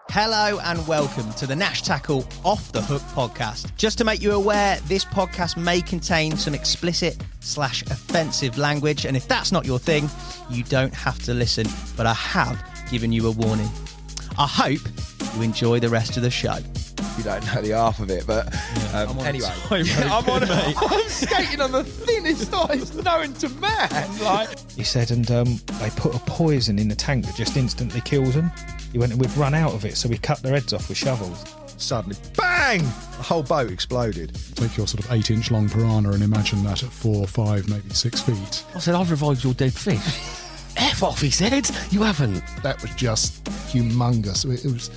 Hello and welcome to the Nash Tackle Off the Hook podcast. Just to make you aware, this podcast may contain some explicit/offensive language, and if that's not your thing, you don't have to listen, but I have given you a warning. I hope you enjoy the rest of the show. You don't know the half of it, but anyway. I'm skating on the thinnest ice known to man. He said, and they put a poison in the tank that just instantly kills them. He went and we'd run out of it, so we cut their heads off with shovels. Suddenly, bang! The whole boat exploded. Take your sort of 8-inch long piranha and imagine that at 4, 5, maybe 6 feet. I said, I've revived your dead fish. F off, he said. You haven't. That was just humongous. It was...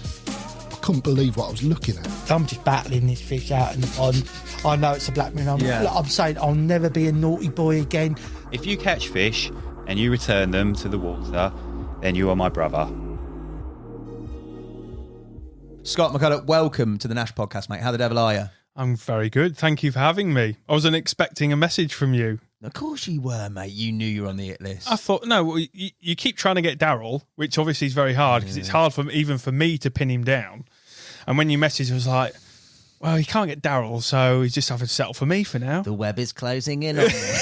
I couldn't believe what I was looking at. I'm just battling this fish out in the pond. I know it's a black min. I'm saying I'll never be a naughty boy again. If you catch fish and you return them to the water, then you are my brother. Scott McCulloch, welcome to the Nash podcast, mate. How the devil are you? I'm very good. Thank you for having me. I wasn't expecting a message from you. Of course you were, mate. You knew you were on the hit list. I thought, no, you keep trying to get Darrell, which obviously is very hard because it's hard even for me to pin him down. And when you messaged, I was like, well, he can't get Darrell, so he's just having to settle for me for now. The web is closing in on you.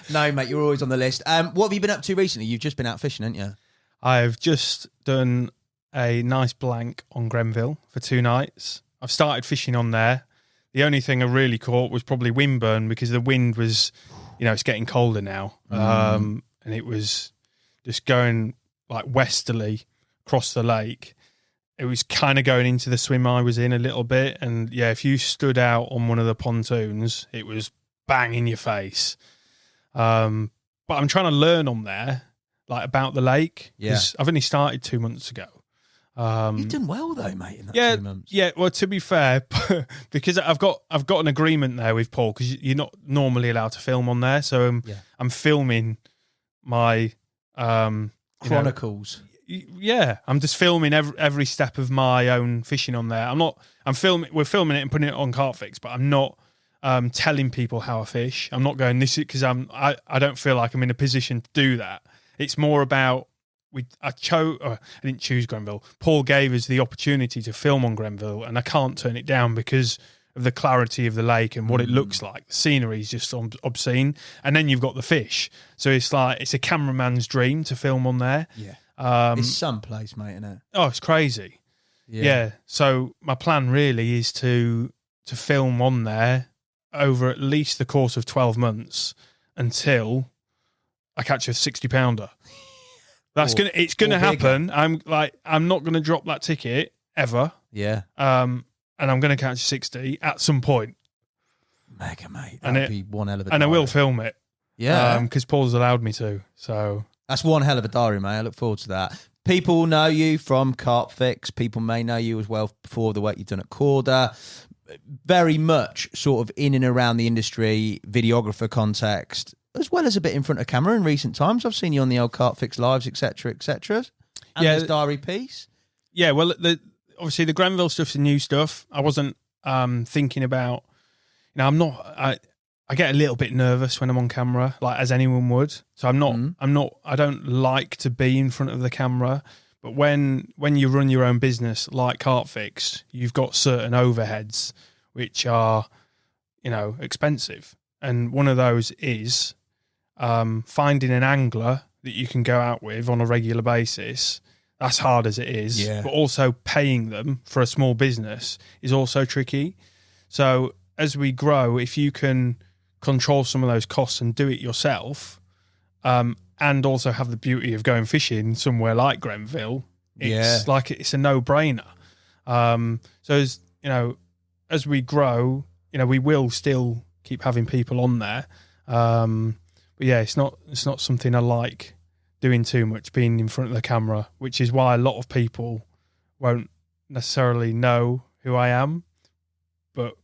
No, mate, you're always on the list. What have you been up to recently? You've just been out fishing, haven't you? I've just done a nice blank on Grenville for 2 nights. I've started fishing on there. The only thing I really caught was probably windburn because the wind was, it's getting colder now. And it was just going like westerly across the lake. It was kind of going into the swim I was in a little bit. And yeah, if you stood out on one of the pontoons, it was bang in your face. But I'm trying to learn on there, like about the lake. Yeah. I've only started 2 months ago. You've done well though, mate, in that 2 months. Yeah, well, to be fair, because I've got an agreement there with Paul because you're not normally allowed to film on there. So I'm filming my chronicles. I'm just filming every step of my own fishing on there. We're filming it and putting it on Carp Fix, but I'm not telling people how I fish. I'm not going this because I don't feel like I'm in a position to do that. It's more about I didn't choose Grenville. Paul gave us the opportunity to film on Grenville, and I can't turn it down because of the clarity of the lake and what it looks like. The scenery is just obscene, and then you've got the fish. So it's like it's a cameraman's dream to film on there. Yeah, it's someplace, mate, isn't it? Oh, it's crazy. Yeah. So my plan really is to film on there over at least the course of 12 months until I catch a 60-pounder. It's gonna happen. I'm not gonna drop that ticket ever. Yeah. And I'm gonna catch 60 at some point. Mega, mate. That'd be one hell of a and diary. I will film it. Yeah. Because Paul's allowed me to. So that's one hell of a diary, mate. I look forward to that. People know you from Carp Fix. People may know you as well for the work you've done at Korda. Very much sort of in and around the industry, videographer context, as well as a bit in front of camera in recent times. I've seen you on the old Carp Fix lives, etc., etc. And this diary piece. Yeah, well, obviously the Grenville stuff's the new stuff. I wasn't thinking about, I get a little bit nervous when I'm on camera, like as anyone would. So I don't like to be in front of the camera. But when you run your own business like Carp Fix, you've got certain overheads which are, expensive. And one of those is finding an angler that you can go out with on a regular basis. That's hard as it is. Yeah. But also paying them for a small business is also tricky. So as we grow, if you can control some of those costs and do it yourself, and also have the beauty of going fishing somewhere like Grenville, it's a no-brainer. So as we grow, we will still keep having people on there. But yeah, it's not something I like doing too much, being in front of the camera, which is why a lot of people won't necessarily know who I am. But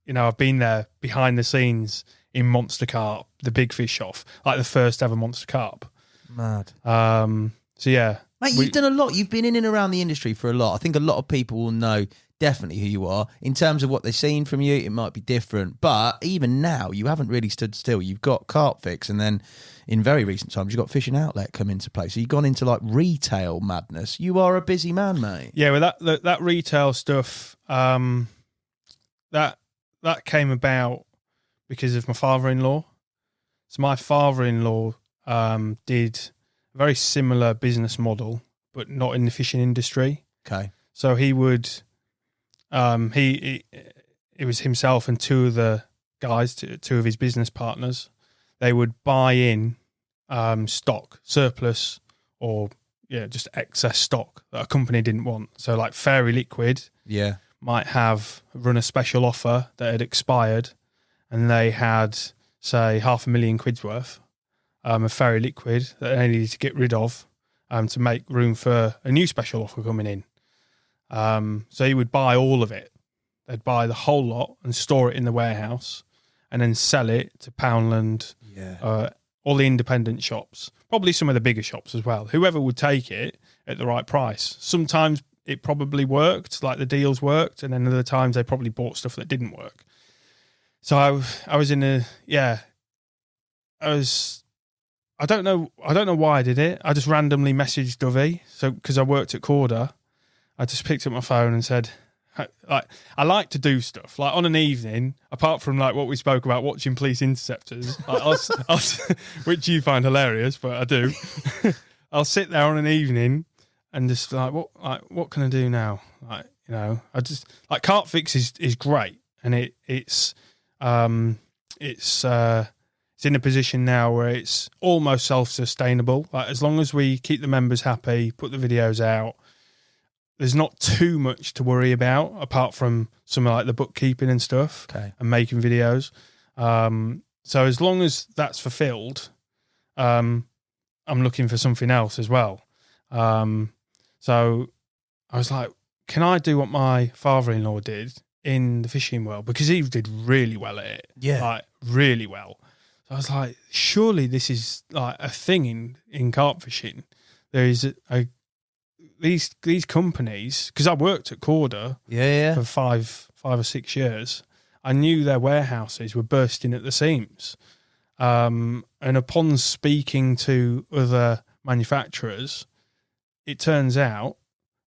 I've been there behind the scenes in Monster Carp, the big fish off, like the first ever Monster Carp. Mad. So yeah, mate, you've done a lot. You've been in and around the industry for a lot. I think a lot of people will know definitely who you are. In terms of what they've seen from you, it might be different. But even now, you haven't really stood still. You've got Carp Fix, and then in very recent times, you've got Fishing Outlet come into play. So you've gone into like retail madness. You are a busy man, mate. Yeah, well, that retail stuff, that came about because of my father-in-law. So my father-in-law did a very similar business model, but not in the fishing industry. Okay. So he would, it was himself and two of the guys, two of his business partners. They would buy in stock, surplus, or just excess stock that a company didn't want. So like Fairy Liquid, might have run a special offer that had expired, and they had, say, £500,000 worth of Fairy Liquid that they needed to get rid of to make room for a new special offer coming in. So he would buy all of it. They'd buy the whole lot and store it in the warehouse, and then sell it to Poundland, all the independent shops, probably some of the bigger shops as well. Whoever would take it at the right price. Sometimes it probably worked, like the deals worked, and then other times they probably bought stuff that didn't work. So I was in a I don't know why I did it. I just randomly messaged Dovey. So because I worked at Korda, I just picked up my phone and said, like, I like to do stuff like on an evening, apart from like what we spoke about watching Police Interceptors, I'll, which you find hilarious, but I do. I'll sit there on an evening and just what can I do now? Like, I just like Carp Fix is great, and it's in a position now where it's almost self-sustainable. Like, as long as we keep the members happy, put the videos out, there's not too much to worry about apart from some like the bookkeeping and stuff, and making videos. So as long as that's fulfilled, I'm looking for something else as well. So I was like, can I do what my father-in-law did in the fishing world? Because he did really well at it. Yeah. Like, really well. So I was like, surely this is like a thing in carp fishing. There is these companies, because I worked at Korda for five or 6 years. I knew their warehouses were bursting at the seams. And upon speaking to other manufacturers, it turns out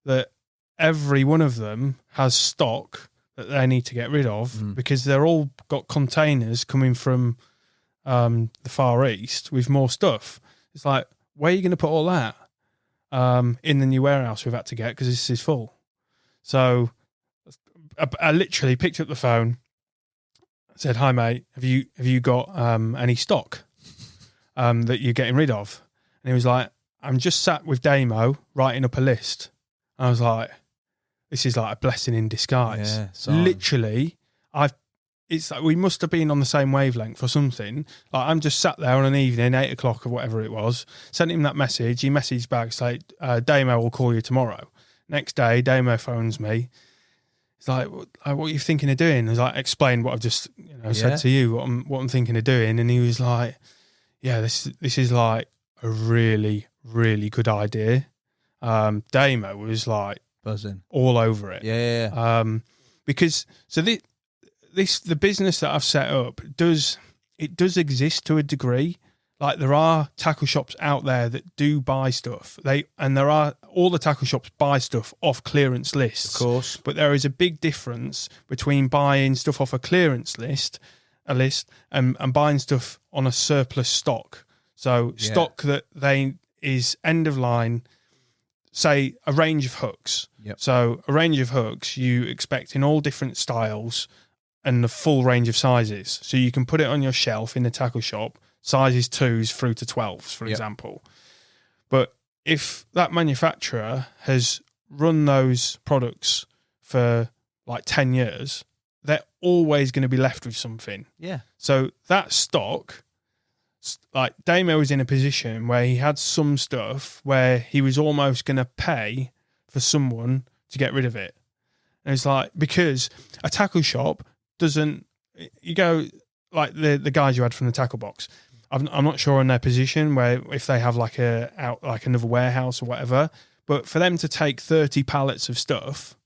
that every one of them has stock that they need to get rid of, because they're all got containers coming from the Far East with more stuff. It's like, where are you going to put all that? In the new warehouse we've had to get, because this is full. So I literally picked up the phone, said, "Hi mate, have you got any stock that you're getting rid of?" And he was like, "I'm just sat with Damo writing up a list." I was like, this is like a blessing in disguise. Literally, it's like we must have been on the same wavelength or something. Like, I'm just sat there on an evening, 8 o'clock or whatever it was, sent him that message. He messaged back, say, Damo will call you tomorrow. Next day, Damo phones me. He's like, what are you thinking of doing? I was like, explain what I've just said to you, what I'm thinking of doing. And he was like, yeah, this is like a really, really good idea. Damo was like buzzing all over it. Because the business that I've set up does exist to a degree. Like, there are tackle shops out there that do buy stuff. All the tackle shops buy stuff off clearance lists. Of course. But there is a big difference between buying stuff off a clearance list, and buying stuff on a surplus stock. So stock that is end of line, say a range of hooks. So a range of hooks you expect in all different styles and the full range of sizes. So you can put it on your shelf in the tackle shop, sizes 2s through to 12s, for example. But if that manufacturer has run those products for like 10 years, they're always going to be left with something. So that stock, like, Damo was in a position where he had some stuff where he was almost going to pay for someone to get rid of it. And it's like, because a tackle shop doesn't, you go like the guys you had from the tackle box, I'm not sure on their position, where if they have like another warehouse or whatever, but for them to take 30 pallets of stuff,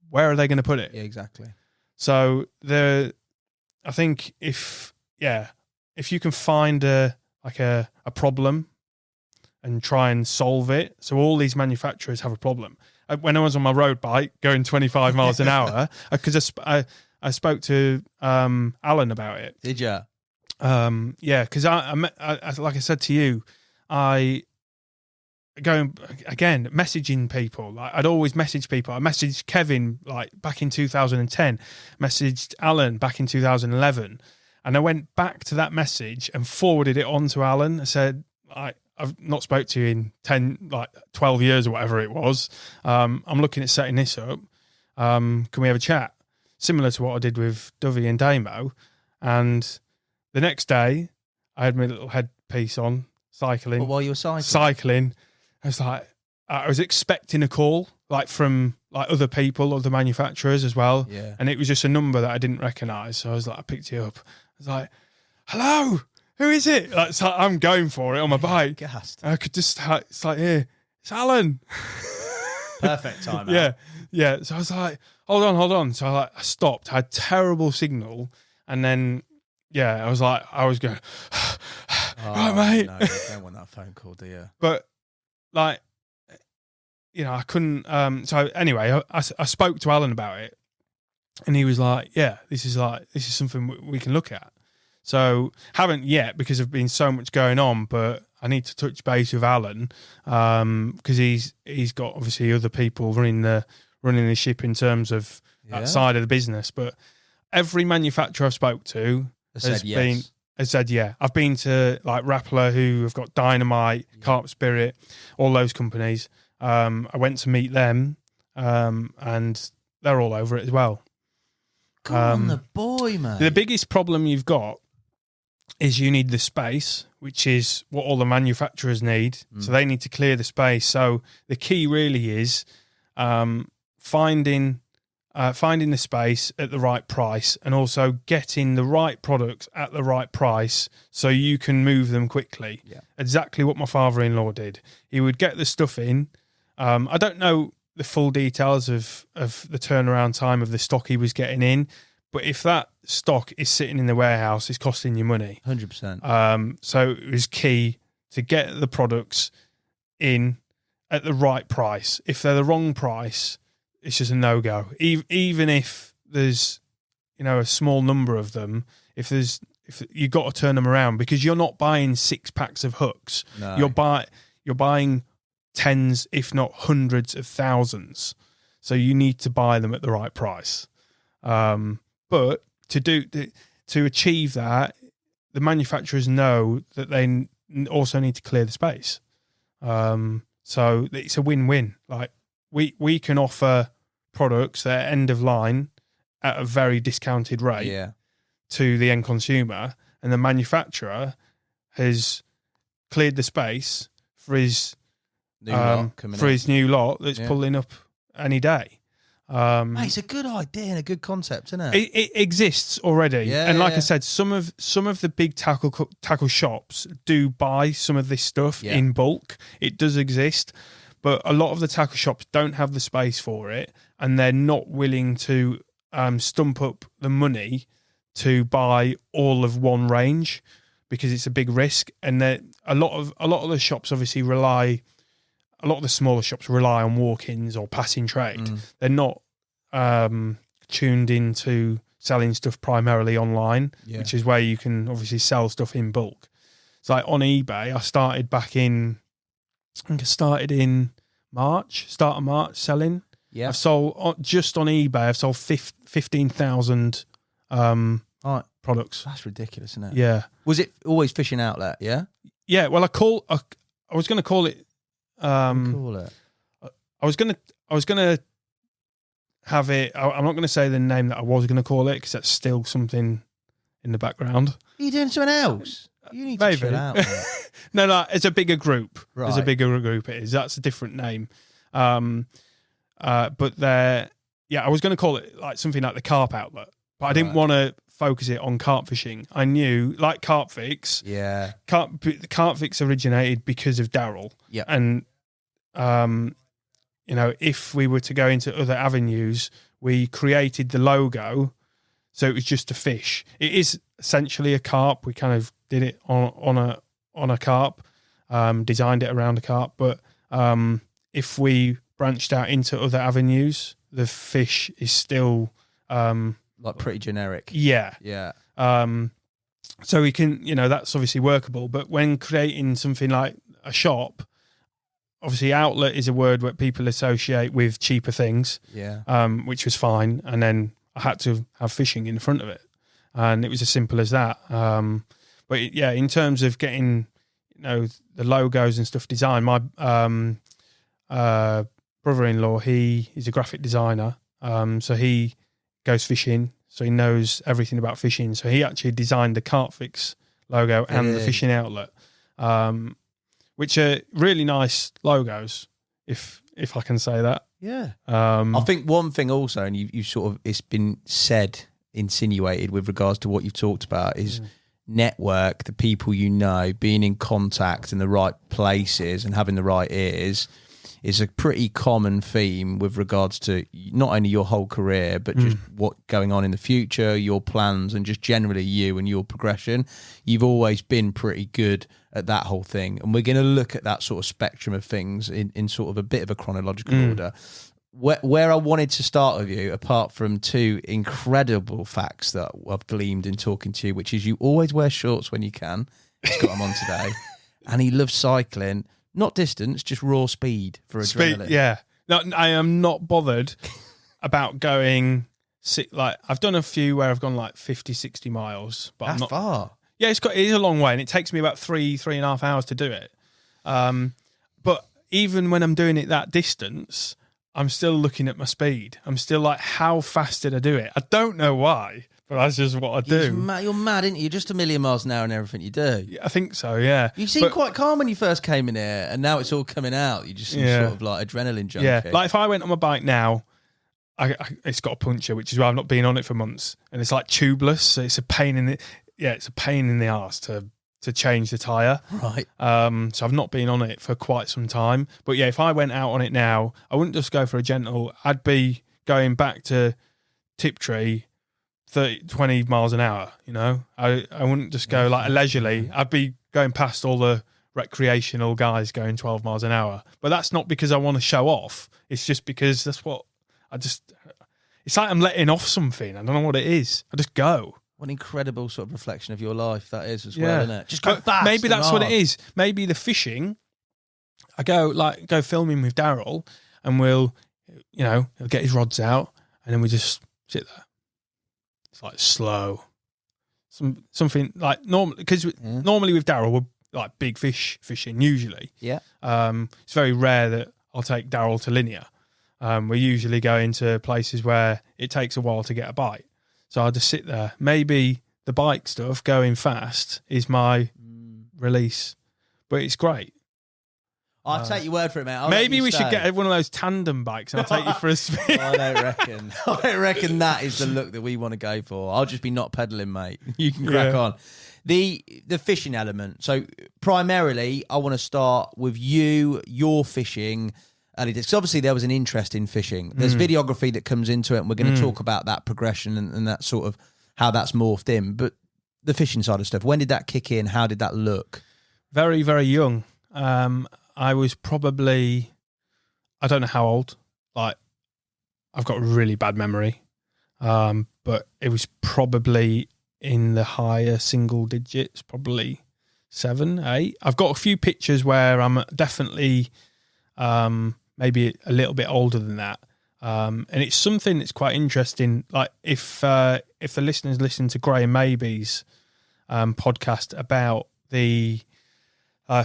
where are they going to put it? Yeah, exactly. So I think if you can find a problem and try and solve it. So all these manufacturers have a problem. When I was on my road bike going 25 miles an hour, because I spoke to Alan about it. Did you? Yeah, because I like I said to you, messaging people. Like, I'd always message people. I messaged Kevin like back in 2010, messaged Alan back in 2011, and I went back to that message and forwarded it on to Alan. I said, I've not spoke to you in 12 years or whatever it was. I'm looking at setting this up. Can we have a chat? Similar to what I did with Dovey and Damo. And the next day, I had my little headpiece on, cycling. Well, while you were cycling? Cycling. I was expecting a call, like from like other people, other manufacturers as well. Yeah. And it was just a number that I didn't recognise. So I picked it up. I was like, hello, who is it? Like, so I'm going for it on my bike. Gassed. I could just, it's like, here, it's Alan. Perfect time. Yeah. So I was like, hold on. So I stopped, had terrible signal. And then, I was going, right, mate. No, you don't want that phone call, do you? But like, I couldn't. So anyway, I spoke to Alan about it, and he was like, "Yeah, this is something we can look at." So haven't yet because there's been so much going on, but I need to touch base with Alan because he's got obviously other people running the ship in terms of that side of the business. But every manufacturer I've spoke to has said yes. I've been to like Rappler, who have got Dynamite, Carp Spirit, all those companies. I went to meet them, and they're all over it as well. Come on, the boy, man. The biggest problem you've got is you need the space, which is what all the manufacturers need. So they need to clear the space. So the key really is finding the space at the right price, and also getting the right products at the right price so you can move them quickly. Yeah. Exactly what my father-in-law did. He would get the stuff in. I don't know the full details of the turnaround time of the stock he was getting in, but if that stock is sitting in the warehouse, it's costing you money. 100%. So it was key to get the products in at the right price. If they're the wrong price, it's just a no-go. Even if there's, a small number of them, if you've got to turn them around, because you're not buying 6 packs of hooks. No. You're buying tens, if not hundreds of thousands. So you need to buy them at the right price. But to achieve that, the manufacturers know that they also need to clear the space. So it's a win-win. Like we can offer products that are end of line at a very discounted rate to the end consumer, and the manufacturer has cleared the space for his new lot that's pulling up any day. Mate, it's a good idea and a good concept, isn't it? It exists already, and like I said, some of the big tackle shops do buy some of this stuff in bulk. It does exist, but a lot of the tackle shops don't have the space for it, and they're not willing to stump up the money to buy all of one range because it's a big risk. And a lot of the shops obviously a lot of the smaller shops rely on walk-ins or passing trade. They're not tuned into selling stuff primarily online, which is where you can obviously sell stuff in bulk. So like on eBay, I started in start of March selling. Yeah. I've sold just on eBay. I've sold 15,000 products. That's ridiculous, isn't it? Yeah. Was it always fishing outlet? Yeah. Yeah. Well, I was going to call it. I was gonna have it. I'm not going to say the name that I was going to call it because that's still something in the background. Are you doing something else? You need to chill out. No, it's a bigger group. Right. There's a bigger group. It is. That's a different name. But I was going to call it like something like the Carp Outlet, but I didn't want to focus it on carp fishing. I knew, like Carp Fix. Yeah. Carp Fix originated because of Darrell. Yeah. And if we were to go into other avenues, we created the logo, so it was just a fish. It is essentially a carp. We kind of did it on a carp, designed it around a carp. But if we branched out into other avenues, the fish is still like pretty generic. Yeah. So we can, that's obviously workable. But when creating something like a shop, obviously outlet is a word that people associate with cheaper things. Which was fine. And then I had to have fishing in the front of it, and it was as simple as that. But in terms of getting, the logos and stuff designed, my brother-in-law, he is a graphic designer. So he goes fishing, so he knows everything about fishing. So he actually designed the Carp Fix logo and the fishing outlet, which are really nice logos, if I can say that. Yeah. I think one thing also, and you sort of, it's been insinuated with regards to what you've talked about, is network, the people being in contact in the right places and having the right ears is a pretty common theme with regards to not only your whole career, but just what going on in the future, your plans, and just generally you and your progression. You've always been pretty good at that whole thing. And we're going to look at that sort of spectrum of things in sort of a bit of a chronological order. Where I wanted to start with you, apart from two incredible facts that I've gleaned in talking to you, which is you always wear shorts when you can. He's got them on today. And he loves cycling. Not distance, just raw speed for adrenaline. Yeah. No, I am not bothered about going, I've done a few where I've gone like 50, 60 miles. But That's I'm not far. Yeah, it is a long way, and it takes me about 3.5 hours to do it. But even when I'm doing it that distance, I'm still looking at my speed. I'm still like, how fast did I do it? I don't know why, but that's just what I do. You're mad, aren't you? You're just a million miles an hour in everything you do. Yeah, I think so, yeah. You seemed quite calm when you first came in here, and now it's all coming out. You just seem sort of like adrenaline junkie. Yeah, like if I went on my bike now, it's got a puncture, which is why I've not been on it for months, and it's like tubeless, so it's a pain in the... Yeah, it's a pain in the arse to change the tyre. Right. So I've not been on it for quite some time. But yeah, if I went out on it now, I wouldn't just go for a gentle. I'd be going back to Tiptree 20 miles an hour, I wouldn't just go like leisurely. I'd be going past all the recreational guys going 12 miles an hour. But that's not because I want to show off. It's just because that's what it's like I'm letting off something. I don't know what it is. I just go. What an incredible sort of reflection of your life that is as well, isn't it? Just go fast. Maybe that's what it is. Maybe the fishing, I go filming with Darrell, and he'll get his rods out, and then we just sit there. It's like slow. Something like normally, because normally with Darrell, we're like big fish fishing usually. Yeah. It's very rare that I'll take Darrell to linear. We usually go into places where it takes a while to get a bite. So I'll just sit there. Maybe the bike stuff, going fast, is my release. But it's great. I'll take your word for it, mate. Maybe we should get one of those tandem bikes and I'll take you for a spin. I don't reckon. I don't reckon that is the look that we want to go for. I'll just be not pedalling, mate. You can crack on. The fishing element. So primarily, I want to start with your fishing. Because obviously there was an interest in fishing. There's videography that comes into it, and we're going to talk about that progression and that sort of how that's morphed in. But the fishing side of stuff, when did that kick in? How did that look? Very, very young. I was probably, I don't know how old. Like, I've got a really bad memory. But it was probably in the higher single digits, probably 7, 8. I've got a few pictures where I'm definitely... maybe a little bit older than that. And it's something that's quite interesting. Like if the listeners listen to Graham Maybe's podcast about the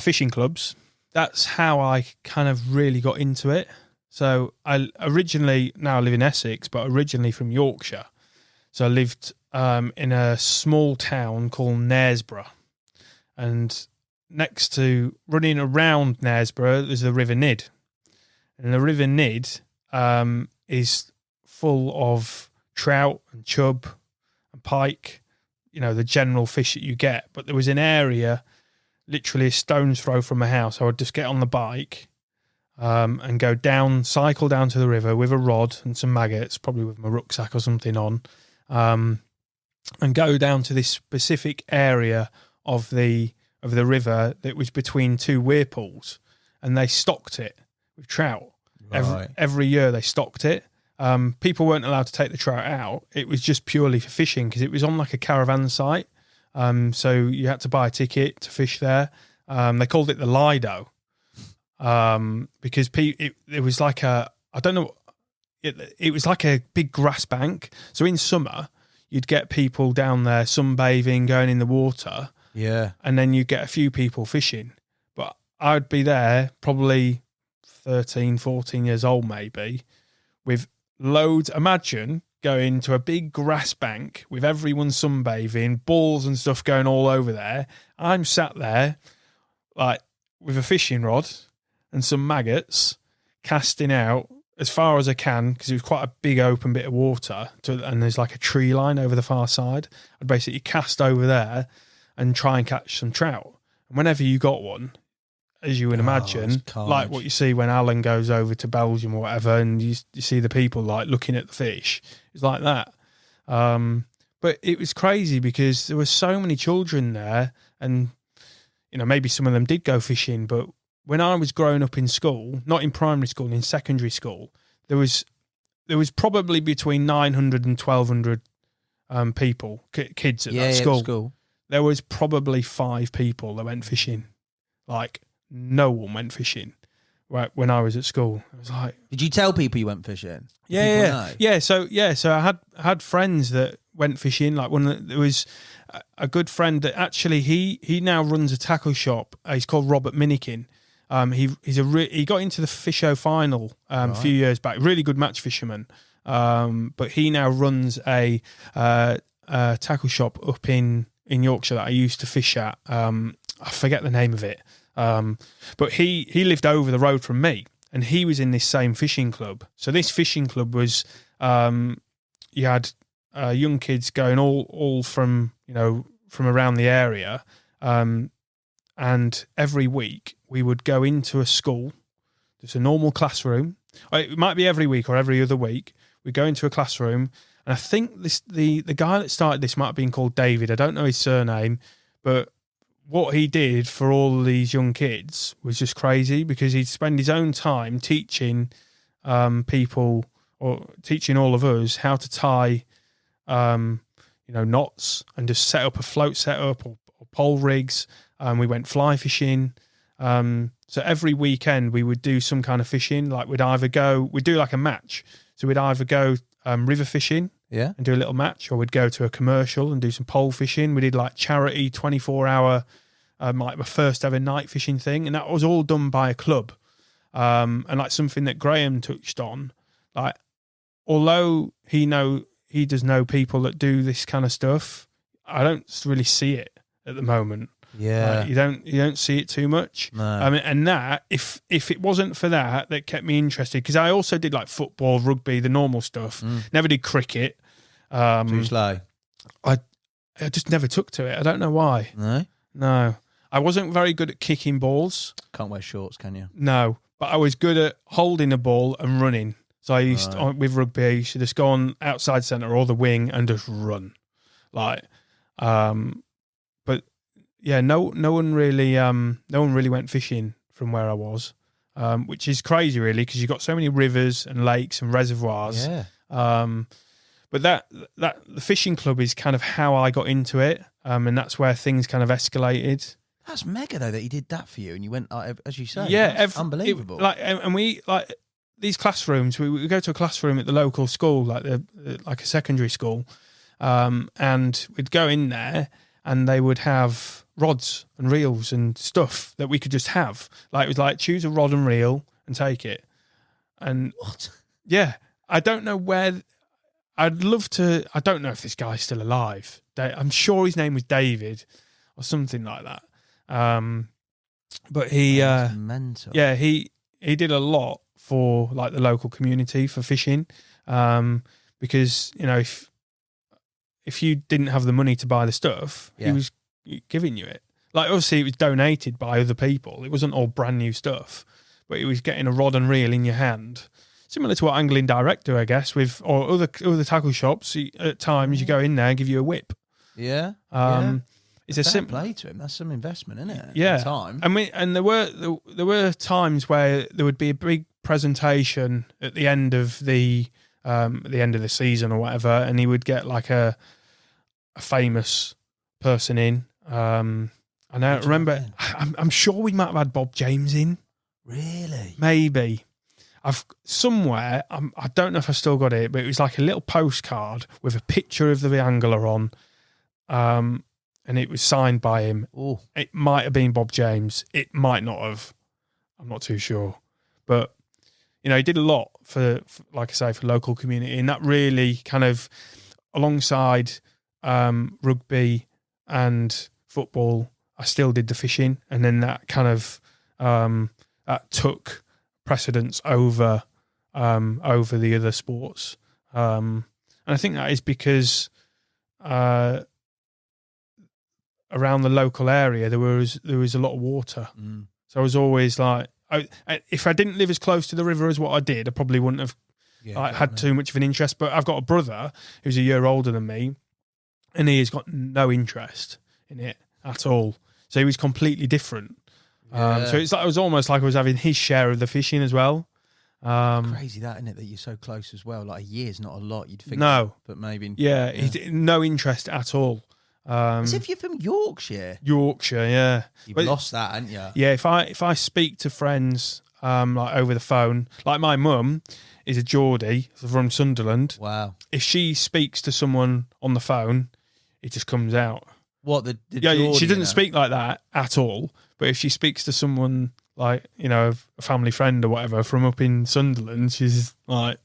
fishing clubs, that's how I kind of really got into it. So I originally, now I live in Essex, but originally from Yorkshire. So I lived in a small town called Knaresborough. And next to, running around Knaresborough, there's the River Nid. And the River Nid is full of trout and chub and pike, the general fish that you get. But there was an area, literally a stone's throw from my house. I would just get on the bike and cycle down to the river with a rod and some maggots, probably with my rucksack or something on, and go down to this specific area of the river that was between two weir pools, and they stocked it with trout. Right. Every year they stocked it. People weren't allowed to take the trout out. It was just purely for fishing because it was on like a caravan site. So you had to buy a ticket to fish there. They called it the Lido because it was like it was like a big grass bank. So in summer, you'd get people down there sunbathing, going in the water. Yeah. And then you'd get a few people fishing. But I'd be there probably 13, 14 years old maybe, with loads. Imagine going to a big grass bank with everyone sunbathing, balls and stuff going all over there. I'm sat there like with a fishing rod and some maggots, casting out as far as I can because it was quite a big open bit of water and there's like a tree line over the far side. I'd basically cast over there and try and catch some trout. And whenever you got one, as you would imagine, like what you see when Alan goes over to Belgium or whatever, and you see the people like looking at the fish. It's like that. But it was crazy because there were so many children there, and maybe some of them did go fishing. But when I was growing up in school, not in primary school, in secondary school, there was probably between 900 and 1,200 people, kids at that school. School. There was probably 5 people that went fishing, like. No one went fishing right when I was at school. I was like, did you tell people you went fishing? Yeah. So I had friends that went fishing. Like there was a good friend that actually he now runs a tackle shop. He's called Robert Minikin. He got into the Fisho final a few years back. Really good match fisherman. But he now runs a tackle shop up in Yorkshire that I used to fish at. I forget the name of it. But he lived over the road from me, and he was in this same fishing club. So this fishing club was, you had young kids going all from around the area, and every week we would go into a school, just a normal classroom. It might be every week or every other week. We'd go into a classroom, and I think the guy that started this might have been called David. I don't know his surname, but what he did for all these young kids was just crazy because he'd spend his own time teaching people or teaching all of us how to tie, knots and just set up a float setup or pole rigs. We went fly fishing. So every weekend we would do some kind of fishing. Like we'd do like a match. So we'd either go river fishing and do a little match, or we'd go to a commercial and do some pole fishing. We did like charity 24-hour, like my first ever night fishing thing. And that was all done by a club. And like something that Graham touched on, like, although he does know people that do this kind of stuff, I don't really see it at the moment. Yeah, you don't see it too much. No. I mean, and that if it wasn't for that kept me interested, because I also did like football, rugby, the normal stuff. Never did cricket. Too slow. I just never took to it. I don't know why. No. I wasn't very good at kicking balls. Can't wear shorts, can you? No, but I was good at holding a ball and running. So I used to, with rugby, I used to just go on outside centre or the wing and just run, like. But yeah, no one really went fishing from where I was, which is crazy, really, because you've got so many rivers and lakes and reservoirs. Yeah. But that the fishing club is kind of how I got into it, and that's where things kind of escalated. That's mega though that he did that for you, and you went, as you say. Yeah, unbelievable. And we like these classrooms. We go to a classroom at the local school, like like a secondary school, and we'd go in there, and they would have rods and reels and stuff that we could just have. Like it was like, choose a rod and reel and take it. And what? Yeah, I don't know where. I'd love to. I don't know if this guy's still alive. I'm sure his name was David or something like that. But he, mental. Yeah, he did a lot for like the local community for fishing, because if you didn't have the money to buy the stuff, he was giving you it. Like obviously it was donated by other people. It wasn't all brand new stuff, but it was getting a rod and reel in your hand. Similar to what Angling Direct do, I guess, or other tackle shops. At times, you go in there and give you a whip. Yeah. It's a simple play to him. That's some investment, isn't it? Yeah. Time. And there were times where there would be a big presentation at the end of the season or whatever, and he would get like a famous person in. And I remember, I'm sure we might have had Bob James in. Really? Maybe. I've somewhere, I don't know if I still got it, but it was like a little postcard with a picture of the angler on, and it was signed by him. Ooh. It might have been Bob James. It might not have. I'm not too sure. But, you know, he did a lot for like I say, for local community, and that really kind of, alongside rugby and football, I still did the fishing, and then that kind of that took precedence over the other sports, and I think that is because around the local area there was a lot of water, so I was always like, if I didn't live as close to the river as what I did, I probably wouldn't have had too much of an interest. But I've got a brother who's a year older than me, and he has got no interest in it at all, so he was completely different. So it was almost like I was having his share of the fishing as well. Crazy that, isn't it, that you're so close as well? Like a year's not a lot, you'd think. No. But maybe. Yeah. No interest at all. As if you're from Yorkshire. Yorkshire, yeah. You've lost that, haven't you? Yeah, if I speak to friends like over the phone, like my mum is a Geordie from Sunderland. Wow. If she speaks to someone on the phone, it just comes out. What, the Geordie, she doesn't speak like that at all. But if she speaks to someone like, you know, a family friend or whatever from up in Sunderland, she's like...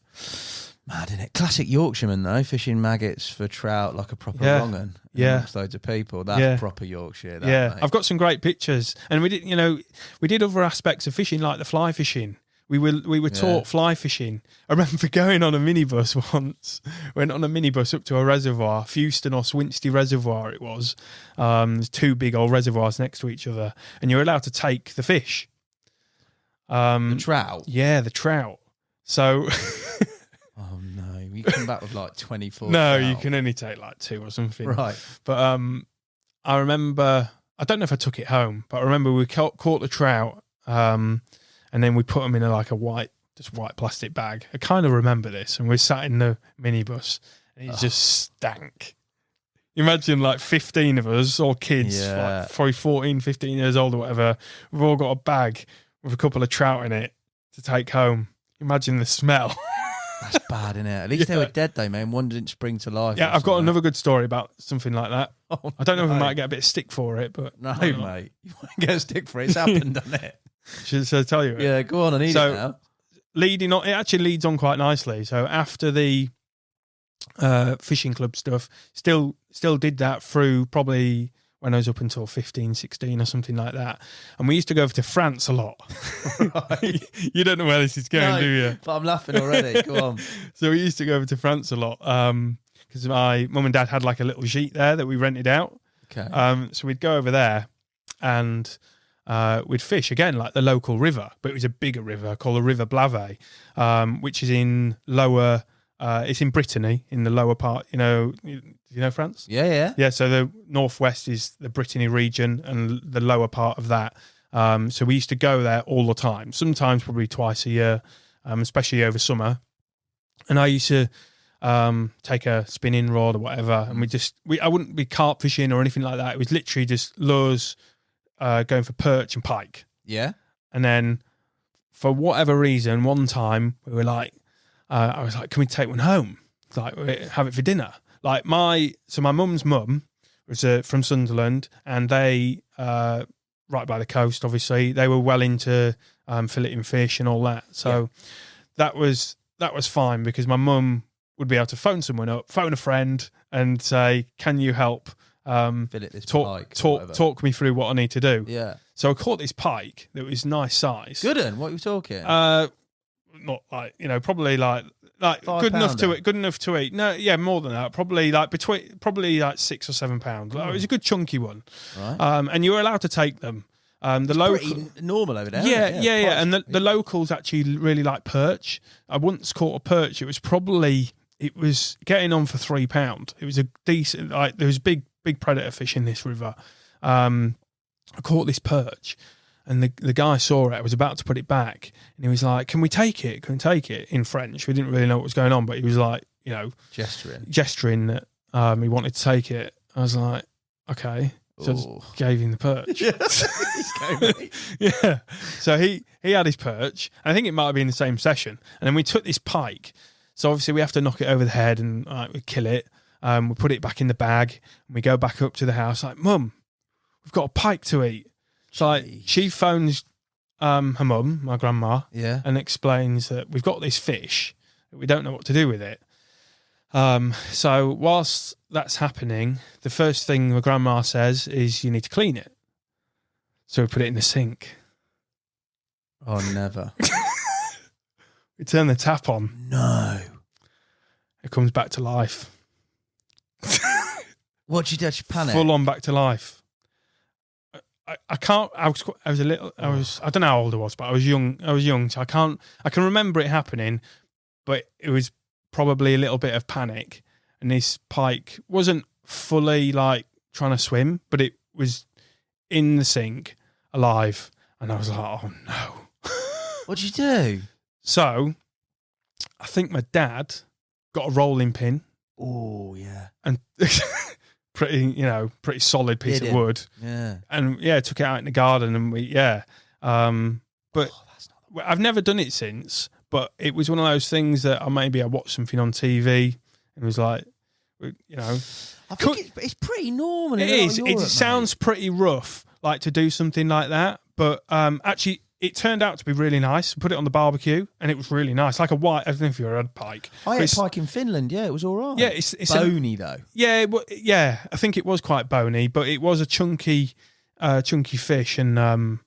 Mad, isn't it? Classic Yorkshireman, though, fishing maggots for trout like a proper wrong-un. Amongst loads of people. That's proper Yorkshire. That, mate. I've got some great pictures. And we did other aspects of fishing, like the fly fishing. We were taught fly fishing. I remember going on a minibus once. Went on a minibus up to a reservoir, Fewston or Swinsty Reservoir it was. There's two big old reservoirs next to each other. And you're allowed to take the fish. The trout? Yeah, the trout. So... Oh, no. You come back with like 24 No, trout. you can only take like 2 or something. Right. But I remember... I don't know if I took it home, but I remember we caught the trout... and then we put them in a white plastic bag. I kind of remember this. And we sat in the minibus and it just stank. Imagine like 15 of us, all kids, like probably 14, 15 years old or whatever. We've all got a bag with a couple of trout in it to take home. Imagine the smell. That's bad, isn't it? At least they were dead, though, man. One didn't spring to life. Yeah, I've got another good story about something like that. Oh, I don't know if I might get a bit of stick for it, but... No, mate. You won't get a stick for it. It's happened, doesn't it? Should I tell you it? Yeah, go on and eat it now. Leading on, it actually leads on quite nicely. So after the fishing club stuff, still did that through probably when I was up until 15, 16 or something like that. And we used to go over to France a lot. Right. You don't know where this is going, do you? But I'm laughing already. Go on. So we used to go over to France a lot because my mum and dad had like a little gîte there that we rented out. Okay. So we'd go over there and... we'd fish again like the local river, but it was a bigger river called the River Blavet, which is in lower. It's in Brittany, in the lower part. You know France. Yeah. So the northwest is the Brittany region, and the lower part of that. So we used to go there all the time. Sometimes probably twice a year, especially over summer. And I used to take a spinning rod or whatever, and I wouldn't be carp fishing or anything like that. It was literally just lures. Going for perch and pike. Yeah. And then for whatever reason, one time we were like, I was like, can we take one home? Like, have it for dinner. Like my mum's mum was from Sunderland, and they, right by the coast, obviously, they were well into filleting fish and all that. So that was fine because my mum would be able to phone someone up, phone a friend and say, can you help? Fillet this pike. Talk me through what I need to do. Yeah. So I caught this pike that was nice size. Good one. What are you talking? Not like, probably like good enough to eat. No, yeah, more than that. Probably like 6 or 7 pounds. Like, it was a good chunky one. Right. And you were allowed to take them. The Pretty normal over there. Yeah, isn't it? yeah. And the locals actually really like perch. I once caught a perch. It was getting on for £3. It was a decent, like, there was big predator fish in this river. I caught this perch, and the guy saw it. I was about to put it back, and he was like, "Can we take it? Can we take it?" In French. We didn't really know what was going on, but he was like, gesturing that he wanted to take it. I was like, okay. So I just gave him the perch. Yeah. So he had his perch. I think it might have been the same session. And then we took this pike. So obviously we have to knock it over the head and we kill it. We put it back in the bag, and we go back up to the house like, "Mum, we've got a pike to eat." So like, she phones her mum, my grandma, and explains that we've got this fish, but we don't know what to do with it. So whilst that's happening, the first thing my grandma says is, "You need to clean it." So we put it in the sink. Oh, never. We turn the tap on. No. It comes back to life. What'd you do? Did you panic? Full on back to life. I can't. I was a little. I don't know how old I was, but I was young. So I can remember it happening, but it was probably a little bit of panic. And this pike wasn't fully like trying to swim, but it was in the sink, alive. And I was like, "Oh no!" What'd you do? So, I think my dad got a rolling pin. Oh yeah, and pretty solid piece of wood. Yeah, and took it out in the garden, and but I've never done it since. But it was one of those things that I watched something on TV and it was like, I think it's pretty normal. It is. It sounds pretty rough, like to do something like that, but actually. It turned out to be really nice. Put it on the barbecue, and it was really nice. Like a white. I don't know if you ever had pike. I ate pike in Finland. Yeah, it was all right. Yeah, it's bony though. Yeah, I think it was quite bony, but it was a chunky fish, and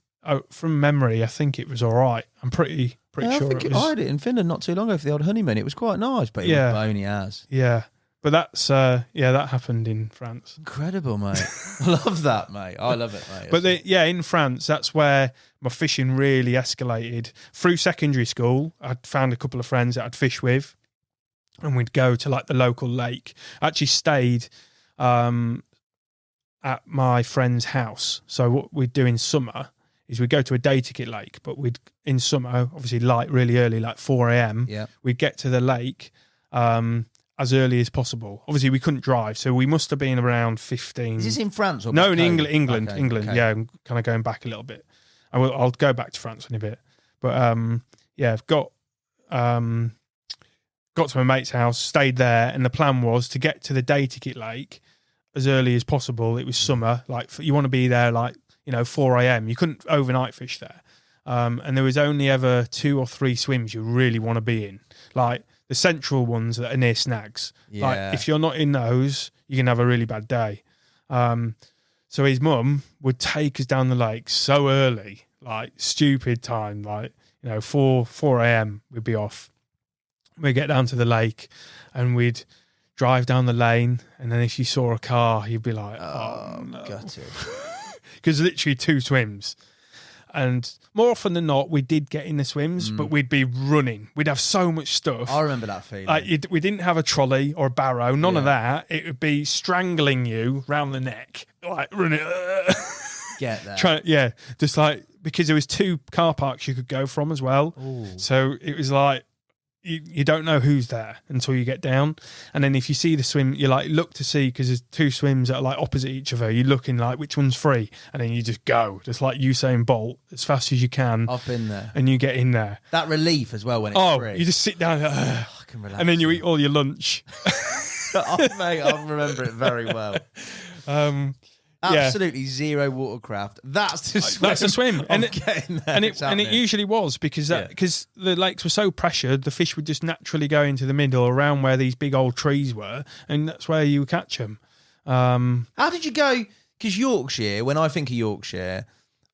from memory, I think it was all right. I'm pretty sure. I think I had it in Finland not too long ago for the old honeymoon. It was quite nice, but it was bony as. Yeah. But that's that happened in France. Incredible, mate. I love that, mate. I love it, mate. But in France, that's where my fishing really escalated. Through secondary school, I'd found a couple of friends that I'd fish with, and we'd go to like the local lake. I actually stayed at my friend's house. So what we'd do in summer is we'd go to a day ticket lake, but in summer, obviously light really early, like 4 a.m. Yeah. We'd get to the lake as early as possible. Obviously, we couldn't drive, so we must have been around 15. Is this in France or no? In England. Okay. Yeah, I'm kind of going back a little bit. I'll go back to France in a bit. But I've got to my mate's house, stayed there, and the plan was to get to the day ticket lake as early as possible. It was summer, like you want to be there, like 4 a.m. You couldn't overnight fish there, and there was only ever 2 or 3 swims you really want to be in, like the central ones that are near snags. Yeah. Like if you're not in those, you can have a really bad day. So his mum would take us down the lake so early, like stupid time, like 4 a.m. we'd be off. We'd get down to the lake and we'd drive down the lane, and then if you saw a car, you'd be like, "Oh no." Gutted. Because literally 2 swims. And more often than not, we did get in the swims, but we'd be running. We'd have so much stuff. I remember that feeling. We didn't have a trolley or a barrow, none of that. It would be strangling you round the neck, like running. Get there. Just like, because there was 2 car parks you could go from as well. Ooh. So it was like, you don't know who's there until you get down. And then if you see the swim, you like look to see, because there's 2 swims that are like opposite each other. You're looking like which one's free, and then you just go, just like Usain Bolt, as fast as you can. I've been there. And you get in there. That relief as well when it's free. You just sit down, I can relax, and then you eat all your lunch. Mate, I remember it very well. Absolutely zero watercraft. That's the swim. That's a swim, and it usually was because the lakes were so pressured, the fish would just naturally go into the middle around where these big old trees were, and that's where you would catch them. How did you go? Because Yorkshire, when I think of Yorkshire,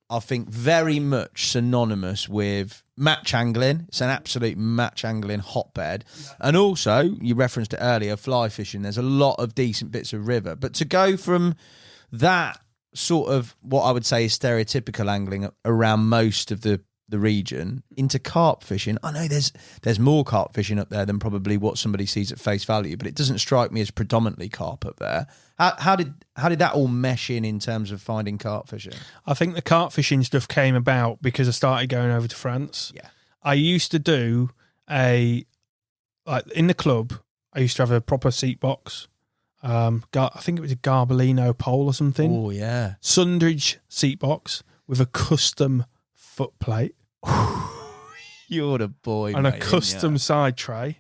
I think very much synonymous with match angling. It's an absolute match angling hotbed, and also you referenced it earlier, fly fishing. There's a lot of decent bits of river, but to go from that sort of what I would say is stereotypical angling around most of the region into carp fishing. I know there's more carp fishing up there than probably what somebody sees at face value, but it doesn't strike me as predominantly carp up there. How did that all mesh in terms of finding carp fishing? I think the carp fishing stuff came about because I started going over to France. Yeah. I used to do in the club, I used to have a proper seat box. I think it was a Garbolino pole or something. Oh, yeah. Sundridge seat box with a custom foot plate. You're the boy, and mate, a custom side tray.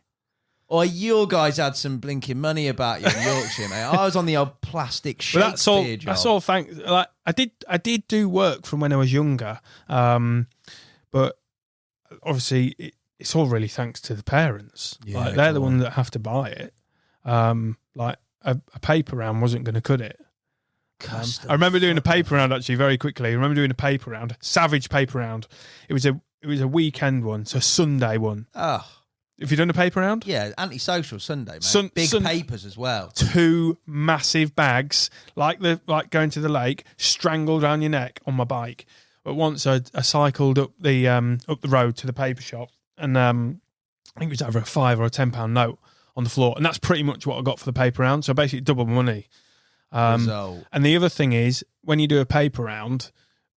Oh, your guys had some blinking money about you in Yorkshire, mate. I was on the old plastic shit. But that's all thanks. Like I did do work from when I was younger, but obviously it's all really thanks to the parents. Yeah, like they're the ones that have to buy it. Like a paper round wasn't going to cut it. I remember doing a paper round actually very quickly. I remember doing a paper round, savage paper round. It was a weekend one, so a Sunday one. Oh. Have you done a paper round? Yeah, antisocial Sunday, mate. Big papers as well. 2 massive bags, like going to the lake, strangled around your neck on my bike. But once I cycled up the road to the paper shop, and I think it was either a £5 or a £10 note on the floor, and that's pretty much what I got for the paper round. So basically, double money. And the other thing is, when you do a paper round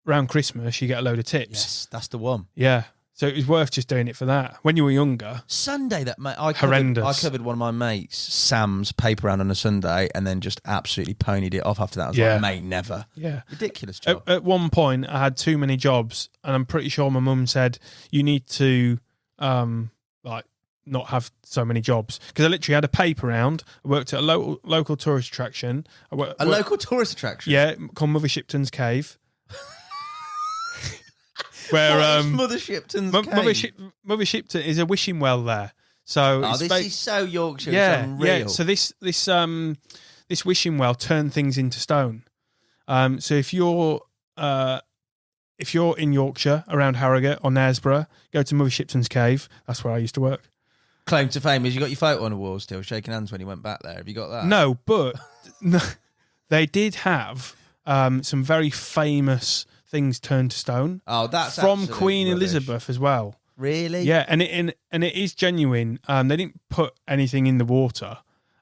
around Christmas, you get a load of tips. Yes, that's the one. Yeah. So it was worth just doing it for that. When you were younger. Sunday, I covered one of my mates, Sam's paper round on a Sunday, and then just absolutely ponied it off after that. I was like, mate, never. Yeah. Ridiculous job. At one point, I had too many jobs, and I'm pretty sure my mum said, you need to not have so many jobs. Because I literally had a paper round. I worked at a local tourist attraction. Local tourist attraction? Yeah, called Mother Shipton's Cave. Where Mother Shipton's Cave? Mother Shipton is a wishing well there. So this is so Yorkshire. Yeah, it's unreal. Yeah. So this wishing well turned things into stone. So if you're in Yorkshire around Harrogate or Knaresborough, go to Mother Shipton's Cave. That's where I used to work. Claim to fame is you got your photo on the wall still, shaking hands when you went back there. Have you got that? No, but they did have some very famous things turned to stone. Oh, that's from Queen rubbish. Elizabeth as well. Really? Yeah, and it is genuine. They didn't put anything in the water.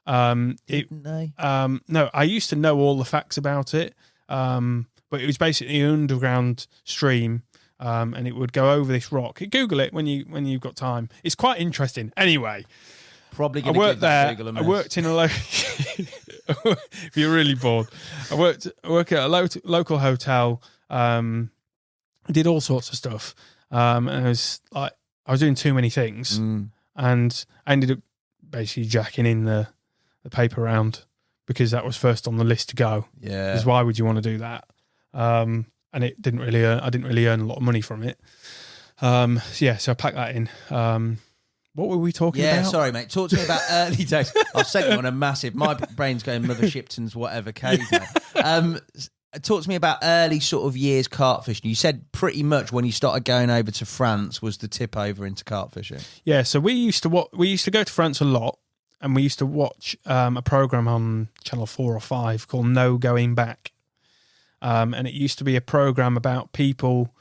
Didn't they? No, I used to know all the facts about it, but it was basically an underground stream, and it would go over this rock. Google it when you've got time. It's quite interesting. Anyway, probably. I worked there. I worked in a if you're really bored, I work at a local hotel. I did all sorts of stuff, and I was doing too many things, and I ended up basically jacking in the paper round because that was first on the list to go. Yeah, because why would you want to do that? And it didn't really. I didn't really earn a lot of money from it. So I packed that in. What were we talking about? Yeah, sorry, mate. Talk to me about early days. I've sent you on a massive. My brain's going Mother Shipton's whatever cave. Talk to me about early sort of years carp fishing. You said pretty much when you started going over to France was the tip over into carp fishing. Yeah, so we used to go to France a lot, and we used to watch a program on Channel 4 or 5 called No Going Back, and it used to be a program about people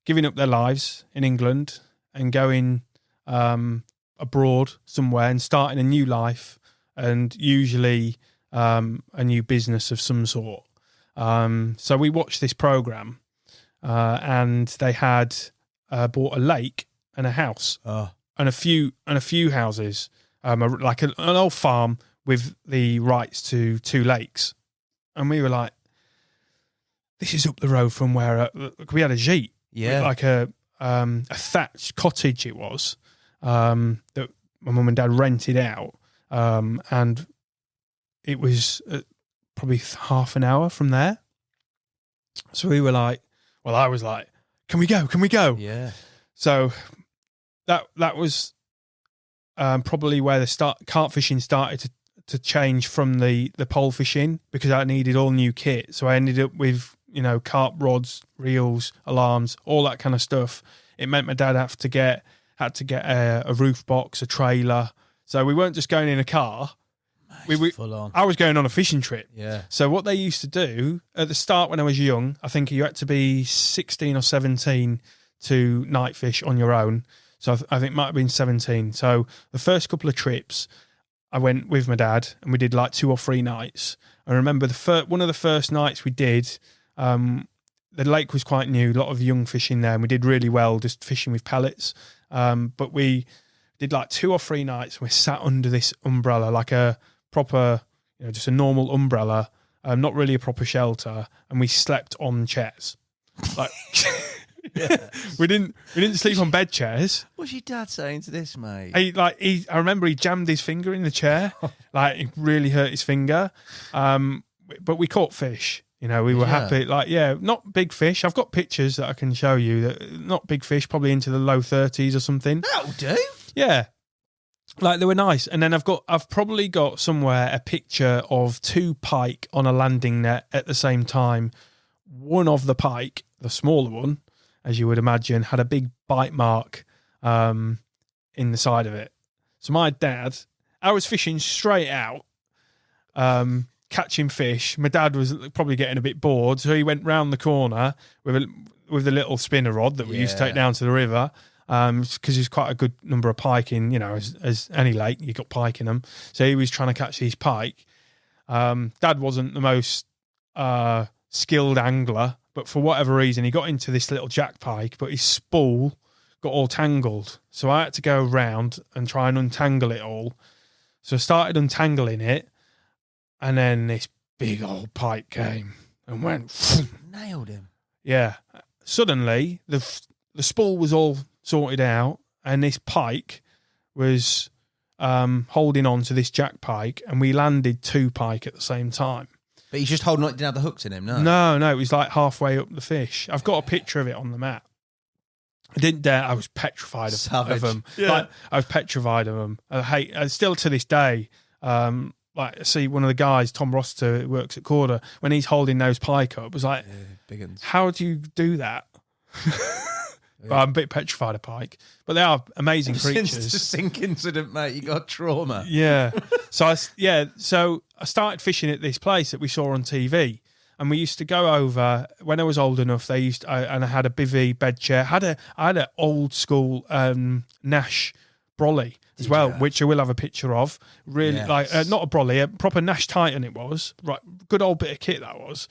giving up their lives in England and going abroad somewhere and starting a new life, and usually a new business of some sort. So we watched this program, and they had bought a lake and a house, and a few houses, like an old farm with the rights to 2 lakes, and we were like, "This is up the road from where we had a gîte, like a thatched cottage. It was that my mum and dad rented out, and it was." Probably half an hour from there. So we were like, I was like, can we go? Yeah. So that was probably where the carp fishing started to change from the pole fishing, because I needed all new kit. So I ended up with, carp rods, reels, alarms, all that kind of stuff. It meant my dad had to get a roof box, a trailer. So we weren't just going in a car. Full on. I was going on a fishing trip. Yeah. So what they used to do at the start when I was young, I think you had to be 16 or 17 to night fish on your own. So I think it might have been 17. So the first couple of trips, I went with my dad and we did like 2 or 3 nights. I remember one of the first nights we did, the lake was quite new, a lot of young fishing there, and we did really well just fishing with pellets. But we did like 2 or 3 nights and we sat under this umbrella, like a proper, just a normal umbrella, not really a proper shelter, and we slept on chairs. Like we didn't sleep on bed chairs. What's your dad saying to this, mate? I remember he jammed his finger in the chair, like it really hurt his finger. But we caught fish. We were happy. Not big fish. I've got pictures that I can show you. That not big fish, probably into the low 30s or something. That'll do. Yeah. Like they were nice. And then I've probably got somewhere a picture of 2 pike on a landing net at the same time. One of the pike, the smaller one, as you would imagine, had a big bite mark in the side of it. So my dad, I was fishing straight out, catching fish. My dad was probably getting a bit bored, so he went round the corner with the little spinner rod that we used to take down to the river, because there's quite a good number of pike in, as any lake, you got pike in them. So he was trying to catch these pike. Dad wasn't the most skilled angler, but for whatever reason, he got into this little jack pike, but his spool got all tangled. So I had to go around and try and untangle it all. So I started untangling it, and then this big old pike came and went... Nailed him. Yeah. Suddenly, the spool was all sorted out, and this pike was holding on to this jack pike, and we landed 2 pike at the same time. But he's just holding on, didn't have the hooks in him, no? No, it was like halfway up the fish. I've got a picture of it on the map. I didn't dare. I was petrified of them. Yeah. I was petrified of them. I still to this day, I see one of the guys, Tom Roster, who works at Korda, when he's holding those pike up, it was like, how do you do that? But I'm a bit petrified of pike. But they are amazing creatures. Since the sink incident, mate, you got trauma. Yeah. So I started fishing at this place that we saw on TV, and we used to go over when I was old enough. And I had a bivvy bed chair. I had an old school Nash brolly as well, which I will have a picture of. Really, not a brolly, a proper Nash Titan. It was right, good old bit of kit that was.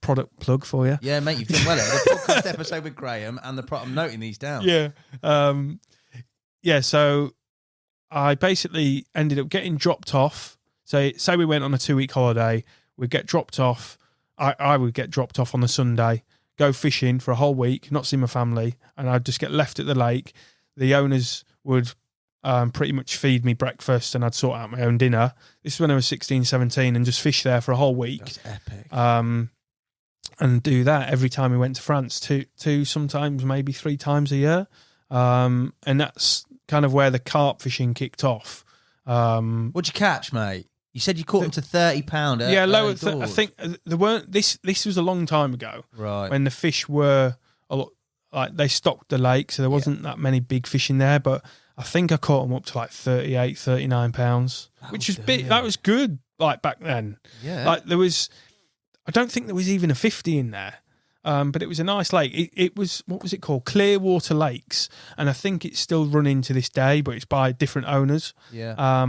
Product plug for you. Yeah, mate, you've done well. The podcast episode with Graham and I'm noting these down. Yeah. So I basically ended up getting dropped off. So say we went on a 2-week holiday, we'd get dropped off. I would get dropped off on the Sunday, go fishing for a whole week, not see my family, and I'd just get left at the lake. The owners would pretty much feed me breakfast, and I'd sort out my own dinner. This is when I was 16, 17, and just fish there for a whole week. That's epic. And do that every time we went to France, two sometimes maybe 3 times a year. And that's kind of where the carp fishing kicked off. What'd you catch, mate? You said you caught them to £30. Yeah, lower. I think there weren't. This was a long time ago, right? When the fish were a lot, like they stocked the lake, so there wasn't that many big fish in there. But I think I caught them up to like 38, 39 pounds, which was big. That was good, like back then. Yeah, like there was. I don't think there was even a 50 in there, but it was a nice lake. It was, what was it called? Clearwater Lakes, and I think it's still running to this day, but it's by different owners. Yeah.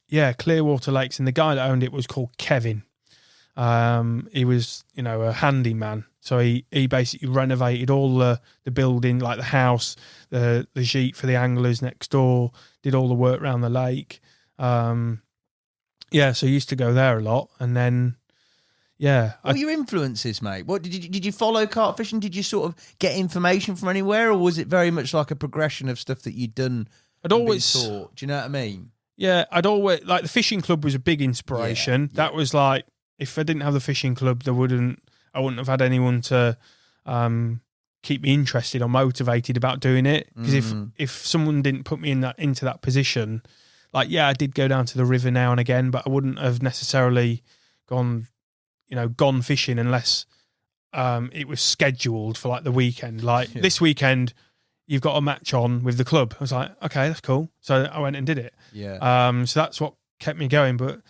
Yeah, Clearwater Lakes, and the guy that owned it was called Kevin. He was, a handyman, so he basically renovated all the building, like the house, the jeep for the anglers next door, did all the work around the lake. So I used to go there a lot, and then. Yeah. What were your influences, mate? What did you follow carp fishing? Did you sort of get information from anywhere, or was it very much like a progression of stuff that you'd done? I'd always taught. Do you know what I mean? Yeah, I'd always like the fishing club was a big inspiration. Yeah. That was like, if I didn't have the fishing club, I wouldn't have had anyone to keep me interested or motivated about doing it. Because if someone didn't put me into that position, like I did go down to the river now and again, but I wouldn't have necessarily gone fishing unless it was scheduled for like the weekend. Like this weekend, you've got a match on with the club. I was like, okay, that's cool. So I went and did it. Yeah. So that's what kept me going. But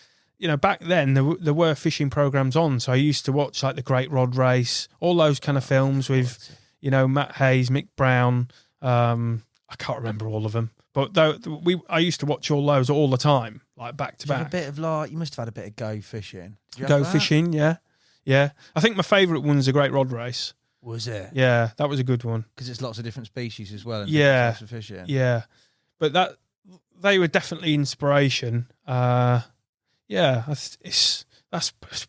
back then there were fishing programs on, so I used to watch like the Great Rod Race, all those kind of films with Matt Hayes, Mick Brown. I can't remember all of them, but I used to watch all those all the time, like back to back. You must have had a bit of go fishing. Go fishing, yeah. I think my favourite one's the Great Rod Race. Was it? Yeah, that was a good one because it's lots of different species as well. And yeah, types of fishing. Yeah, but they were definitely inspiration. That's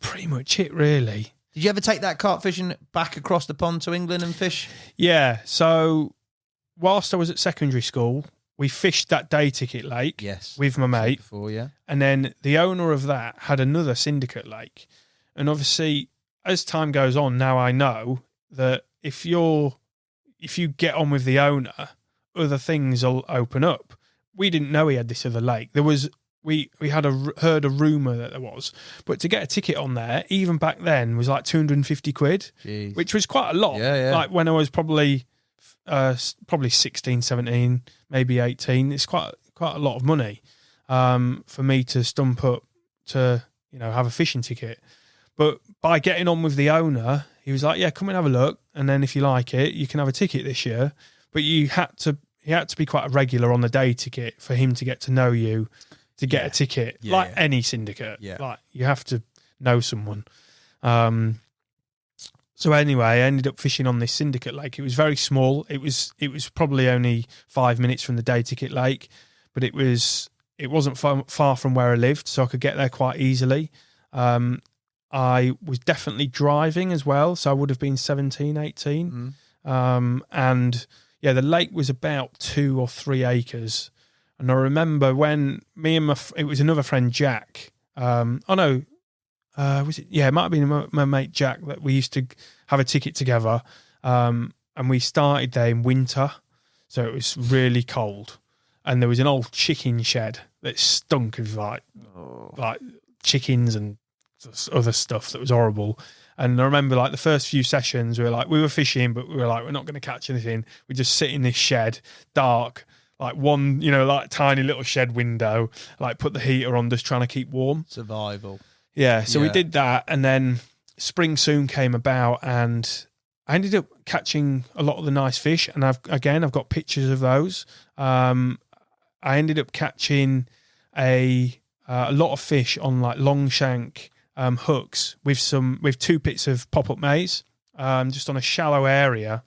pretty much it, really. Did you ever take that carp fishing back across the pond to England and fish? Yeah. So whilst I was at secondary school, we fished that day ticket lake. Yes, with my mate. Before, yeah. And then the owner of that had another syndicate lake, and obviously, as time goes on, now I know that if you get on with the owner, other things will open up. We didn't know he had this other lake. There was. We had heard a rumour that there was, but to get a ticket on there, even back then, was like 250 quid, Jeez. Which was quite a lot. Yeah. Like when I was probably 16, 17, maybe 18. It's quite a lot of money for me to stump up to have a fishing ticket. But by getting on with the owner, he was like, "Yeah, come and have a look, and then if you like it, you can have a ticket this year." But he had to be quite a regular on the day ticket for him to get to know you. To get a ticket, any syndicate, like you have to know someone. So anyway, I ended up fishing on this syndicate lake. It was very small. It was probably only 5 minutes from the day ticket lake, but it wasn't far from where I lived, so I could get there quite easily. I was definitely driving as well, so I would have been 17, 18. And the lake was about 2 or 3 acres. And I remember when me and it was another friend, Jack. Was it? Yeah, it might have been my mate Jack that we used to have a ticket together. And we started there in winter, so it was really cold. And there was an old chicken shed that stunk of like chickens and other stuff that was horrible. And I remember like the first few sessions, we were fishing, but we were like, we're not going to catch anything. We just sit in this shed, dark. Like one, like tiny little shed window, like put the heater on, just trying to keep warm. Survival. Yeah, so we did that, and then spring soon came about, and I ended up catching a lot of the nice fish, and I've got pictures of those. I ended up catching a lot of fish on like long shank hooks with 2 bits of pop-up maize, just on a shallow area,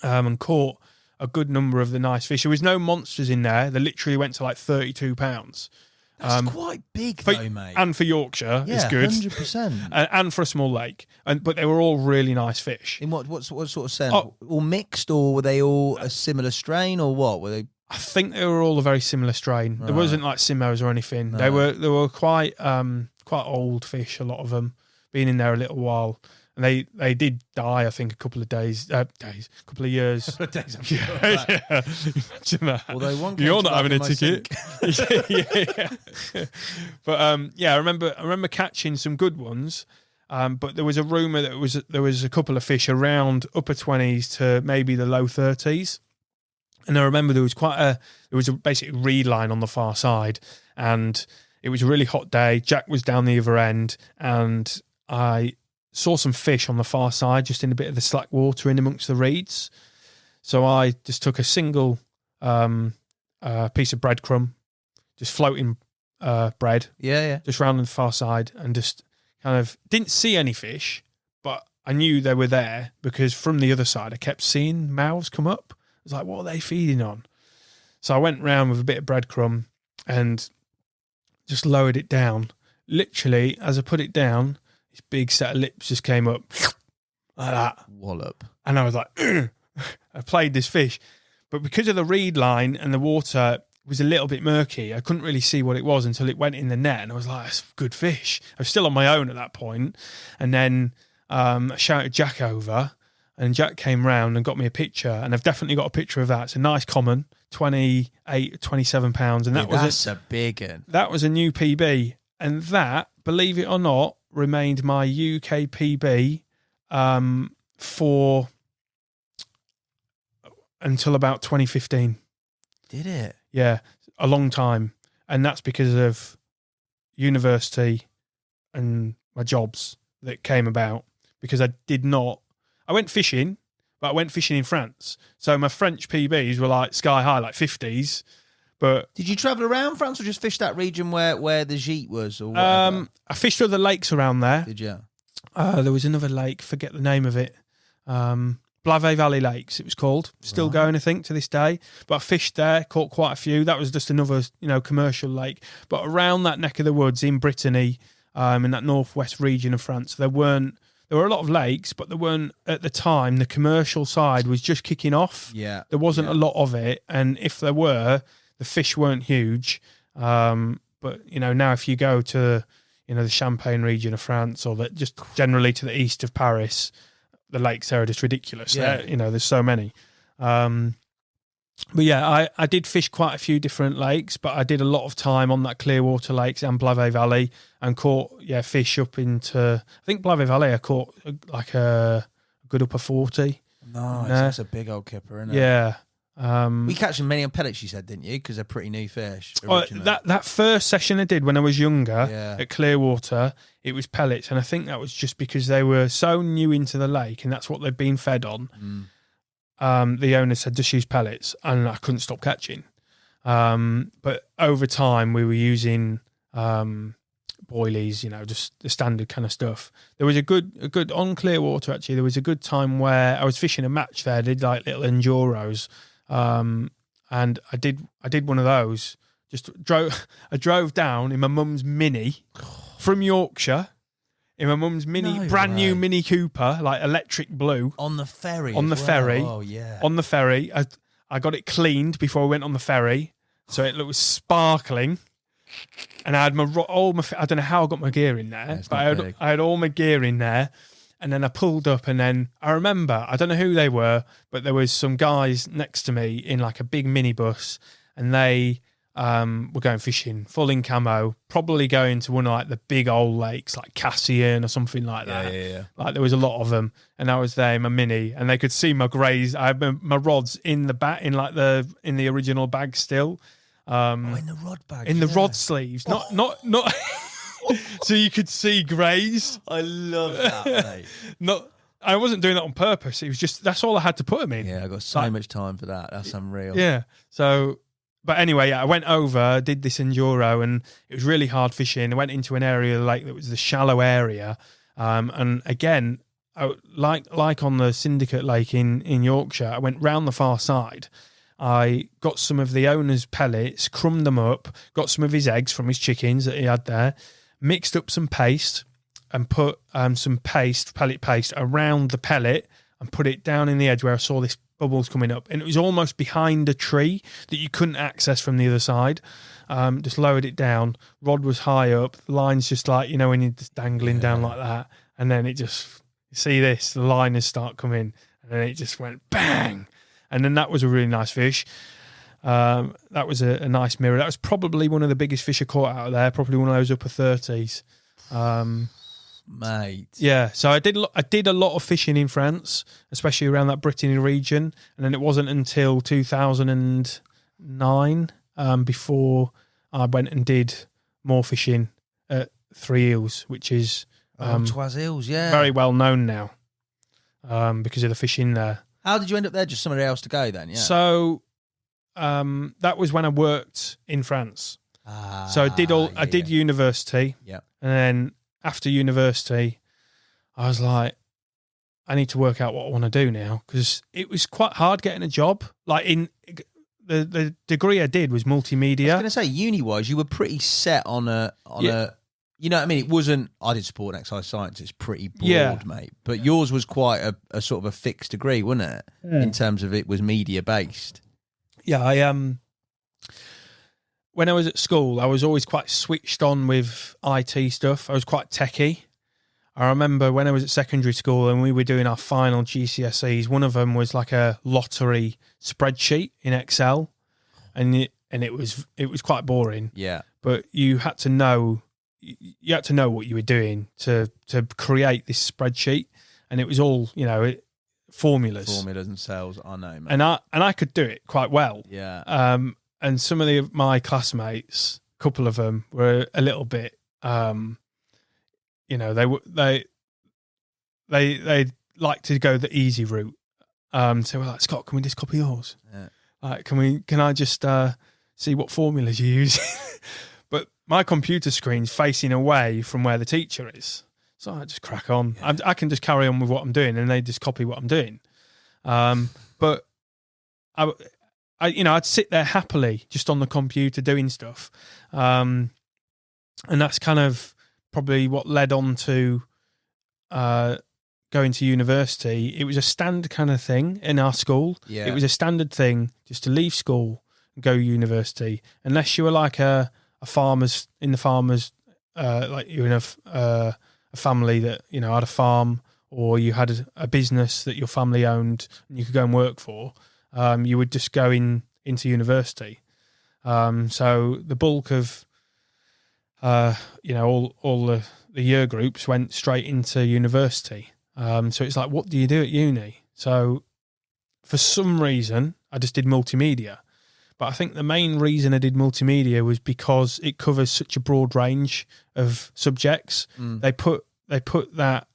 and caught a good number of the nice fish. There was no monsters in there. They literally went to like 32 pounds. That's quite big, though, mate. And for Yorkshire, it's good. 100%. And for a small lake. But they were all really nice fish. In what sort of sense? All mixed, or were they all a similar strain, or what? Were they? I think they were all a very similar strain. Right. There wasn't like Simmos or anything. No. They were quite old fish, a lot of them, been in there a little while. And they did die, I think, a couple of years. A couple of years. Couple of days. Yeah. Imagine that. Although one you're not having a ticket. Yeah. But I remember catching some good ones. But there was a rumour that there was a couple of fish around upper 20s to maybe the low 30s. And I remember there was a basically reed line on the far side, and it was a really hot day. Jack was down the other end, and I saw some fish on the far side, just in a bit of the slack water in amongst the reeds. So I just took a single piece of breadcrumb, just floating bread, just round on the far side, and just kind of didn't see any fish, but I knew they were there because from the other side I kept seeing mouths come up. I was like, what are they feeding on? So I went round with a bit of breadcrumb and just lowered it down. Literally, as I put it down, this big set of lips just came up like that. Wallop. And I was like, ugh. I played this fish. But because of the reed line and the water was a little bit murky, I couldn't really see what it was until it went in the net. And I was like, that's a good fish. I was still on my own at that point. And then I shouted Jack over, and Jack came round and got me a picture. And I've definitely got a picture of that. It's a nice common, 28, 27 pounds. And that's a big one. That was a new PB. And that, believe it or not, remained my UK PB for until about 2015. Did it? Yeah, a long time. And that's because of university and my jobs that came about because I went fishing, but I went fishing in France. So my French PBs were like sky high, like 50s. But did you travel around France or just fish that region where the Gite was? Or whatever? I fished other lakes around there. Did you? There was another lake, forget the name of it. Blavet Valley Lakes, it was called. Still going, I think, to this day. But I fished there, caught quite a few. That was just another, commercial lake. But around that neck of the woods in Brittany, in that northwest region of France, there were a lot of lakes, but there weren't, at the time, the commercial side was just kicking off. Yeah. There wasn't a lot of it. And if there were, the fish weren't huge. But, now if you go to, the Champagne region of France or just generally to the east of Paris, the lakes there are just ridiculous. Yeah. There's so many. But yeah, I did fish quite a few different lakes, but I did a lot of time on that Clearwater Lakes and Blavet Valley and caught fish up into, I think Blavet Valley I caught like a good upper 40. Nice, that's a big old kipper, isn't it? Yeah. We catch them many on pellets, you said, didn't you? Because they're pretty new fish. That first session I did when I was younger at Clearwater, it was pellets, and I think that was just because they were so new into the lake, and that's what they'd been fed on. The owner said just use pellets, and I couldn't stop catching. But over time, we were using boilies, just the standard kind of stuff. There was a good on Clearwater actually. There was a good time where I was fishing a match there. I did like little enduros. And I did one of those. I drove down in my mum's Mini from Yorkshire, in my mum's brand new Mini Cooper, like electric blue. On the ferry. Ferry. Oh yeah. On the ferry. I got it cleaned before I went on the ferry, so it was sparkling. And I had I don't know how I got my gear in there, but I had all my gear in there. And then I pulled up, and then I remember, I don't know who they were, but there was some guys next to me in like a big minibus, and they were going fishing, full in camo, probably going to one of like the big old lakes, like Cassian or something like that. Yeah. Like there was a lot of them, and I was there in my Mini, and they could see my greys. I had my rods in the back, in the original bag still. In the rod bag, in the rod sleeves, not. So you could see greys. I love that, mate. I wasn't doing that on purpose. It was just that's all I had to put them in. Yeah, I got so much time for that. That's unreal. Yeah. So, but anyway, I went over, did this enduro, and it was really hard fishing. I went into an area of the lake that was the shallow area, and again, like on the Syndicate Lake in Yorkshire, I went round the far side. I got some of the owner's pellets, crumbed them up, got some of his eggs from his chickens that he had there, mixed up some paste and put some pellet paste around the pellet and put it down in the edge where I saw this bubbles coming up. And it was almost behind a tree that you couldn't access from the other side. Just lowered it down. Rod was high up. The line's just like, when you're just dangling down like that. And then it just, you see this, the liners start coming. And then it just went bang. And then that was a really nice fish. That was a nice mirror. That was probably one of the biggest fish I caught out of there. Probably one of those upper 30s. Mate. Yeah. So I did a lot of fishing in France, especially around that Brittany region. And then it wasn't until 2009 before I went and did more fishing at Three Eels, which is Twas Eels, yeah, very well known now because of the fishing there. How did you end up there? Just somewhere else to go then? Yeah. So that was when I worked in France. So I did university. Yeah. And then after university, I was like, I need to work out what I want to do now, because it was quite hard getting a job. Like in the degree I did was multimedia. I was going to say, uni-wise, you were pretty set on a. You know what I mean? It wasn't. I did sport and exercise science. It's pretty broad, mate. But yours was quite a sort of a fixed degree, wasn't it? In terms of it was media based. Yeah, when I was at school, I was always quite switched on with IT stuff. I was quite techie. I remember when I was at secondary school and we were doing our final GCSEs, one of them was like a lottery spreadsheet in Excel, and it was quite boring. Yeah, but you had to know what you were doing to create this spreadsheet, and it was all formulas and cells. I know, mate. And I could do it quite well. Yeah. And some of my classmates, a couple of them, were a little bit you know, they like to go the easy route. So we're like, Scott, can we just copy yours? Yeah. Like, can I just see what formulas you use? But my computer screen's facing away from where the teacher is. So I just crack on. Yeah. I can just carry on with what I'm doing, and they just copy what I'm doing. But I'd sit there happily just on the computer doing stuff. And that's kind of probably what led on to going to university. It was a standard kind of thing in our school. Yeah. It was a standard thing just to leave school and go to university, unless you were like a farmer's like you're in a family that, you know, had a farm, or you had a business that your family owned and you could go and work for. You would just go into university. So the bulk of all the year groups went straight into university. So it's like, what do you do at uni? So for some reason, I just did multimedia. But I think the main reason I did multimedia was because it covers such a broad range of subjects. They put that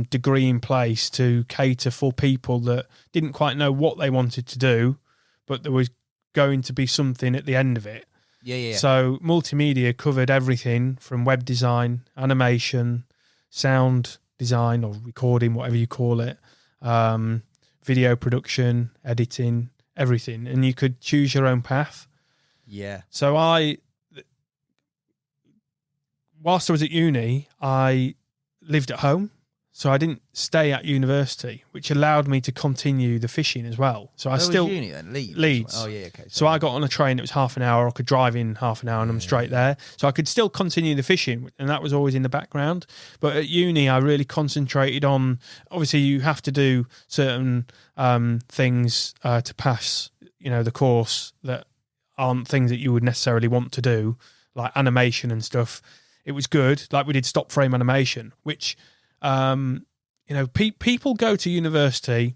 degree in place to cater for people that didn't quite know what they wanted to do, but there was going to be something at the end of it. Yeah. So multimedia covered everything from web design, animation, sound design or recording, whatever you call it, video production, editing, everything. And you could choose your own path. Yeah. So whilst I was at uni, I lived at home. So I didn't stay at university, which allowed me to continue the fishing as well. So I still... Where was uni then? Leeds. Oh, yeah, okay. So I got on a train, it was half an hour. I could drive in half an hour and I'm straight there. So I could still continue the fishing, and that was always in the background. But at uni, I really concentrated on... Obviously, you have to do certain things to pass, you know, the course that aren't things that you would necessarily want to do, like animation and stuff. It was good. Like we did stop frame animation, which... people go to university,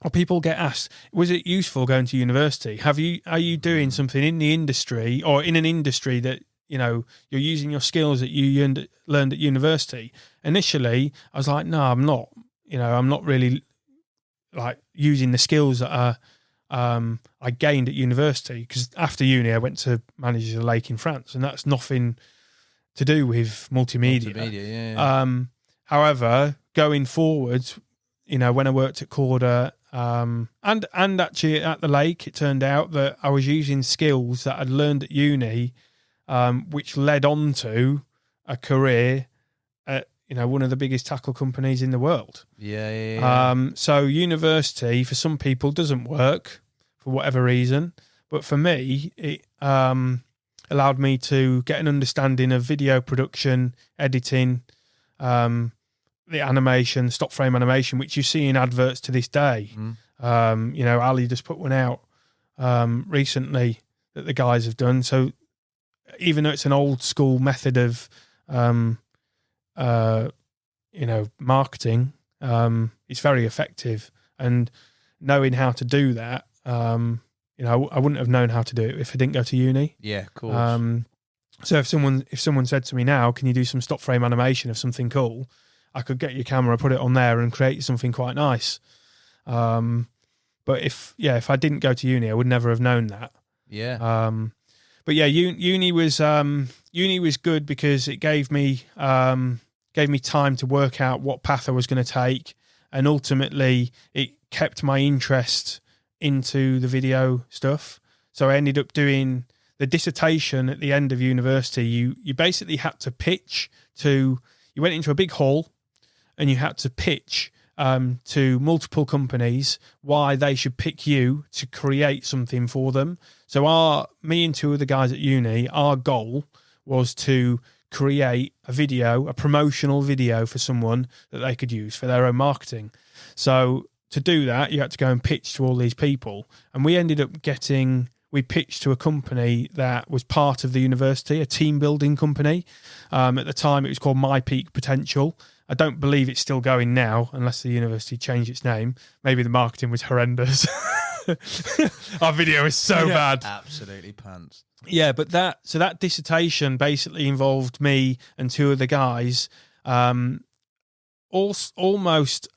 or people get asked, was it useful going to university? Are you doing something in the industry, or in an industry that, you know, you're using your skills that you learned at university? Initially, I was like, no, I'm not. You know, I'm not really like using the skills that I gained at university, because after uni, I went to manage a lake in France, and that's nothing to do with multimedia. Yeah. However, going forward, you know, when I worked at Korda and actually at the lake, it turned out that I was using skills that I'd learned at uni, which led on to a career at, you know, one of the biggest tackle companies in the world. Yeah. So university for some people doesn't work for whatever reason, but for me, it allowed me to get an understanding of video production, editing, the animation, stop frame animation, which you see in adverts to this day. You know, Ali just put one out recently that the guys have done. So even though it's an old school method of, marketing, it's very effective. And knowing how to do that, you know, I wouldn't have known how to do it if I didn't go to uni. Yeah, of course. So if someone said to me now, can you do some stop frame animation of something cool? I could get your camera, put it on there and create something quite nice. But if I didn't go to uni, I would never have known that. Yeah. But yeah, uni was good because it gave me time to work out what path I was going to take. And ultimately it kept my interest into the video stuff. So I ended up doing the dissertation at the end of university. You basically had to pitch you went into a big hall and you had to pitch to multiple companies why they should pick you to create something for them. So me and two of the guys at uni, our goal was to create a promotional video for someone that they could use for their own marketing. So to do that, you had to go and pitch to all these people. And we ended up we pitched to a company that was part of the university, a team building company. At the time, it was called My Peak Potential. I don't believe it's still going now, unless the university changed its name. Maybe the marketing was horrendous. Our video is so bad. Absolutely pants. Yeah, but that dissertation basically involved me and two other guys, almost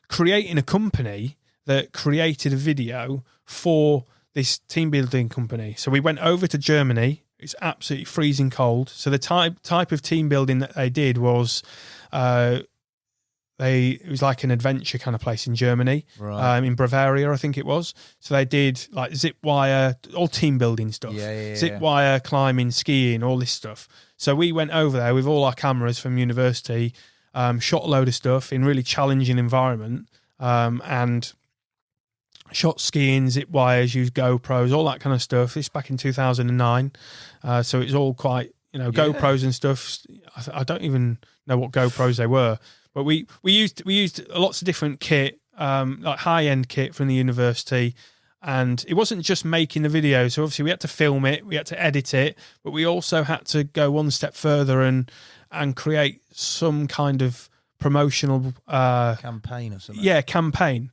creating a company that created a video for this team building company. So we went over to Germany. It's absolutely freezing cold. So the type of team building that they did was, it was like an adventure kind of place in Germany, right. In Bavaria, I think it was. So they did like zip wire, all team building stuff, zip wire, climbing, skiing, all this stuff. So we went over there with all our cameras from university, shot a load of stuff in really challenging environment, and shot skiing, zip wires, used GoPros, all that kind of stuff. This back in 2009. So it's all quite, GoPros and stuff. I don't even know what GoPros they were, but we used lots of different kit, like high-end kit from the university. And it wasn't just making the video. So obviously we had to film it, we had to edit it, but we also had to go one step further and create some kind of promotional campaign or something. Yeah, campaign.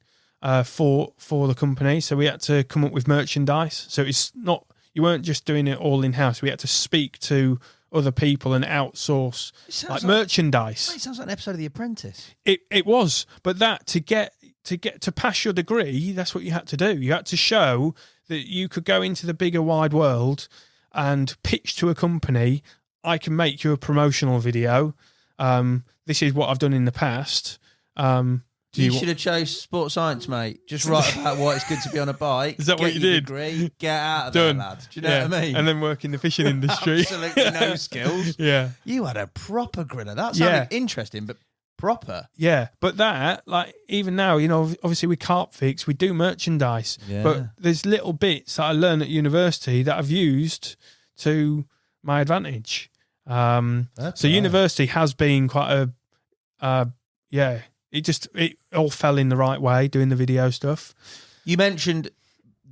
For the company, so we had to come up with merchandise. So it's not, you weren't just doing it all in house. We had to speak to other people and outsource like merchandise. It sounds like an episode of The Apprentice. It was, but that to pass your degree, that's what you had to do. You had to show that you could go into the bigger wide world and pitch to a company. I can make you a promotional video. This is what I've done in the past. You should have chose sports science, mate. Just write about why it's good to be on a bike. Is that what you did? Degree, get out of Done. there, lad. Do you know what I mean? And then work in the fishing industry. Absolutely no skills. Yeah. You had a proper grinner. That sounded interesting, but proper. Yeah, but that, like, even now, obviously with Carp Fix, we do merchandise. Yeah. But there's little bits that I learned at university that I've used to my advantage. University has been quite it all fell in the right way, doing the video stuff. You mentioned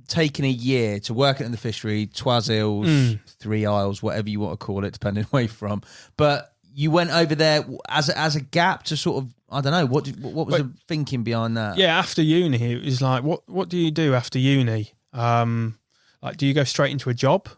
taking a year to work in the fishery, Twazills, 3 Isles, whatever you want to call it, depending where you're from. But you went over there as a gap to sort of, I don't know, what was the thinking behind that? Yeah, after uni, it was like, what do you do after uni? Like, do you go straight into a job?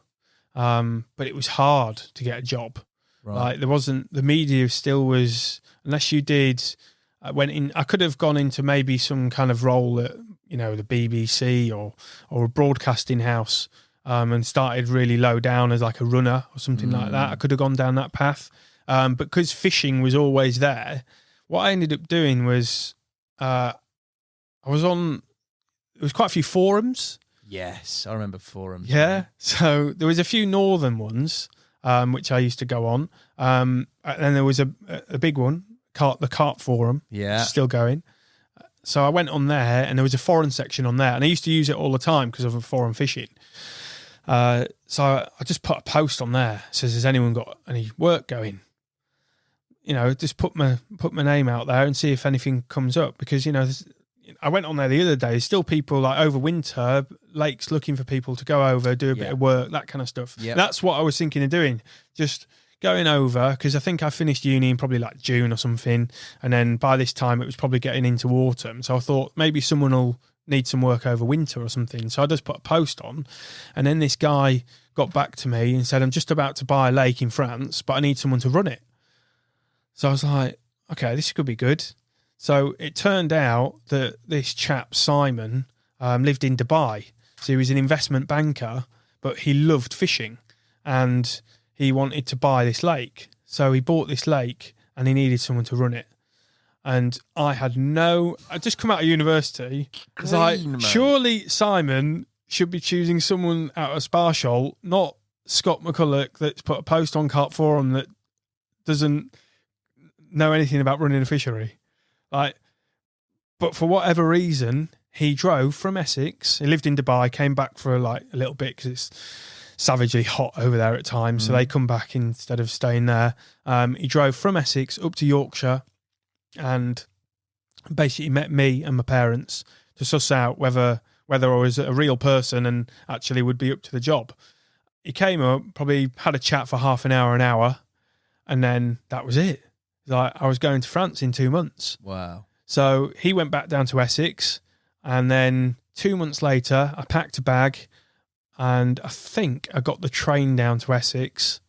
But it was hard to get a job. Right. Like, there wasn't, the media still was, unless you did... I could have gone into maybe some kind of role at, the BBC or a broadcasting house, and started really low down as like a runner or something like that. I could have gone down that path. But because fishing was always there, what I ended up doing was, there was quite a few forums. Yes, I remember forums. Yeah. So there was a few northern ones, which I used to go on. And then there was a big one, the Carp Forum, still going. So I went on there, and there was a foreign section on there, and I used to use it all the time because of foreign fishing. So I just put a post on there, says, "Has anyone got any work going?" Just put my name out there and see if anything comes up, because I went on there the other day. There's still people like over winter, lakes looking for people to go over, do a bit of work, that kind of stuff. Yep. That's what I was thinking of doing, just going over, because I think I finished uni in probably like June or something, and then by this time it was probably getting into autumn. So I thought maybe someone will need some work over winter or something. So I just put a post on, and then this guy got back to me and said, "I'm just about to buy a lake in France, but I need someone to run it." So I was like, okay, this could be good. So it turned out that this chap, Simon, lived in Dubai. So he was an investment banker, but he loved fishing, and he wanted to buy this lake. So he bought this lake, and he needed someone to run it. And I just come out of university. It's like, surely Simon should be choosing someone out of Sparsholt, not Scott McCulloch that's put a post on Carp Forum that doesn't know anything about running a fishery. But for whatever reason, he drove from Essex. He lived in Dubai, came back for a little bit because it's savagely hot over there at times. So they come back instead of staying there. He drove from Essex up to Yorkshire and basically met me and my parents to suss out whether I was a real person and actually would be up to the job. He came up, probably had a chat for half an hour, and then that was it. Like, I was going to France in 2 months. Wow. So he went back down to Essex. And then 2 months later, I packed a bag, and I think I got the train down to Essex,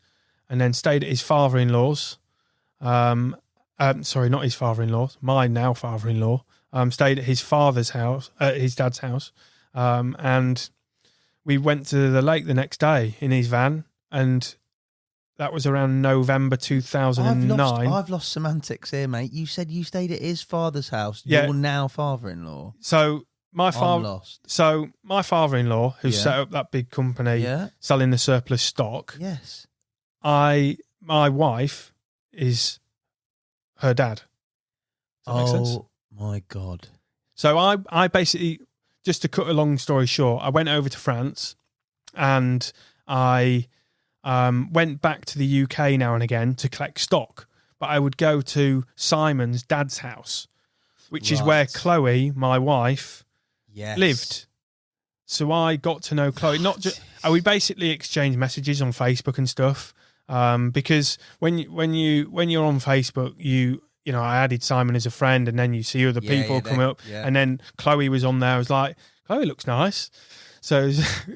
and then stayed at his father-in-law's. Sorry, not his father-in-law, my now father-in-law. Stayed at his father's house, his dad's house, and we went to the lake the next day in his van, and that was around November 2009. I've lost semantics here, mate. You said you stayed at his father's house. Yeah. Your now father-in-law. So my I'm lost. So my father-in-law, who set up that big company selling the surplus stock. Yes. My wife is her dad. Does that make sense? Oh my God. So I basically, just to cut a long story short, I went over to France, and I went back to the UK now and again to collect stock. But I would go to Simon's dad's house, which is where Chloe, my wife, lived. So I got to know Chloe. Not just we basically exchanged messages on Facebook and stuff. Because when you're on Facebook, you know, I added Simon as a friend, and then you see other people come up, and then Chloe was on there. I was like, Chloe looks nice. So,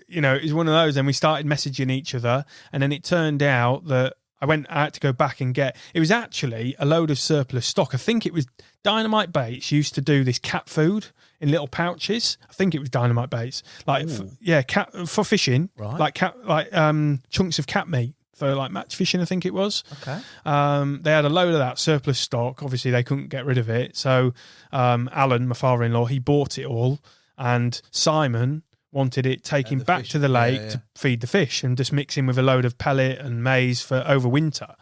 you know, it was one of those. And we started messaging each other, and then it turned out that I had to go back and get. It was actually a load of surplus stock. I think it was Dynamite Baits used to do this cat food in little pouches. I think it was Dynamite Baits, like cat for fishing, right? Like chunks of cat meat. For like match fishing, I think it was. Okay. They had a load of that surplus stock. Obviously, they couldn't get rid of it. So Alan, my father-in-law, he bought it all. And Simon wanted it taken back to the lake to feed the fish and just mixing with a load of pellet and maize for over winter.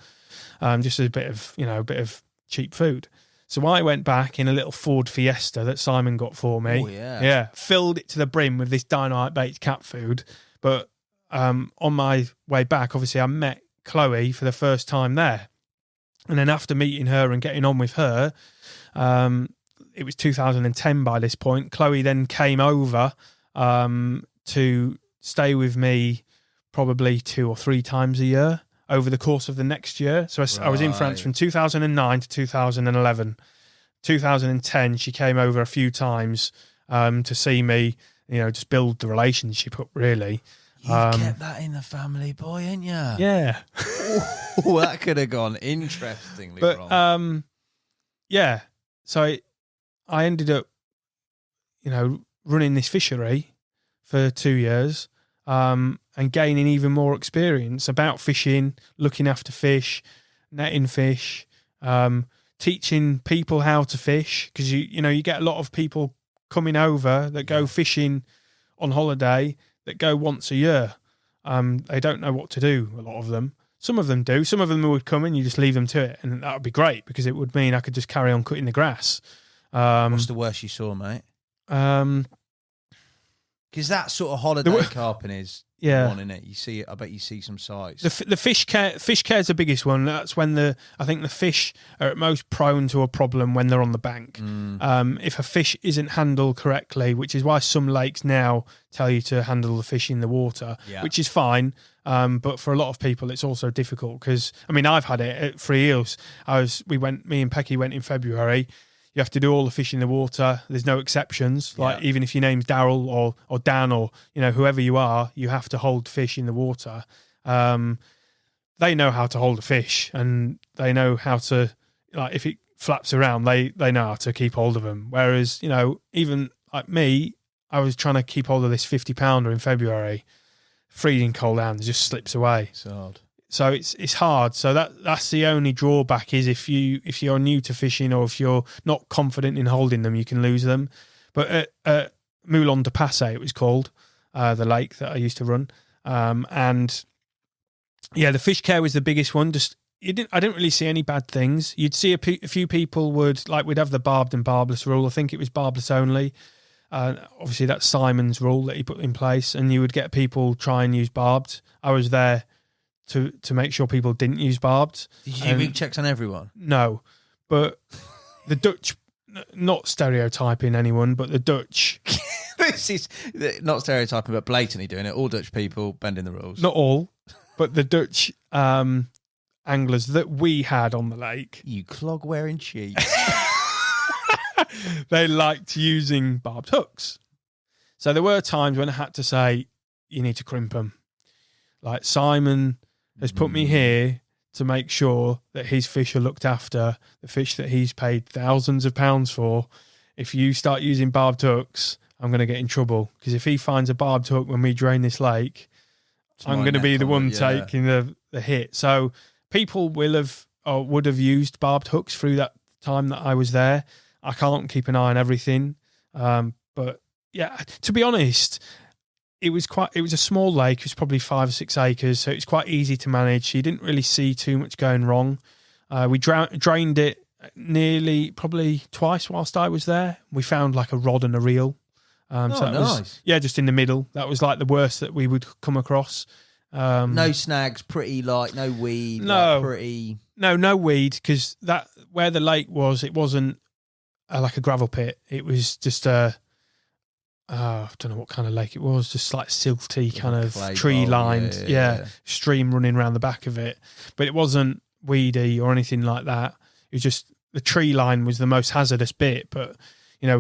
Just as a bit of cheap food. So I went back in a little Ford Fiesta that Simon got for me. Oh, yeah. Yeah. Filled it to the brim with this Dynamite Baits cat food. But on my way back, obviously, I met Chloe for the first time there. And then after meeting her and getting on with her, it was 2010 by this point. Chloe then came over to stay with me probably 2 or 3 times a year over the course of the next year. So I was in France from 2009 to 2011. 2010, she came over a few times to see me, you know, just build the relationship up, really. You kept that in the family, boy, ain't you? Yeah. Oh, that could have gone interestingly wrong. Yeah. So I ended up, you know, running this fishery for 2 years and gaining even more experience about fishing, looking after fish, netting fish, teaching people how to fish. Because, you know, you get a lot of people coming over that go fishing on holiday that go once a year. They don't know what to do, a lot of them. Some of them do. Some of them would come and you just leave them to it. And that would be great because it would mean I could just carry on cutting the grass. What's the worst you saw, mate? Because that sort of holiday carping is one, isn't it? You see it. I bet you see some sights. The fish care is the biggest one. That's when I think the fish are at most prone to a problem when they're on the bank. If a fish isn't handled correctly, which is why some lakes now tell you to handle the fish in the water, which is fine. But for a lot of people, it's also difficult because, I mean, I've had it at Free Eels. Me and Pecky went in February. You have to do all the fish in the water. There's no exceptions. Like even if your name's Darrell or Dan or, you know, whoever you are, you have to hold fish in the water. They know how to hold a fish and they know how to, like, if it flaps around, they know how to keep hold of them. Whereas, you know, even like me, I was trying to keep hold of this 50-pounder in February. Freezing cold hands, just slips away. It's hard. So it's hard. So that's the only drawback is if you're new to fishing or if you're not confident in holding them, you can lose them. But at Moulin de Passé, it was called, the lake that I used to run, and the fish care was the biggest one. I didn't really see any bad things. You'd see a few people we'd have the barbed and barbless rule. I think it was barbless only. Obviously, that's Simon's rule that he put in place, and you would get people try and use barbed. I was there to make sure people didn't use barbed. Did you do big checks on everyone? No, but the Dutch, not stereotyping anyone, but the Dutch. This is not stereotyping, but blatantly doing it. All Dutch people bending the rules. Not all, but the Dutch anglers that we had on the lake. You clog-wearing cheats. they liked using barbed hooks. So there were times when I had to say, you need to crimp them. Like Simon has put me here to make sure that his fish are looked after, the fish that he's paid thousands of pounds for. If you start using barbed hooks, I'm going to get in trouble. Because if he finds a barbed hook when we drain this lake, I'm going to be the one taking the hit. So people would have used barbed hooks through that time that I was there. I can't keep an eye on everything. But yeah, to be honest, it was a small lake. It was probably 5 or 6 acres. So it's quite easy to manage. You didn't really see too much going wrong. We drained it probably twice whilst I was there. We found like a rod and a reel. So that was, just in the middle. That was like the worst that we would come across. No snags, no weed. No weed, because that where the lake was, it wasn't like a gravel pit. It was just I don't know what kind of lake it was, just like silty kind of tree lined, stream running around the back of it. But it wasn't weedy or anything like that. It was just the tree line was the most hazardous bit, but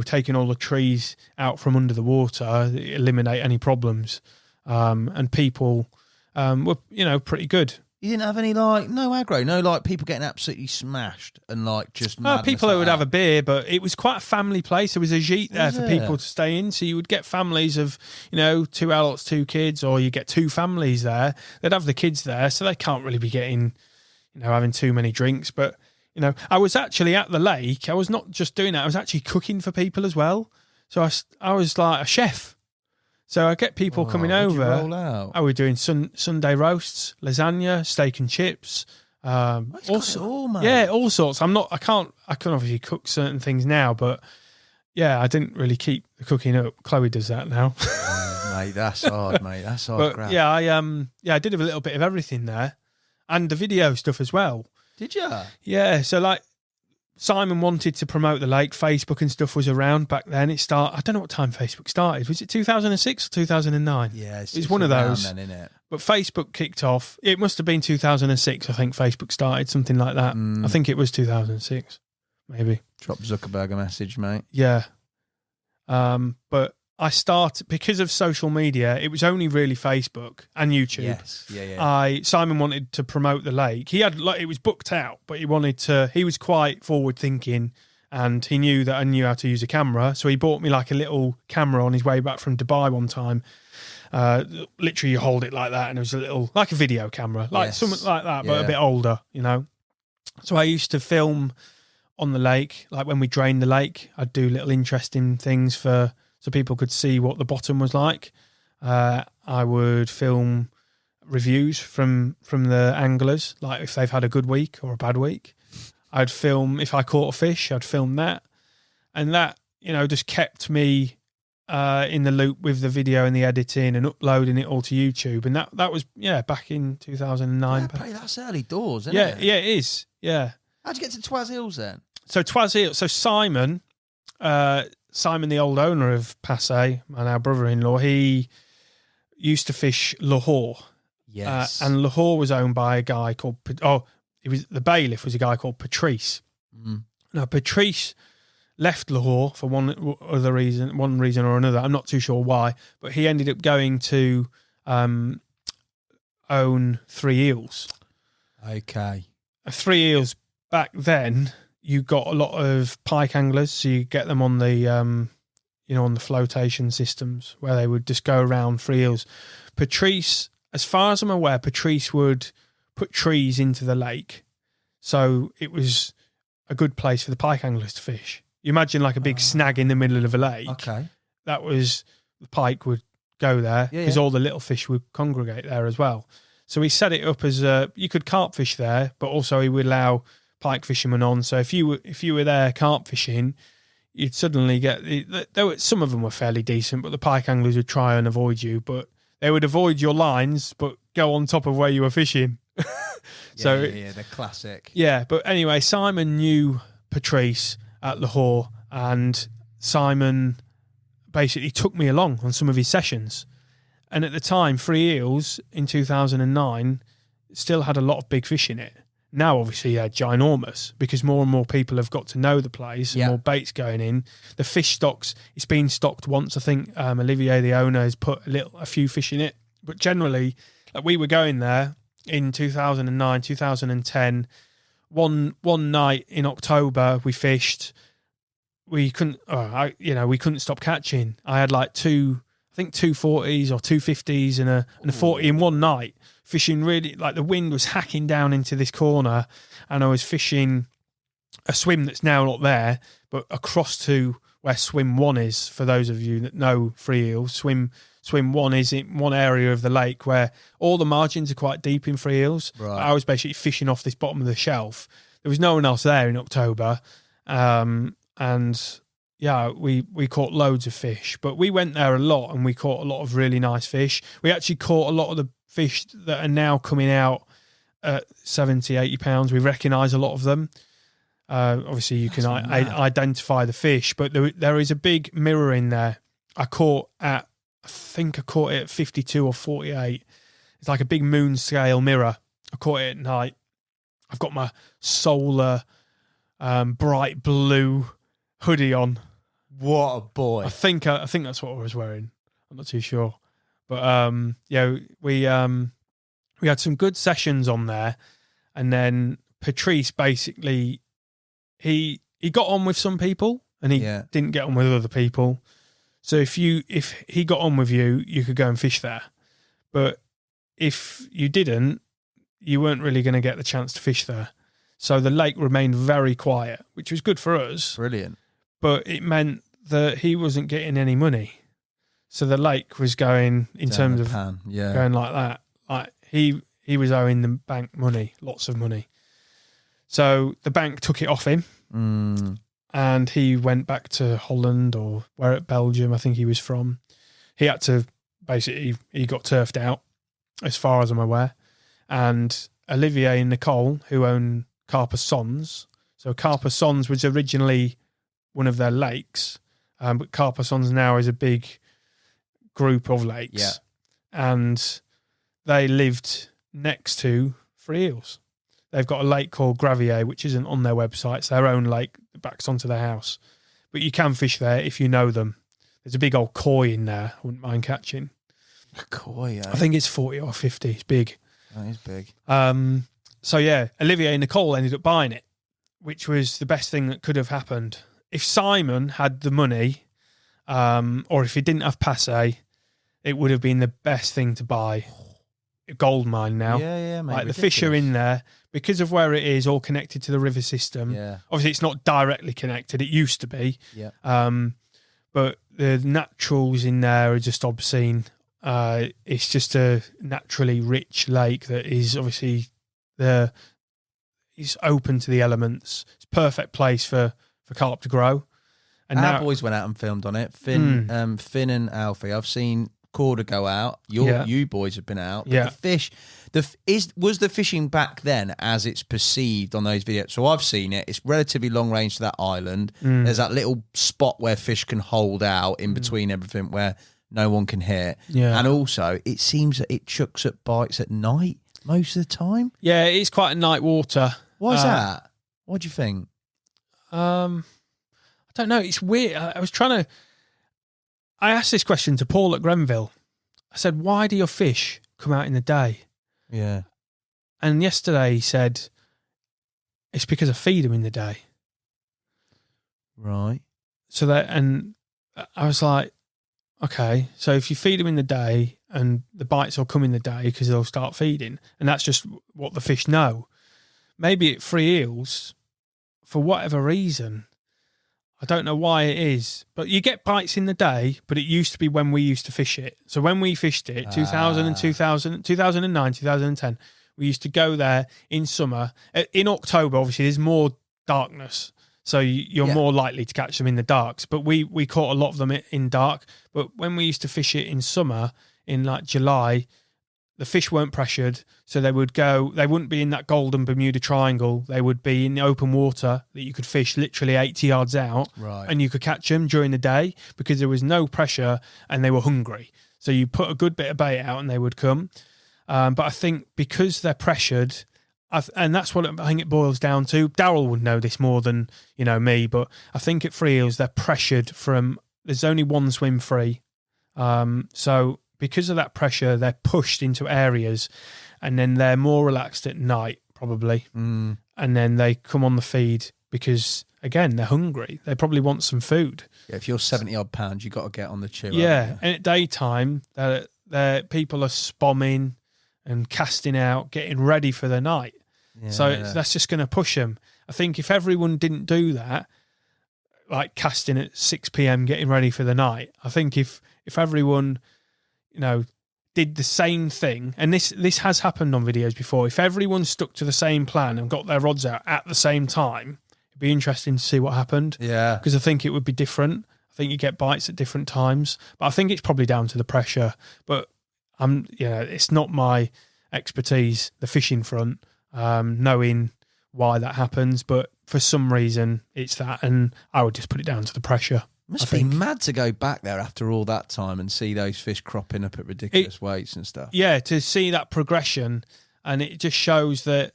taking all the trees out from under the water, eliminate any problems. And people were, pretty good. You didn't have any no aggro, no people getting absolutely smashed and just people who would have a beer, but it was quite a family place. There was a gîte there for people to stay in, so you would get families of 2 adults, 2 kids, or you get 2 families there. They'd have the kids there, so they can't really be getting having too many drinks. But I was actually at the lake. I was not just doing that. I was actually cooking for people as well. So I was like a chef. So I get people coming over. I was doing Sunday roasts, lasagna, steak and chips. All sorts. I can obviously cook certain things now, but I didn't really keep the cooking up. Chloe does that now. Mate, that's hard, mate. That's hard. But I did a little bit of everything there, and the video stuff as well. Did you? Yeah. So Simon wanted to promote the lake. Facebook and stuff was around back then. I don't know what time Facebook started. Was it 2006 or 2009? Yeah, it was one of those. Then, innit? But Facebook kicked off. It must have been 2006. I think Facebook started, something like that. I think it was 2006, maybe. Drop Zuckerberg a message, mate. Yeah. But I started because of social media. It was only really Facebook and YouTube. Yes, yeah. Simon wanted to promote the lake. He had it was booked out, but he wanted to. He was quite forward thinking, and he knew that I knew how to use a camera. So he bought me like a little camera on his way back from Dubai one time. Literally, you hold it like that, and it was a little like a video camera, something like that, but a bit older, So I used to film on the lake, like when we drained the lake. I'd do little interesting things so people could see what the bottom was like. I would film reviews from the anglers, like if they've had a good week or a bad week. I'd film if I caught a fish, I'd film that. And that, just kept me in the loop with the video and the editing and uploading it all to YouTube. And that was, back in 2009. That's early doors, isn't it? Yeah, it is. Yeah. How'd you get to Twaz Hills then? So Twaz Hills, Simon, the old owner of Passé, my now brother-in-law, he used to fish Lahore. Yes. And Lahore was owned by a guy called... the bailiff was a guy called Patrice. Now, Patrice left Lahore for one reason or another. I'm not too sure why, but he ended up going to own 3 eels. Okay. 3 eels back then... You got a lot of pike anglers, so you get them on the, on the flotation systems where they would just go around 3 eels. Patrice, as far as I'm aware, Patrice would put trees into the lake, so it was a good place for the pike anglers to fish. You imagine like a big snag in the middle of a lake. Okay. That was, the pike would go there because all the little fish would congregate there as well. So he set it up as you could carp fish there, but also he would allow pike fishermen on. So if you were there carp fishing, you'd suddenly get some of them were fairly decent, but the pike anglers would try and avoid you, but they would avoid your lines but go on top of where you were fishing. The classic. Yeah, but anyway, Simon knew Patrice at Lahore, and Simon basically took me along on some of his sessions. And at the time, 3 eels in 2009 still had a lot of big fish in it. Now, obviously, they're ginormous because more and more people have got to know the place and more bait's going in. The fish stocks, it's been stocked once. I think Olivier, the owner, has put a few fish in it. But generally, like we were going there in 2009, 2010. One night in October, we fished. We couldn't, we couldn't stop catching. I had like two 40s or 250s and a 40 in one night. Fishing really, like the wind was hacking down into this corner, and I was fishing a swim that's now not there, but across to where swim 1 is. For those of you that know free eels, swim 1 is in one area of the lake where all the margins are quite deep in free eels. Right. I was basically fishing off this bottom of the shelf. There was no one else there in October, and yeah, we caught loads of fish. But we went there a lot, and we caught a lot of really nice fish. We actually caught a lot of the fish that are now coming out at 70, 80 pounds. We recognise a lot of them. Obviously, you can identify the fish, but there is a big mirror in there. I think I caught it at 52 or 48. It's like a big moon scale mirror. I caught it at night. I've got my solar bright blue hoodie on. What a boy! I think that's what I was wearing. I'm not too sure. But yeah, we had some good sessions on there, and then Patrice basically he got on with some people and he didn't get on with other people. So if he got on with you, you could go and fish there. But if you didn't, you weren't really going to get the chance to fish there. So the lake remained very quiet, which was good for us. Brilliant. But it meant that he wasn't getting any money. So the lake was going in terms of going like that. Like he was owing the bank money, lots of money. So the bank took it off him, and he went back to Holland or Belgium, I think he was from. He had to he got turfed out, as far as I'm aware. And Olivier and Nicole, who own Carp Sons. So Carp Sons was originally one of their lakes, but Carp Sons now is a big group of lakes, and they lived next to free eels. They've got a lake called Gravier, which isn't on their website. It's their own lake that backs onto their house, but you can fish there if you know them. There's a big old koi in there. I wouldn't mind catching a koi. I think it's 40 or 50. It's big. That is big. So yeah, Olivier and Nicole ended up buying it, which was the best thing that could have happened. If Simon had the money, or if he didn't have Passe, it would have been the best thing to buy. A gold mine now. Yeah, mate. Like the fish are in there because of where it is, all connected to the river system. Yeah. Obviously, it's not directly connected. It used to be. Yeah. But the naturals in there are just obscene. It's just a naturally rich lake that is obviously is open to the elements. It's a perfect place for carp to grow. And our boys went out and filmed on it. Finn and Alfie. I've seen Korda go out. You boys have been out. Yeah. The fish. Was the fishing back then as it's perceived on those videos? So I've seen it. It's relatively long range to that island. There's that little spot where fish can hold out in between everything where no one can hit. Yeah. And also, it seems that it chucks at bites at night most of the time. Yeah, it's quite a night water. Why is that? What do you think? I don't know. It's weird. I asked this question to Paul at Grenville. I said, why do your fish come out in the day? Yeah. And yesterday he said, it's because I feed them in the day. Right. So and I was like, okay, so if you feed them in the day and the bites will come in the day because they'll start feeding, and that's just what the fish know. Maybe at free eels, for whatever reason, I don't know why it is, but you get bites in the day, but it used to be when we used to fish it. So when we fished it, 2009, 2010, we used to go there in summer. In October, obviously, there's more darkness, so you're more likely to catch them in the darks. But we caught a lot of them in dark. But when we used to fish it in summer, in like July, the fish weren't pressured, so they wouldn't be in that golden Bermuda Triangle. They would be in the open water that you could fish literally 80 yards out, right, and you could catch them during the day because there was no pressure and they were hungry. So you put a good bit of bait out and they would come. But I think because they're pressured, and that's what I think it boils down to. Darrell would know this more than me, but I think at Free Eels they're pressured from. There's only one swim free, so because of that pressure, they're pushed into areas, and then they're more relaxed at night probably, and then they come on the feed because again they're hungry. They probably want some food. Yeah, if you're 70 odd pounds, you got to get on the chew. Yeah, and at daytime, people are spomming and casting out, getting ready for the night. Yeah. So that's just going to push them. I think if everyone didn't do that, like casting at 6 p.m, getting ready for the night, I think if everyone, did the same thing, and this has happened on videos before, if everyone stuck to the same plan and got their rods out at the same time, it'd be interesting to see what happened. Yeah. Because I think it would be different. I think you get bites at different times, but I think it's probably down to the pressure. But it's not my expertise, the fishing front, knowing why that happens, but for some reason it's that, and I would just put it down to the pressure. Must be mad to go back there after all that time and see those fish cropping up at ridiculous weights and stuff. Yeah, to see that progression, and it just shows that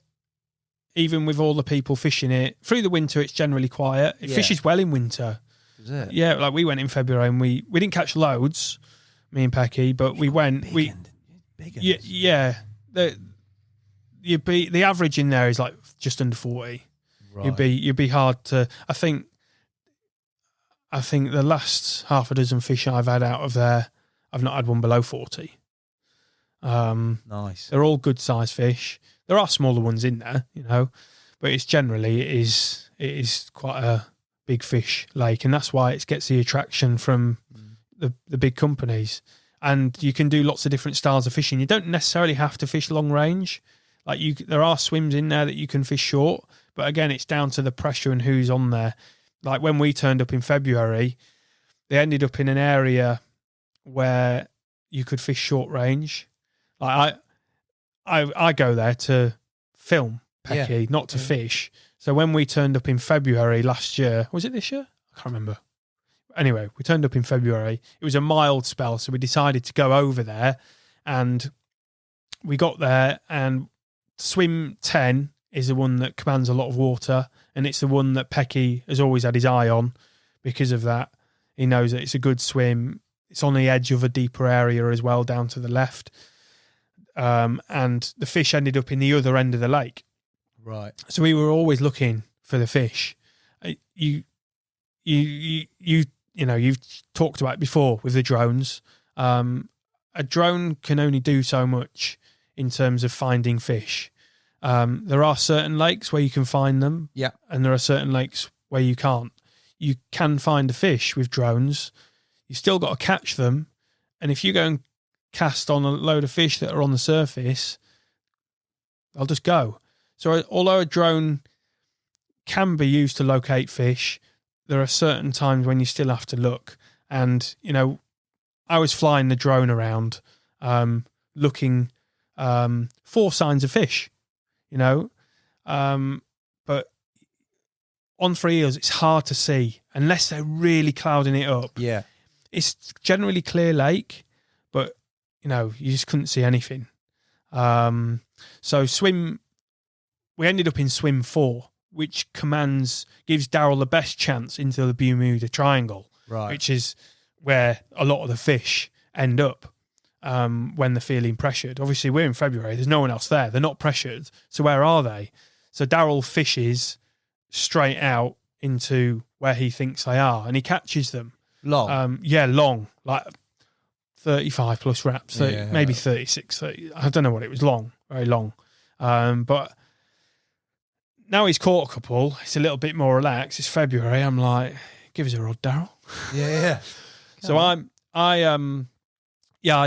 even with all the people fishing it, through the winter it's generally quiet. It fishes well in winter. Is it? Yeah, like we went in February and we didn't catch loads, me and Pecky, but we went. The average in there is like just under 40. Right. You'd be hard to. I think the last half a dozen fish I've had out of there, I've not had one below 40. Nice. They're all good sized fish. There are smaller ones in there, but it's generally it is quite a big fish lake, and that's why it gets the attraction from the big companies. And you can do lots of different styles of fishing. You don't necessarily have to fish long range. Like there are swims in there that you can fish short, but again, it's down to the pressure and who's on there. Like when we turned up in February, they ended up in an area where you could fish short range. Like I go there to film Pecky, not to fish. So when we turned up in February last year, was it this year? I can't remember. Anyway, we turned up in February. It was a mild spell, so we decided to go over there, and we got there, and swim 10 is the one that commands a lot of water, and it's the one that Pecky has always had his eye on. Because of that, he knows that it's a good swim. It's on the edge of a deeper area as well, down to the left. And the fish ended up in the other end of the lake. Right. So we were always looking for the fish. You've talked about it before with the drones. A drone can only do so much in terms of finding fish. There are certain lakes where you can find them. Yeah. And there are certain lakes where you can't. You can find a fish with drones. You still got to catch them. And if you go and cast on a load of fish that are on the surface, they'll just go. So although a drone can be used to locate fish, there are certain times when you still have to look. And, I was flying the drone around looking for signs of fish, but on Free Eels, it's hard to see unless they're really clouding it up. Yeah. It's generally clear lake, but, you just couldn't see anything. So we ended up in swim 4, which gives Darrell the best chance into the Bermuda Triangle, right, which is where a lot of the fish end up when they're feeling pressured. Obviously, we're in February. There's no one else there. They're not pressured. So where are they? So Darrell fishes straight out into where he thinks they are, and he catches them. Long? Long. Like 35 plus wraps, maybe 36. 30, I don't know what it was. Long, very long. But now he's caught a couple. It's a little bit more relaxed. It's February. I'm like, give us a rod, Darrell. Yeah. So I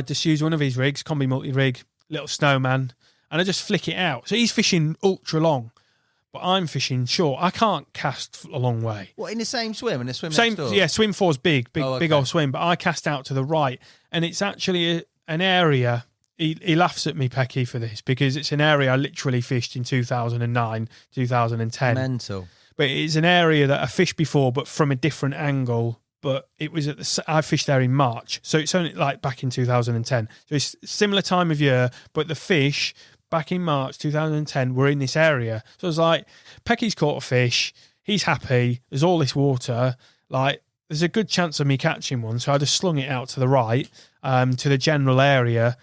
just use one of his rigs, combi multi-rig, little snowman, and I just flick it out. So he's fishing ultra long, but I'm fishing short. I can't cast a long way. What, in the same swim? In the swim same, next door? Yeah, swim 4's big old swim, but I cast out to the right, and it's actually an area. He laughs at me, Pecky, for this, because it's an area I literally fished in 2009, 2010. Mental. But it's an area that I fished before, but from a different angle. But it was I fished there in March, so it's only like back in 2010. So it's similar time of year, but the fish back in March 2010 were in this area. So I was like, Pecky's caught a fish. He's happy. There's all this water. Like, there's a good chance of me catching one. So I just slung it out to the right, to the general area,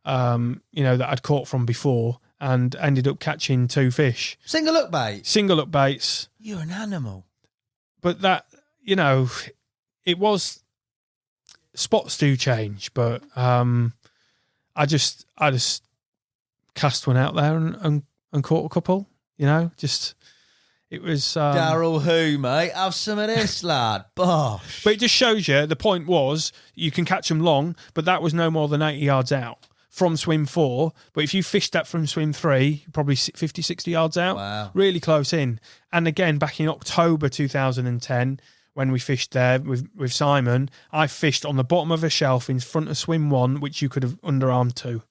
that I'd caught from before, and ended up catching 2 fish. Single look bait. Single look baits. You're an animal. But that, it was, spots do change, but I just cast one out there and caught a couple, it was... Darrell who, mate? Have some of this, lad. Bosh. But it just shows you, the point was, you can catch them long, but that was no more than 80 yards out from swim 4. But if you fished that from swim 3, probably 50, 60 yards out. Wow. Really close in. And again, back in October 2010, when we fished there with Simon, I fished on the bottom of a shelf in front of swim 1, which you could have underarmed to.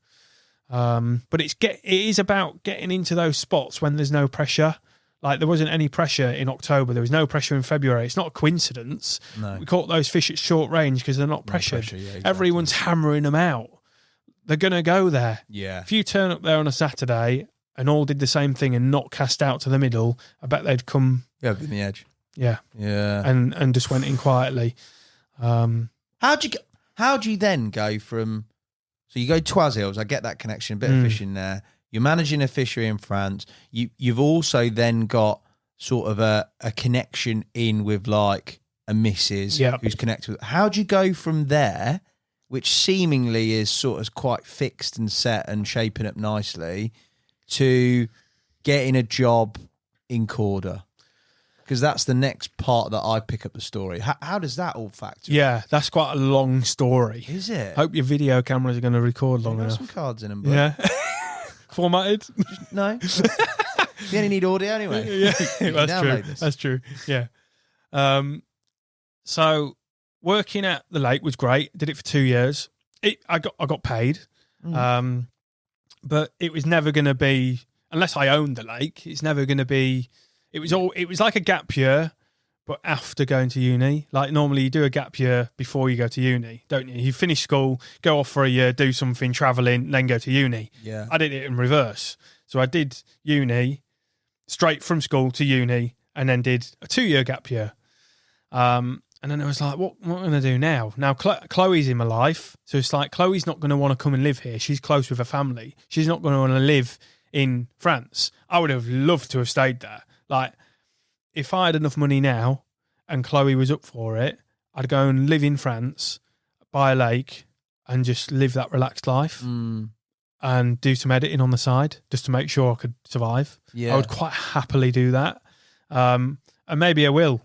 But it is about getting into those spots when there's no pressure. Like, there wasn't any pressure in October. There was no pressure in February. It's not a coincidence. No. We caught those fish at short range because they're not pressured. Pressure, yeah, exactly. Everyone's hammering them out. They're going to go there. Yeah. If you turn up there on a Saturday and all did the same thing and not cast out to the middle, I bet they'd come... Yeah, in the edge. Yeah. Yeah. And just went in quietly. How do you then go from... So you go Twas-Hills, I get that connection, a bit of fishing there. You're managing a fishery in France. You've also then got sort of a connection in with like a missus who's connected with. How do you go from there, which seemingly is sort of quite fixed and set and shaping up nicely, to getting a job in Korda? Because that's the next part that I pick up the story. How does that all factor? Yeah, that's quite a long story. Is it? Hope your video cameras are going to record long enough. Some cards in them, bud. Yeah. Formatted? No. You only need audio anyway. Yeah, that's true. That's true. Yeah. So working at the lake was great. Did it for 2 years. I got paid, but it was never going to be, unless I owned the lake. It's never going to be. It was like a gap year, but after going to uni. Like, normally you do a gap year before you go to uni, don't you? You finish school, go off for a year, do something, travelling, then go to uni. Yeah. I did it in reverse. So I did uni, straight from school to uni, and then did a 2-year gap year. And then I was like, what am I going to do now? Now, Chloe's in my life. So it's like, Chloe's not going to want to come and live here. She's close with her family. She's not going to want to live in France. I would have loved to have stayed there. Like, if I had enough money now and Chloe was up for it, I'd go and live in France, buy a lake, and just live that relaxed life and do some editing on the side just to make sure I could survive. Yeah. I would quite happily do that. And maybe I will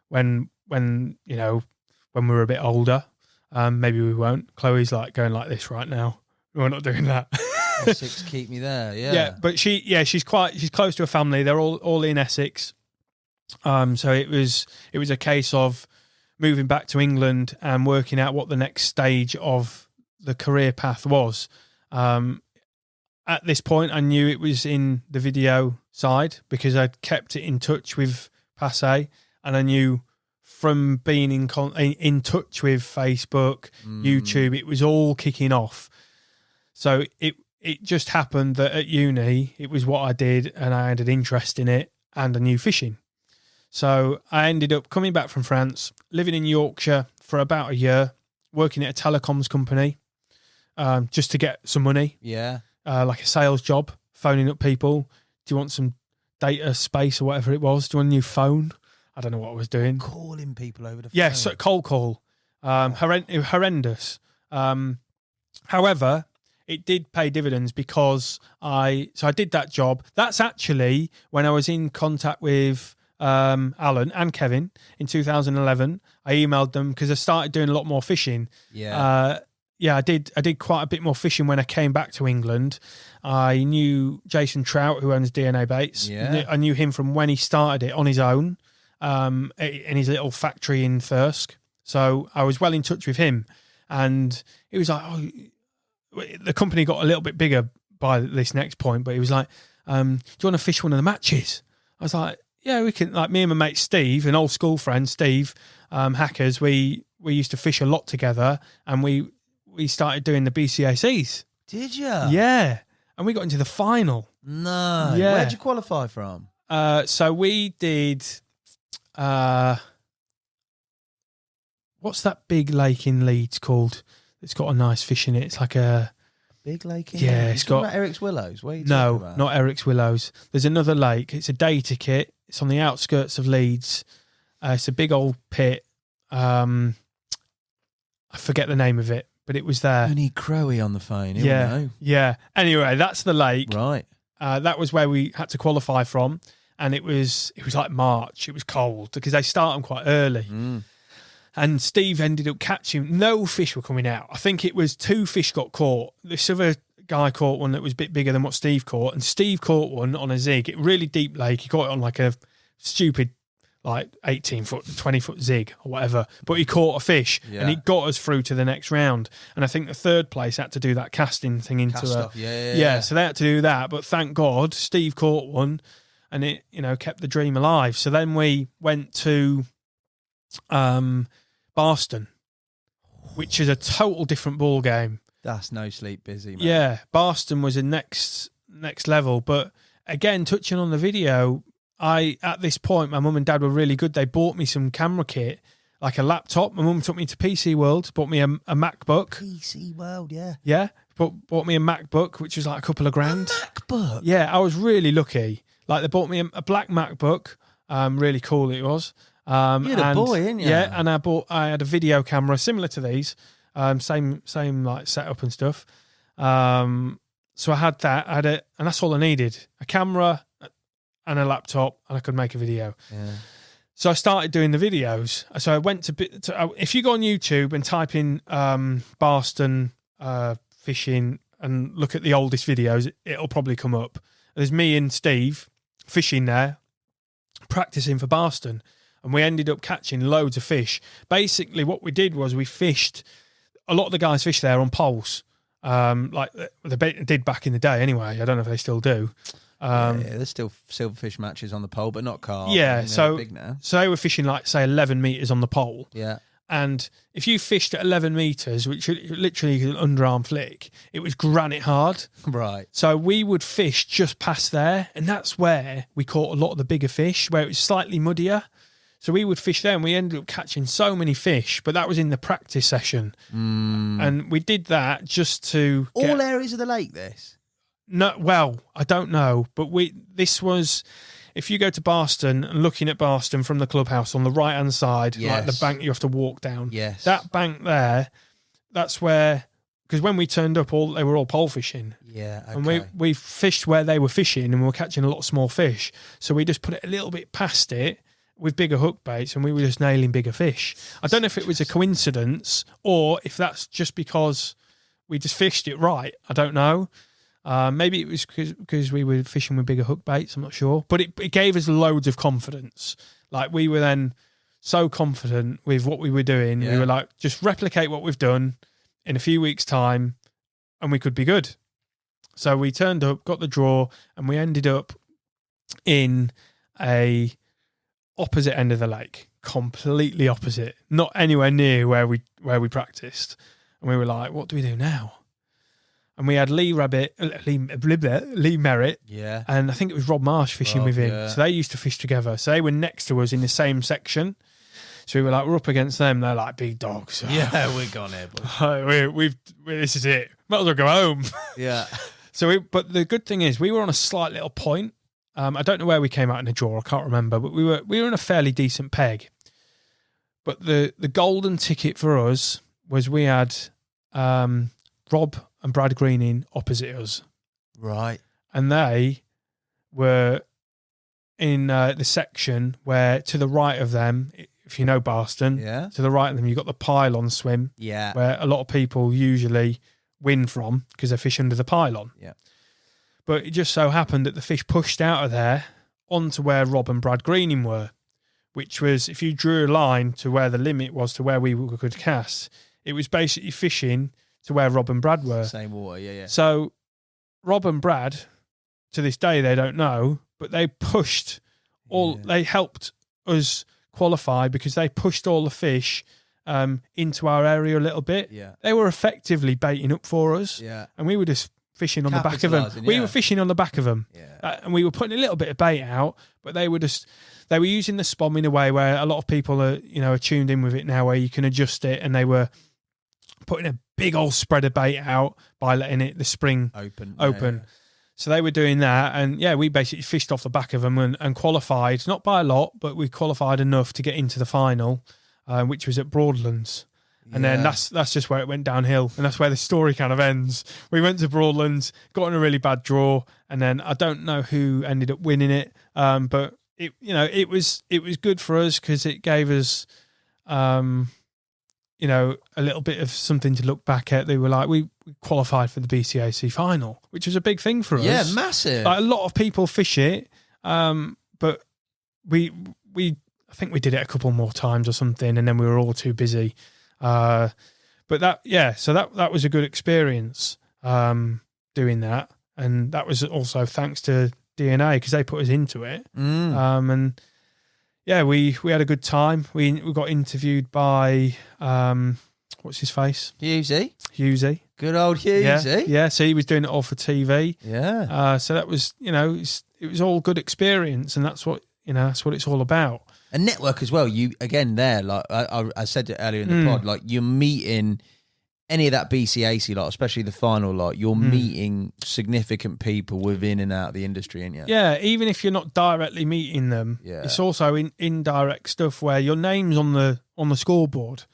when we're a bit older. Maybe we won't. Chloe's like going like this right now. We're not doing that. 6 keep me there. Yeah, but she's close to her family. They're all in Essex. So it was a case of moving back to England and working out what the next stage of the career path was. At this point, I knew it was in the video side because I'd kept it in touch with Passe, and I knew from being in touch with Facebook, YouTube, it was all kicking off. So it just happened that at uni, it was what I did, and I had an interest in it, and I knew fishing. So I ended up coming back from France, living in Yorkshire for about a year, working at a telecoms company, just to get some money. Yeah. Like a sales job, phoning up people. Do you want some data space or whatever it was? Do you want a new phone? I don't know what I was doing. Calling people over the phone. Yeah, so cold call. Horrendous. However, it did pay dividends because I did that job. That's actually when I was in contact with Alan and Kevin in 2011. I emailed them because I started doing a lot more fishing. Yeah. I did quite a bit more fishing when I came back to England. I knew Jason Trout, who owns DNA Baits. Yeah. I knew him from when he started it on his own in his little factory in Thirsk. So I was well in touch with him. And it was like, the company got a little bit bigger by this next point, but he was like, do you want to fish one of the matches? I was like, yeah, we can. Like, me and my mate Steve, an old school friend, Steve, Hackers, we used to fish a lot together, and we started doing the BCACs. Did you? Yeah. and we got into the final. No. Yeah. Where'd you qualify from? So we did. What's that big lake in Leeds called? It's got a nice fish in it. It's like a Big lake in Yeah, there? it's You talking got- about Eric's Willows. Where are you talking No, about? not Eric's Willows. There's another lake. It's a day ticket. It's on the outskirts of Leeds. It's a big old pit. I forget the name of it, but it was there. You need Crowy on the phone. He'll Yeah, know. yeah. Anyway, that's the lake. Right. That was where we had to qualify from, and it was like March. It was cold because they start them quite early. And Steve ended up catching. No fish were coming out. I think it was 2 fish got caught. This other guy caught one that was a bit bigger than what Steve caught, and Steve caught one on a zig. It really deep lake. He caught it on like a stupid, like 18-foot, 20-foot zig or whatever. But he caught a fish, and it got us through to the next round. And I think the third place had to do that casting thing into Cast a off. Yeah. So they had to do that. But thank God, Steve caught one, and it kept the dream alive. So then we went to Barston, which is a total different ball game. That's no sleep busy, man. Yeah, Barston was a next level. But again, touching on the video, at this point, my mum and dad were really good. They bought me some camera kit, like a laptop. My mum took me to PC World, bought me a MacBook. PC World, yeah. Yeah, bought me a MacBook, which was like a couple of grand. MacBook? Yeah, I was really lucky. Like, they bought me a black MacBook. Really cool it was. You're a boy, ain't you? Yeah, and I had a video camera similar to these, same like setup and stuff. So I had that. I had it, and that's all I needed: a camera and a laptop, and I could make a video. Yeah. So I started doing the videos. So I went to if you go on YouTube and type in Barston fishing and look at the oldest videos, it'll probably come up. There's me and Steve fishing there, practicing for Barston. And we ended up catching loads of fish. Basically, what we did was we fished. A lot of the guys fished there on poles, like they did back in the day. Anyway, I don't know if they still do. Yeah, there's still silverfish matches on the pole, but not carp. Yeah, I mean, so big now. so they were fishing like say 11 meters on the pole. Yeah. And if you fished at 11 meters, which literally is an underarm flick, it was granite hard. Right. So we would fish just past there, and that's where we caught a lot of the bigger fish, where it was slightly muddier. So we would fish there, and we ended up catching so many fish, but that was in the practice session. And we did that just to All areas of the lake, this? No, well, I don't know, but this was, if you go to Barston and looking at Barston from the clubhouse on the right-hand side, like the bank you have to walk down. Yes. That bank there, that's where, because when we turned up, they were all pole fishing. Yeah, okay. And we fished where they were fishing, and we were catching a lot of small fish. So we just put it a little bit past it with bigger hook baits, and we were just nailing bigger fish. I don't know if it was a coincidence or if that's just because we just fished it right. I don't know. Maybe it was because we were fishing with bigger hook baits. I'm not sure. But it gave us loads of confidence. Like, we were then so confident with what we were doing. Yeah. We were like, just replicate what we've done in a few weeks' time, and we could be good. So we turned up, got the draw, and we ended up in a opposite end of the lake, completely opposite, not anywhere near where we practiced. And we were like, what do we do now? And we had Lee Merritt, Yeah. and I think it was Rob Marsh fishing Rob, with him. yeah. So they used to fish together. So they were next to us in the same section. So we were like, we're up against them. They're like big dogs. Yeah, we're gone here, boys. This is it. Might as well go home. Yeah. But the good thing is we were on a slight little point. I don't know where we came out in a draw. I can't remember, but we were in a fairly decent peg. But the golden ticket for us was we had Rob and Brad Greening opposite us. Right. And they were in the section where to the right of them, if you know Barston, Yeah. to the right of them, you've got the pylon swim, Yeah. where a lot of people usually win from because they fish under the pylon. Yeah. But it just so happened that the fish pushed out of there onto where Rob and Brad Greening were, which was, if you drew a line to where the limit was to where we could cast, it was basically fishing to where Rob and Brad were. Same water, yeah. So Rob and Brad, to this day, they don't know, but they pushed they helped us qualify because they pushed all the fish into our area a little bit. Yeah. They were effectively baiting up for us. Yeah. And we were just fishing on the back of them. We yeah. were fishing on the back of them, and we were putting a little bit of bait out, but they were using the spom in a way where a lot of people are tuned in with it now, where you can adjust it, and they were putting a big old spread of bait out by letting the spring open. Yeah. So they were doing that, and we basically fished off the back of them and qualified, not by a lot, but we qualified enough to get into the final, which was at Broadlands. And then that's just where it went downhill, and that's where the story kind of ends. We went to Broadlands, got in a really bad draw, and then I don't know who ended up winning it, but it was good for us because it gave us, a little bit of something to look back at. They were like, we qualified for the BCAC final, which was a big thing for us. Yeah, massive. Like, a lot of people fish it, but we I think we did it a couple more times or something, and then we were all too busy. So that was a good experience doing that, and that was also thanks to DNA because they put us into it. And we had a good time. We got interviewed by what's his face? Hughesy. Good old Hughesy. Yeah. So he was doing it all for TV. Yeah. So that was it was all good experience, and that's what it's all about. A network as well. You again there, like I said it earlier in the pod, like you're meeting any of that BCAC lot, especially the final lot. You're meeting significant people within and out of the industry, and even if you're not directly meeting them, it's also indirect stuff where your name's on the scoreboard.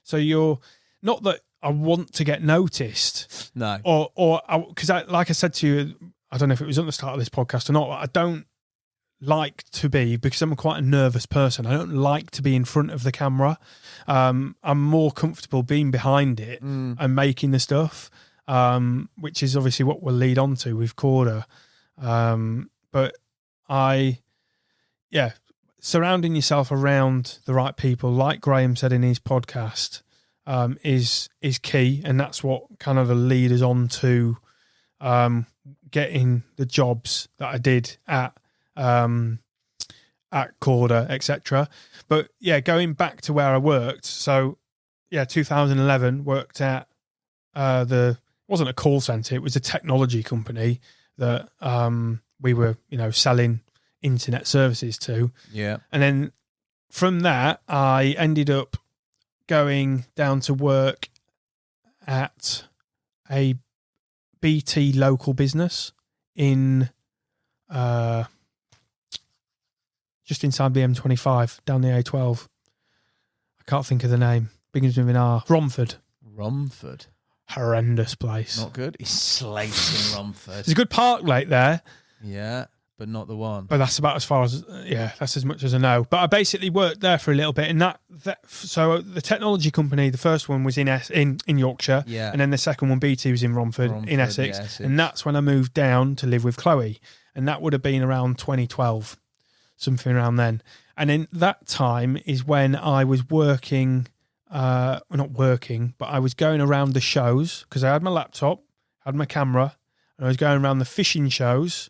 So you're not that I want to get noticed, no, or because like I said to you, I don't know if it was at the start of this podcast or not. I don't like to be, because I'm quite a nervous person. I don't like to be in front of the camera. I'm more comfortable being behind it and making the stuff, which is obviously what we'll lead on to with Korda. But surrounding yourself around the right people, like Graham said in his podcast, is key, and that's what kind of lead us on to getting the jobs that I did at Korda, etc. But going back to where I worked, so 2011 worked at it wasn't a call center, it was a technology company that we were selling internet services to. And then from that I ended up going down to work at a BT local business in just inside the M25, down the A12. I can't think of the name. Begins with an R. Romford. Horrendous place. Not good. He's slating Romford. There's a good park lake there. Yeah, but not the one. But that's about as far as, that's as much as I know. But I basically worked there for a little bit. And so the technology company, the first one was in Yorkshire. Yeah. And then the second one, BT, was in Romford in Essex. Yeah, Essex. And that's when I moved down to live with Chloe. And that would have been around 2012. Something around then. And in that time is when I was working, not working, but I was going around the shows because I had my laptop, had my camera, and I was going around the fishing shows,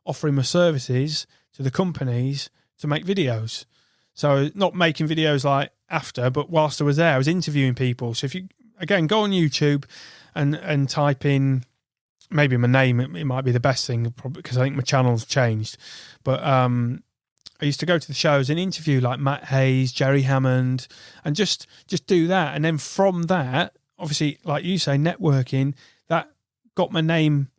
offering my services to the companies to make videos. So not making videos like after, but whilst I was there, I was interviewing people. So if you, again, go on YouTube and type in maybe my name, it might be the best thing, probably, because I think my channel's changed. But I used to go to the shows and interview like Matt Hayes, Jerry Hammond, and just do that. And then from that, obviously, like you say, networking, that got my name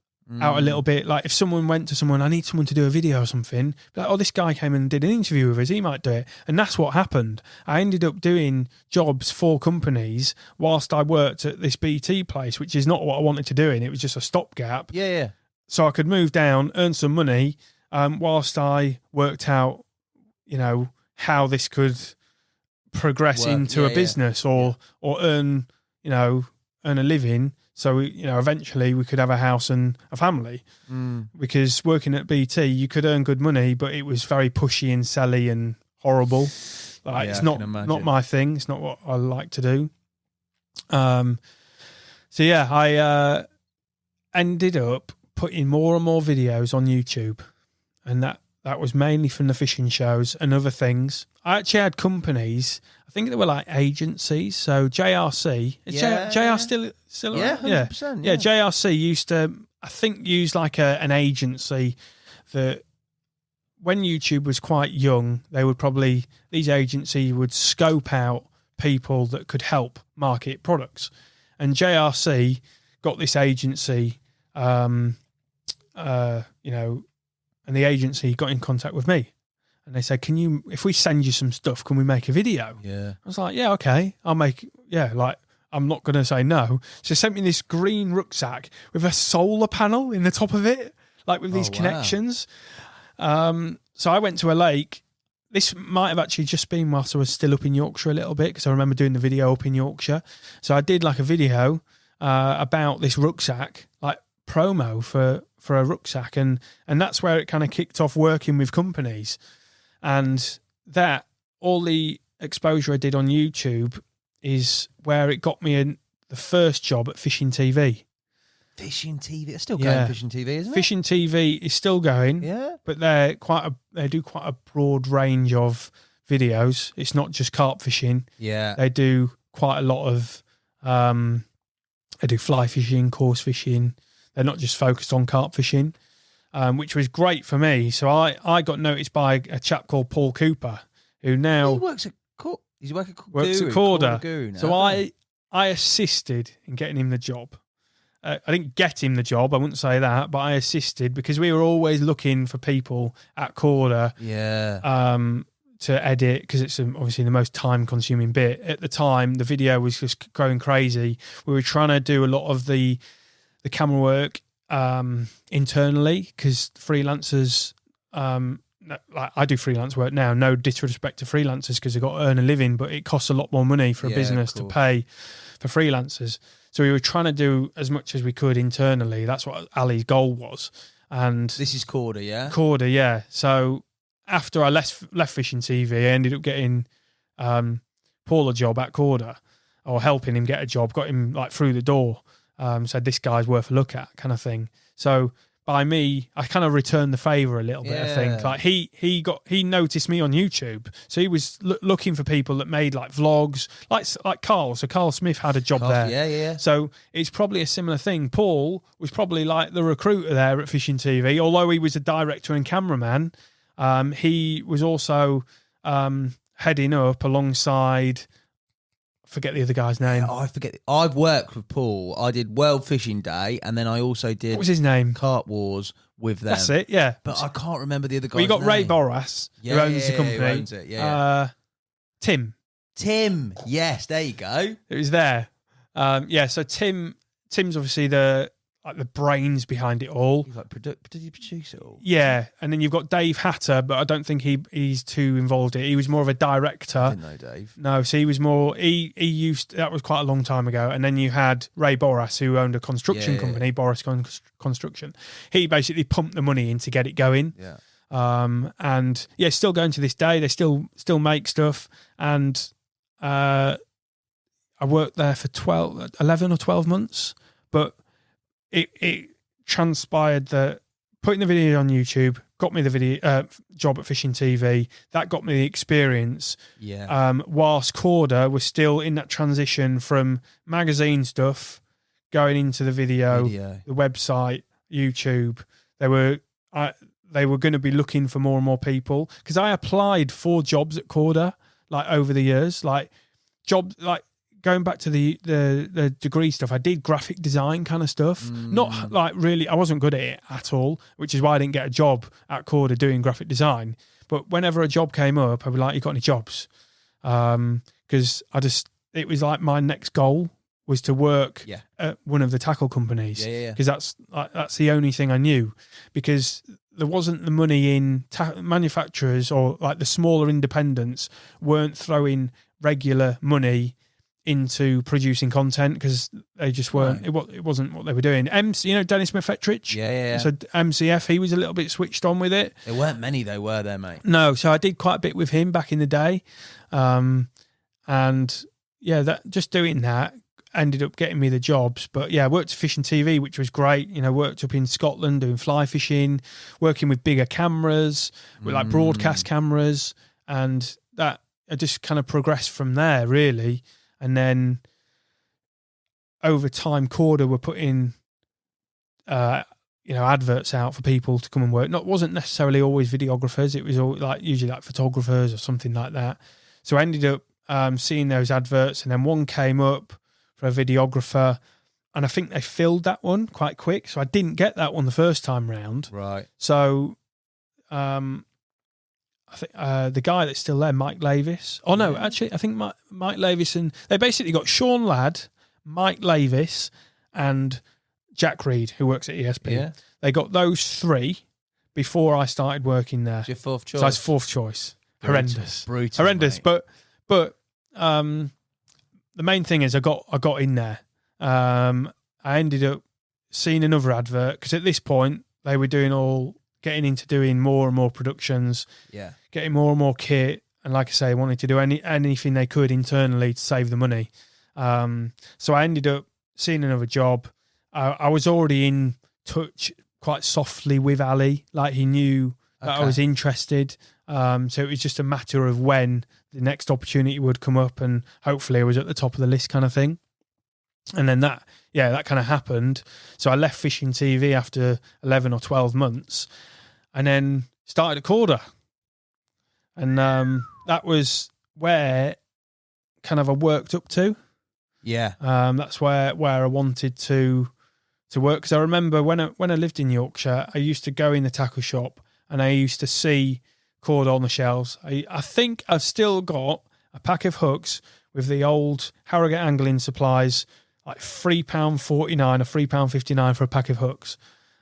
out a little bit. Like if someone went to someone, I need someone to do a video or something, like, oh, this guy came and did an interview with us, he might do it. And that's what happened. I ended up doing jobs for companies whilst I worked at this BT place, which is not what I wanted to do, and it was just a stopgap. Yeah. So I could move down, earn some money, whilst I worked out, how this could progress into a business or earn, earn a living. So, eventually we could have a house and a family. Because working at BT, you could earn good money, but it was very pushy and selly and horrible. Like, it's not my thing. It's not what I like to do. I ended up putting more and more videos on YouTube, and that was mainly from the fishing shows and other things. I actually had companies, I think they were like agencies. So JRC, JR still yeah, 100%, yeah, JRC used to I think used like an agency that when YouTube was quite young, these agencies would scope out people that could help market products. And JRC got this agency, and the agency got in contact with me. And they said, if we send you some stuff, can we make a video? Yeah. I was like, yeah, okay. I'm not going to say no. So they sent me this green rucksack with a solar panel in the top of it, like with these connections. So I went to a lake. This might have actually just been whilst I was still up in Yorkshire a little bit, because I remember doing the video up in Yorkshire. So I did like a video about this rucksack, like promo for a rucksack. And that's where it kind of kicked off working with companies. And that, all the exposure I did on YouTube is where it got me the first job at Fishing TV. Fishing TV, it's still going. Fishing TV, isn't it? Fishing TV is still going. Yeah, but they do quite a broad range of videos. It's not just carp fishing. Yeah, they do quite a lot of. They do fly fishing, coarse fishing. They're not just focused on carp fishing, which was great for me. So I got noticed by a chap called Paul Cooper, who now he works at Korda. So I assisted in getting him the job. I didn't get him the job, I wouldn't say that, but I assisted because we were always looking for people at Korda to edit, because it's obviously the most time-consuming bit. At the time, the video was just going crazy. We were trying to do a lot of the camera work internally, because freelancers, like I do freelance work now, no disrespect to freelancers because they've got to earn a living, but it costs a lot more money for a business to pay for freelancers. So we were trying to do as much as we could internally. That's what Ali's goal was. And this is Korda, yeah? Korda, yeah. So after I left Fishing TV, I ended up getting Paul a job at Korda, or helping him get a job, got him like through the door. Said, this guy's worth a look at, kind of thing. So by me, I kind of returned the favour a little bit, I think. Like he noticed me on YouTube. So he was looking for people that made like vlogs, like Carl. So Carl Smith had a job there. Yeah. So it's probably a similar thing. Paul was probably like the recruiter there at Fishing TV, although he was a director and cameraman. He was also heading up alongside, forget the other guy's name. I forget. I've worked with Paul. I did World Fishing Day, and then I also did... What was his name? Carp Wars with them. That's it, yeah. But I can't remember the other guy's name. Well, you got Ray name. Boras, who owns the company. Who owns it, yeah. Tim, yes, there you go. It was there. So Tim's obviously the brains behind it all. He's like, did he produce it all? Yeah, and then you've got Dave Hatter, but I don't think he's too involved in it. He was more of a director. I didn't know Dave. No, so he was more, he used, that was quite a long time ago. And then you had Ray Boras, who owned a construction company, Boras Construction. He basically pumped the money in to get it going. Yeah. And yeah, still going to this day. They still make stuff. And I worked there for 11 or 12 months, but it transpired that putting the video on YouTube got me the video job at Fishing TV. That got me the experience. Yeah. Whilst Korda was still in that transition from magazine stuff going into the video. The website, YouTube. They were going to be looking for more and more people, because I applied for jobs at Korda like over the years, like jobs like. Going back to the degree stuff, I did graphic design kind of stuff. Not like really, I wasn't good at it at all, which is why I didn't get a job at Korda doing graphic design. But whenever a job came up, I'd be like, you got any jobs? Because it was like my next goal was to work at one of the tackle companies. Because that's the only thing I knew. Because there wasn't the money in manufacturers, or like the smaller independents weren't throwing regular money into producing content, because they just weren't. Right. It wasn't what they were doing. Dennis McFetrich. Yeah. So MCF, he was a little bit switched on with it. There weren't many though, were there, mate? No. So I did quite a bit with him back in the day, and that just doing that ended up getting me the jobs. But yeah, I worked at Fishing TV, which was great. Worked up in Scotland doing fly fishing, working with bigger cameras, with like broadcast cameras, and that I just kind of progressed from there, really. And then over time, Korda were putting adverts out for people to come and work. Wasn't necessarily always videographers. It was all usually photographers or something like that. So I ended up seeing those adverts, and then one came up for a videographer, and I think they filled that one quite quick. So I didn't get that one the first time round. Right. So I think the guy that's still there, Mike Lavis. Oh no, actually, I think Mike Lavis, and they basically got Sean Ladd, Mike Lavis, and Jack Reed, who works at ESP. Yeah. They got those three before I started working there. It's your fourth choice. So it's fourth choice. Horrendous. Brutal, Horrendous. mate. But the main thing is I got in there. I ended up seeing another advert, because at this point they were getting into doing more and more productions. Yeah. Getting more and more kit. And like I say, wanted to do anything they could internally to save the money. So I ended up seeing another job. I was already in touch quite softly with Ali. Like, he knew that I was interested. So it was just a matter of when the next opportunity would come up, and hopefully I was at the top of the list, kind of thing. And then that kind of happened. So I left Fishing TV after 11 or 12 months, and then started at Korda. And that was where kind of I worked up to. Yeah. That's where I wanted to work, because I remember when I lived in Yorkshire, I used to go in the tackle shop and I used to see Korda on the shelves. I think I've still got a pack of hooks with the old Harrogate angling supplies, like £3.49 or £3.59 for a pack of hooks.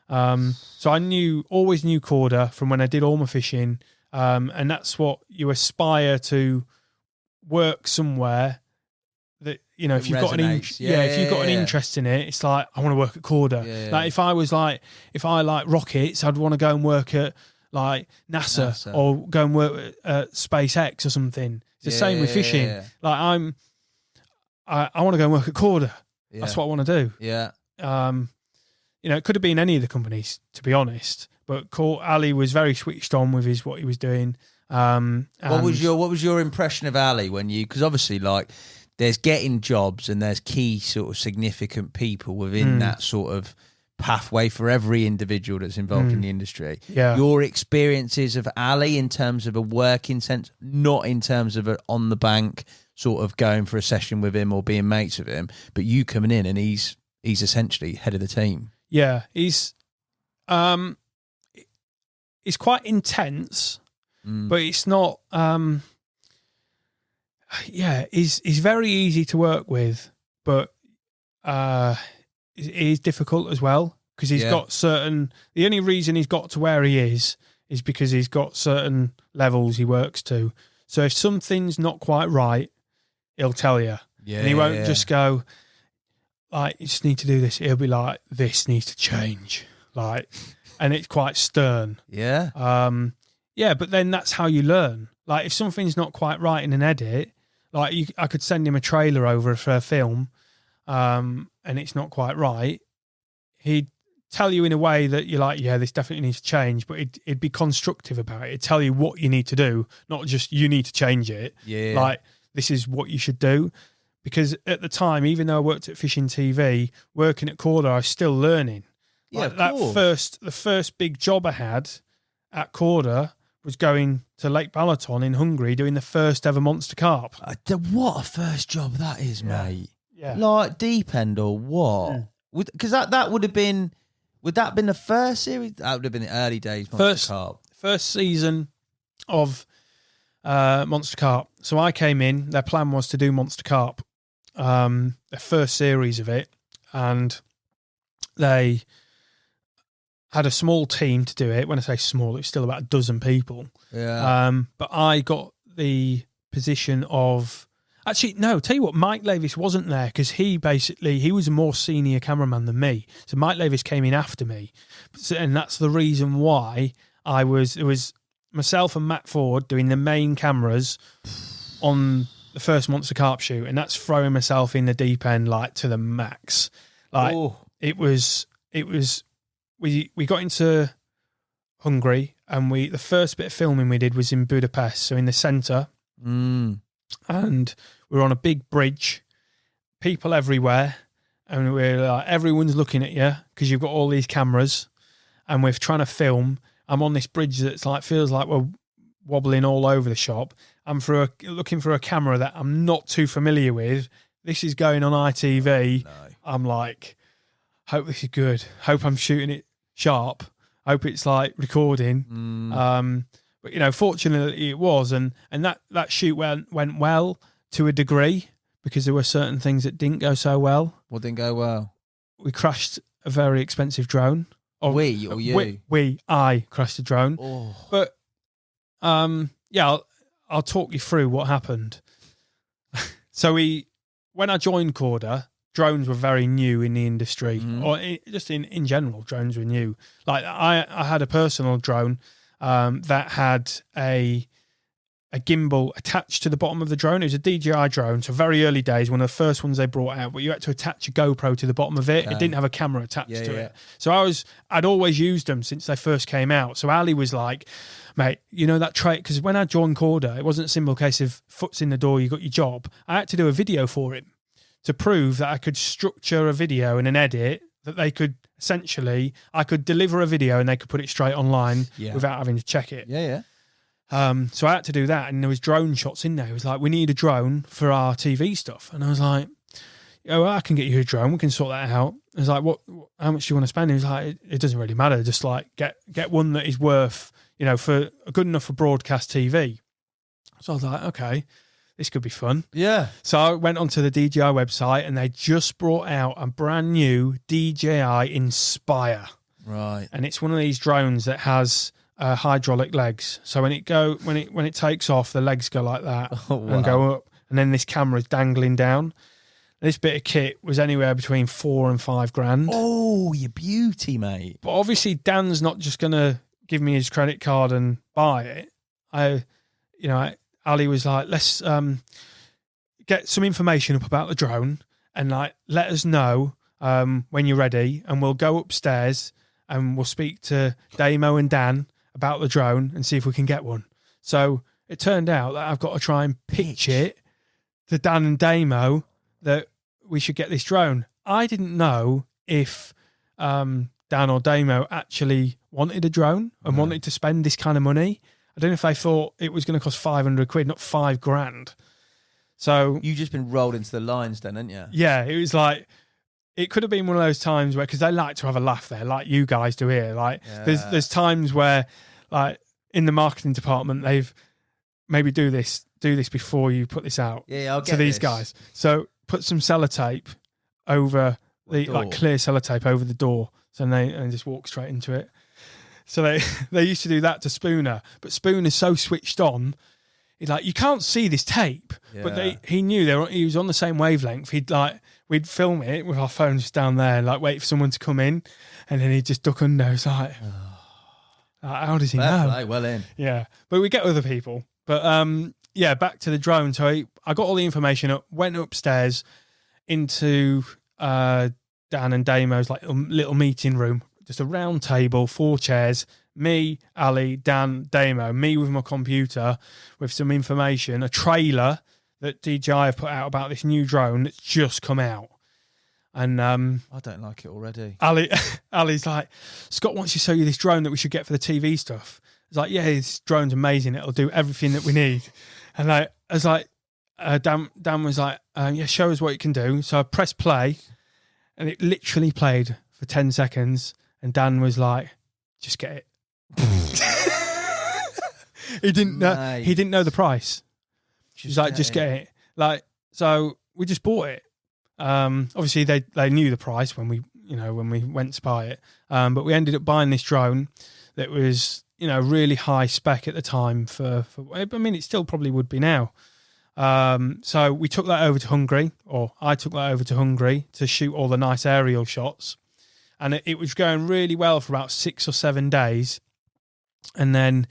So I always knew Korda from when I did all my fishing, and that's what you aspire to, work somewhere that, if you've got an interest in it, it's like, I want to work at Korda. Yeah. Like, if I like rockets, I'd want to go and work at like NASA. Or go and work at SpaceX or something. It's the same with fishing. Yeah. Like, I want to go and work at Korda. Yeah. That's what I want to do. Yeah. It could have been any of the companies, to be honest. But Ali was very switched on with what he was doing. What was your impression of Ali because obviously, like, there's getting jobs and there's key sort of significant people within that sort of pathway for every individual that's involved in the industry. Yeah. Your experiences of Ali in terms of a working sense, not in terms of on the bank sort of going for a session with him or being mates with him, but you coming in and he's essentially head of the team. Yeah, he's quite intense, but it's not. He's very easy to work with, but he's difficult as well, because he's got certain. The only reason he's got to where he is because he's got certain levels he works to. So if something's not quite right, he'll tell you, and he won't just go like, "You just need to do this." He'll be like, "This needs to change," like, and it's quite stern. Yeah. But then that's how you learn. Like, if something's not quite right in an edit, like, I could send him a trailer over for a film, and it's not quite right. He'd tell you in a way that you're like, yeah, this definitely needs to change, but it'd be constructive about it. It'd tell you what you need to do, not just you need to change it. Yeah. Like, this is what you should do. Because at the time, even though I worked at Fishing TV, working at Korda, I was still learning. Yeah, like, the first big job I had at Korda was going to Lake Balaton in Hungary, doing the first ever monster carp. What a first job that is, mate. Yeah. Like, deep end or what? Because that would have been... Would that have been the first series? That would have been the early days, Monster Carp. First season of Monster Carp. So I came in, their plan was to do Monster Carp, the first series of it, and they had a small team to do it. When I say small, it's still about a dozen people. Yeah. But I got the position of... Actually, no, tell you what, Mike Lavis wasn't there, because he was a more senior cameraman than me. So Mike Lavis came in after me. And that's the reason why it was myself and Matt Ford doing the main cameras on the first Monster Carp shoot. And that's throwing myself in the deep end, like, to the max. Like, it was, we got into Hungary, and the first bit of filming we did was in Budapest. So in the centre. And we were on a big bridge, people everywhere, and we're like, everyone's looking at you because you've got all these cameras. and we're trying to film. I'm on this bridge that's like feels like we're wobbling all over the shop. I'm looking for a camera that I'm not too familiar with. This is going on ITV. No. I'm like, hope this is good. Hope I'm shooting it sharp. Hope it's like recording. But, you know, fortunately it was. And that shoot went well to a degree because there were certain things that didn't go so well. What didn't go well? We crashed a very expensive drone. We or you? I crashed a drone. Oh. But, yeah, I'll talk you through what happened. So when I joined Korda, drones were very new in the industry, or just in general, drones were new. Like I had a personal drone that had a gimbal attached to the bottom of the drone. It was a DJI drone, so very early days, one of the first ones they brought out, but you had to attach a GoPro to the bottom of it. It didn't have a camera attached to it. So I'd always used them since they first came out. So Ali was like, mate, you know that trait, because when I joined Korda, it wasn't a simple case of foot's in the door, you got your job. I had to do a video for him to prove that I could structure a video in an edit that they could essentially, I could deliver a video and they could put it straight online without having to check it. So I had to do that, and there was drone shots in there. It was like, we need a drone for our TV stuff. And I was like, oh, well, I can get you a drone. We can sort that out. I was like, how much do you want to spend? He was like, it doesn't really matter. Just like get one that is worth, you know, for good enough for broadcast TV. So I was like, okay, this could be fun. Yeah. So I went onto the DJI website, and they just brought out a brand new DJI Inspire. Right. And it's one of these drones that has hydraulic legs. So when it takes off, the legs go like that and go up, and then this camera is dangling down. This bit of kit was anywhere between $4,000 and $5,000. Oh, you beauty, mate! But obviously, Dan's not just going to give me his credit card and buy it. Ali was like, let's get some information up about the drone and like let us know when you're ready, and we'll go upstairs and we'll speak to Damo and Dan about the drone and see if we can get one. So it turned out that I've got to try and pitch it to Dan and Damo that we should get this drone. I didn't know if Dan or Damo actually wanted a drone and wanted to spend this kind of money. I don't know if they thought it was going to cost £500, not $5,000. So you've just been rolled into the lines then, haven't you? Yeah, it was like, it could have been one of those times where, because they like to have a laugh there, like you guys do here. Like there's times where, like in the marketing department, they've maybe do this before you put this out. Yeah, I'll get to these this. guys. So put some sellotape over the door. Like clear sellotape over the door, so they just walk straight into it. So they used to do that to Spooner, but Spooner's so switched on. He's like, you can't see this tape, but he knew he was on the same wavelength. We'd film it with our phones just down there, and like wait for someone to come in, and then he'd just duck under. It's like, how does he know? Play, well in. Yeah, but we get other people. But back to the drone. So I got all the information up, went upstairs into Dan and Damo's like little meeting room, just a round table, 4 chairs. Me, Ali, Dan, Damo, me with my computer with some information, a trailer that DJI have put out about this new drone that's just come out. And I don't like it already. Ali's like, Scott wants to show you this drone that we should get for the TV stuff. It's like, yeah, this drone's amazing. It'll do everything that we need. And I was like, Dan was like, yeah, show us what it can do. So I pressed play, and it literally played for 10 seconds. And Dan was like, just get it. He didn't know the price. He's like, just get it. Like, so we just bought it. Obviously they knew the price when we went to buy it. But we ended up buying this drone that was, really high spec at the time for I mean, it still probably would be now. So we took that over to Hungary, or I took that over to Hungary to shoot all the nice aerial shots. And it was going really well for about 6 or 7 days. And then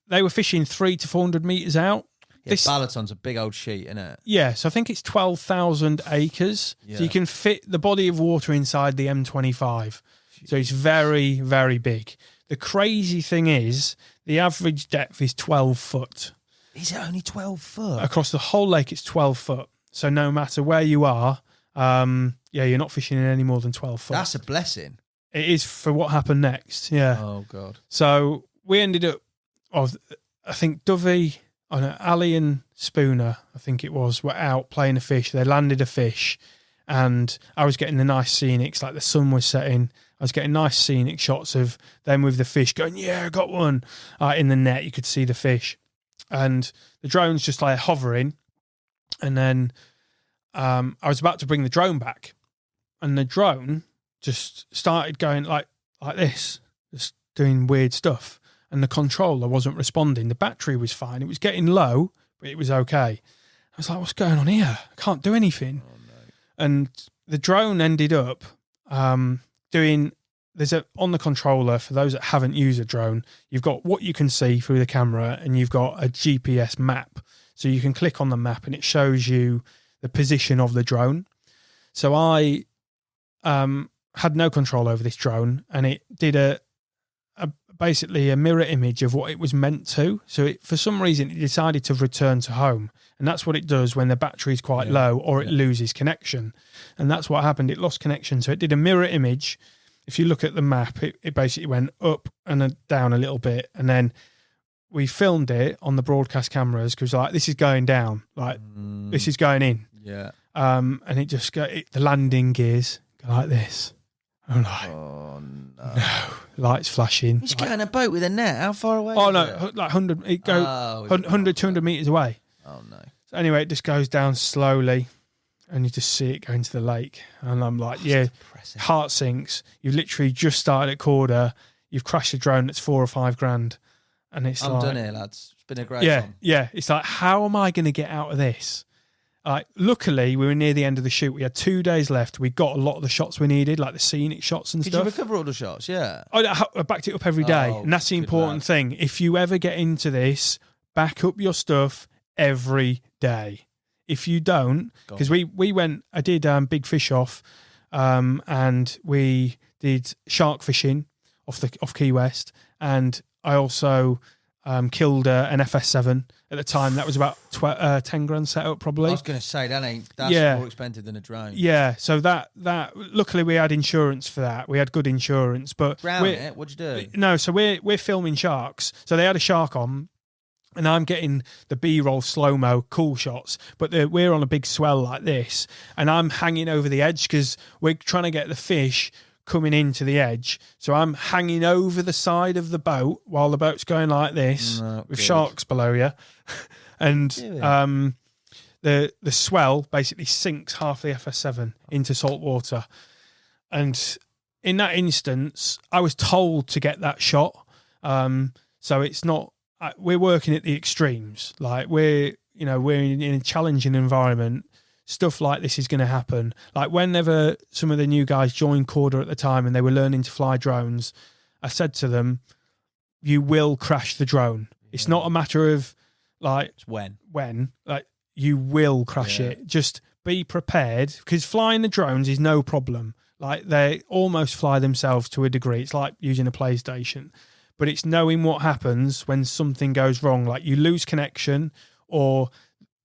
they were fishing 300 to 400 meters out. Yeah, Balaton's a big old sheet, isn't it? Yeah, so I think it's 12,000 acres. Yeah. So you can fit the body of water inside the M25. So it's very, very big. The crazy thing is, the average depth is 12 foot. Is it only 12 foot? Across the whole lake, it's 12 foot. So no matter where you are, you're not fishing in any more than 12 foot. That's a blessing. It is for what happened next. Yeah. Oh God. So we ended up, I think Dovey, Ali and Spooner, I think it was, were out playing a fish. They landed a fish, and I was getting the nice scenics, like the sun was setting. I was getting nice scenic shots of them with the fish going, yeah, I got one. In the net, you could see the fish. And the drone's just like hovering. And then I was about to bring the drone back. And the drone just started going like this, just doing weird stuff. And the controller wasn't responding. The battery was fine. It was getting low, but it was okay. I was like, what's going on here? I can't do anything. Oh, no. And the drone ended up doing, on the controller, for those that haven't used a drone, you've got what you can see through the camera, and you've got a GPS map. So you can click on the map and it shows you the position of the drone. So I had no control over this drone, and it did basically a mirror image of what it was meant to. So for some reason, it decided to return to home. And that's what it does when the battery is quite low or it loses connection. And that's what happened. It lost connection. So it did a mirror image. If you look at the map, it basically went up and down a little bit. And then we filmed it on the broadcast cameras because like, this is going down. Like, this is going in. Yeah. And it just the landing gears go like this. I'm like, oh no. Lights flashing. You just get on a boat with a net. How far away? Oh no, like 100. It goes 100, 200 meters away. Oh no. So anyway, it just goes down slowly, and you just see it go into the lake. And I'm like, heart sinks. You've literally just started at Korda. You've crashed a drone that's $4,000 or $5,000, and it's I'm like, done here, lads. It's been a great yeah, one. yeah. It's like, how am I going to get out of this? Luckily, we were near the end of the shoot. We had 2 days left. We got a lot of the shots we needed, like the scenic shots and Did stuff. you recover all the shots? Yeah. I backed it up every day, and that's the important thing. If you ever get into this, back up your stuff every day. If you don't, because we went, I did Big Fish Off, and we did shark fishing off Key West, and I also killed an FS7 at the time. That was about 10 grand set up probably. I was going to say that's more expensive than a drone. Yeah, so that luckily we had insurance for that. We had good insurance, but what'd you do? No, so we're filming sharks. So they had a shark on, and I'm getting the B-roll slow-mo cool shots, but we're on a big swell like this, and I'm hanging over the edge because we're trying to get the fish coming into the edge. So I'm hanging over the side of the boat while the boat's going like this with sharks below you. And the swell basically sinks half the FS7 into salt water. And in that instance, I was told to get that shot. So it's not, we're working at the extremes. Like we're in a challenging environment. Stuff like this is going to happen. Like whenever some of the new guys joined Korda at the time and they were learning to fly drones, I said to them, you will crash the drone. It's not a matter of like it's when, like you will crash it. Just be prepared, because flying the drones is no problem. Like they almost fly themselves to a degree. It's like using a PlayStation, but it's knowing what happens when something goes wrong. Like you lose connection or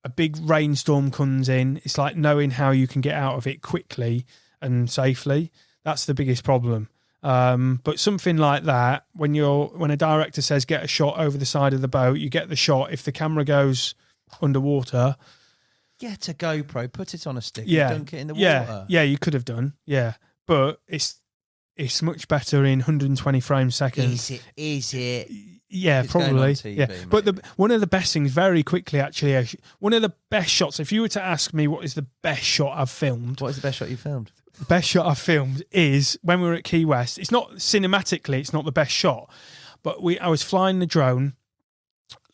a big rainstorm comes in. It's like knowing how you can get out of it quickly and safely. That's the biggest problem. But something like that, when a director says get a shot over the side of the boat, you get the shot. If the camera goes underwater, get a GoPro, put it on a stick, and dunk it in the water. Yeah, you could have done. Yeah, but it's much better in 120 frames seconds. Is it? Yeah, it's probably. TV, yeah, mate. but one of the best things, very quickly, actually, one of the best shots. If you were to ask me what is the best shot I've filmed, What is the best shot you filmed? the best shot I've filmed is when we were at Key West. It's not cinematically, it's not the best shot, but I was flying the drone.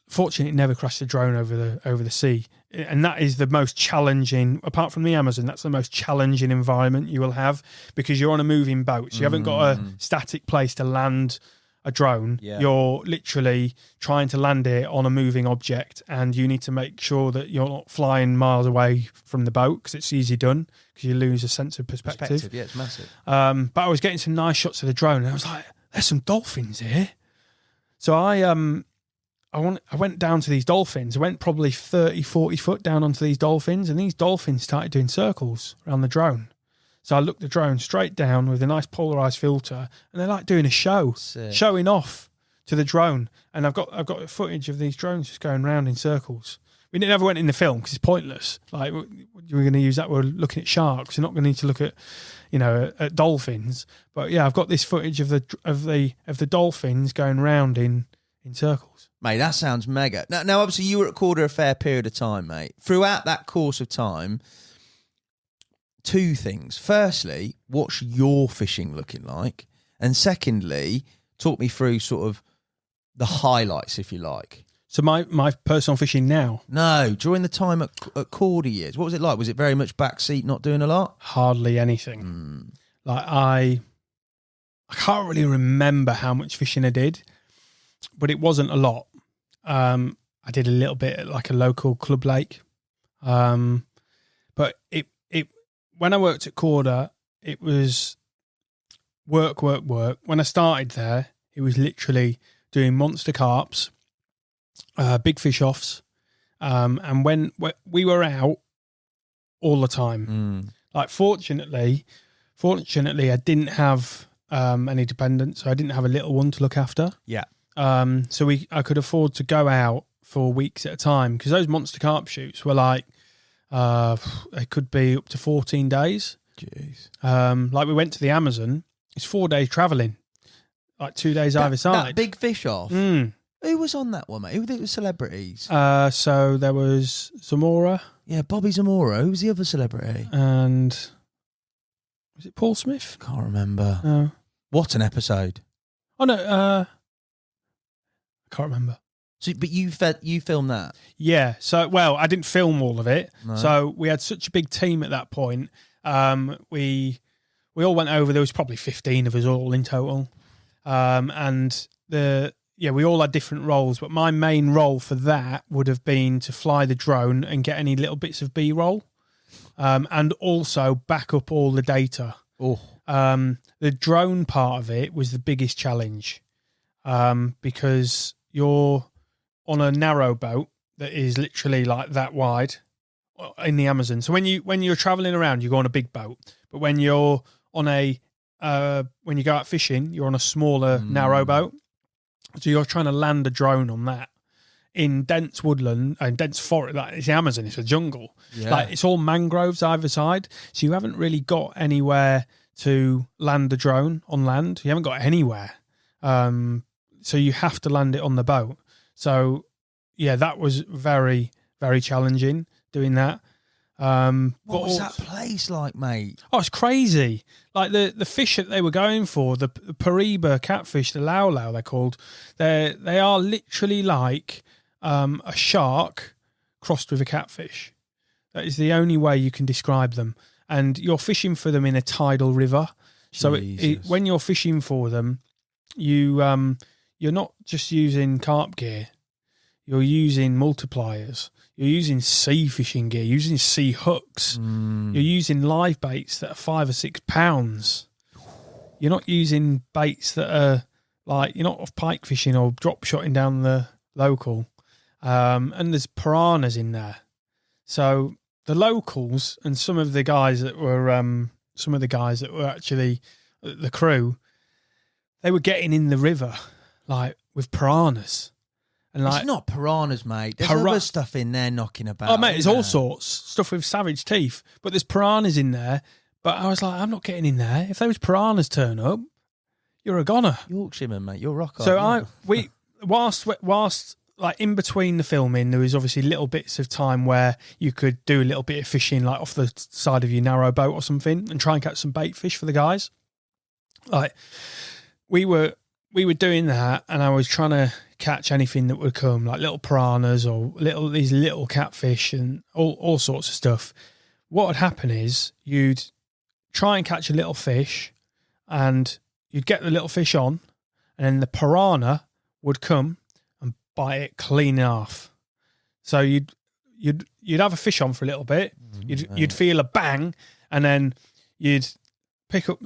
Fortunately, it never crashed the drone over the sea, and that is the most challenging. Apart from the Amazon, that's the most challenging environment you will have, because you're on a moving boat, so you haven't got a static place to land a drone. You're literally trying to land it on a moving object, and you need to make sure that you're not flying miles away from the boat, because it's easy done, because you lose a sense of perspective. Yeah, it's massive. But I was getting some nice shots of the drone, and I was like, there's some dolphins here. So I went down to these dolphins. I went probably 30, 40 foot down onto these dolphins, and these dolphins started doing circles around the drone. So I looked the drone straight down with a nice polarized filter, and they're like doing a show, Sick. showing off to the drone. And I've got footage of these drones just going round in circles. We never went in the film because it's pointless. Like, we're going to use that. We're looking at sharks. We're not going to need to look at, at dolphins. But yeah, I've got this footage of the dolphins going round in circles. Mate, that sounds mega. Now, obviously, you were at Korda a fair period of time, mate. Throughout that course of time, two things. Firstly, what's your fishing looking like? And secondly, talk me through sort of the highlights, if you like. So my personal fishing now? No, during the time at Korda years, what was it like? Was it very much backseat, not doing a lot? Hardly anything. Like I can't really remember how much fishing I did, but it wasn't a lot. I did a little bit at like a local club lake, but it when I worked at Korda, it was work. When I started there, it was literally doing monster carps. Big fish offs, and when we were out all the time. Like fortunately, I didn't have any dependents, so I didn't have a little one to look after. Yeah. So I could afford to go out for weeks at a time because those monster carp shoots were like they could be up to 14 days. Jeez. Like we went to the Amazon. It's 4 days travelling, like 2 days either side. That big fish off. Who was on that one, mate? Who were the celebrities? So there was Zamora. Yeah, Bobby Zamora. Who was the other celebrity? And was it Paul Smith? Can't remember. What an episode. Oh, no. I can't remember. So, but you filmed that? Yeah. So, well, I didn't film all of it. No. So we had such a big team at that point. We all went over. There was probably 15 of us all in total. And we all had different roles, but my main role for that would have been to fly the drone and get any little bits of B-roll, and also back up all the data. The drone part of it was the biggest challenge, because you're on a narrow boat that is literally like that wide in the Amazon. So when you're traveling around, you go on a big boat, but when you're on when you go out fishing, you're on a smaller narrow boat. So you're trying to land a drone on that in dense woodland and dense forest. Like it's the Amazon, it's a jungle. Yeah. Like it's all mangroves either side. So you haven't really got anywhere to land the drone on land. You haven't got anywhere. So you have to land it on the boat. So yeah, that was very, very challenging doing that. What was that place like, mate? Oh, it's crazy. Like the fish that they were going for, the Pariba catfish, the Lau Lau they're called, they are literally like a shark crossed with a catfish. That is the only way you can describe them. And you're fishing for them in a tidal river. So when you're fishing for them, you're not just using carp gear. You're using multipliers. You're using sea fishing gear, using sea hooks. You're using live baits that are 5 or 6 pounds. You're not using baits that are like, you're not pike fishing or drop shotting down the local. And there's piranhas in there. So the locals and some of the guys that were actually the crew, they were getting in the river like with piranhas. And like, it's not piranhas, mate. There's other stuff in there knocking about. Oh, mate, there's all sorts. Stuff with savage teeth. But there's piranhas in there. But I was like, I'm not getting in there. If those piranhas turn up, you're a goner. Yorkshireman, mate. You're rock on. So whilst like in between the filming, there was obviously little bits of time where you could do a little bit of fishing, like off the side of your narrow boat or something, and try and catch some bait fish for the guys. Like we were doing that, and I was trying to catch anything that would come, like little piranhas or these little catfish and all sorts of stuff. What would happen is you'd try and catch a little fish, and you'd get the little fish on, and then the piranha would come and bite it clean off. So you'd have a fish on for a little bit. You'd feel a bang, and then you'd pick up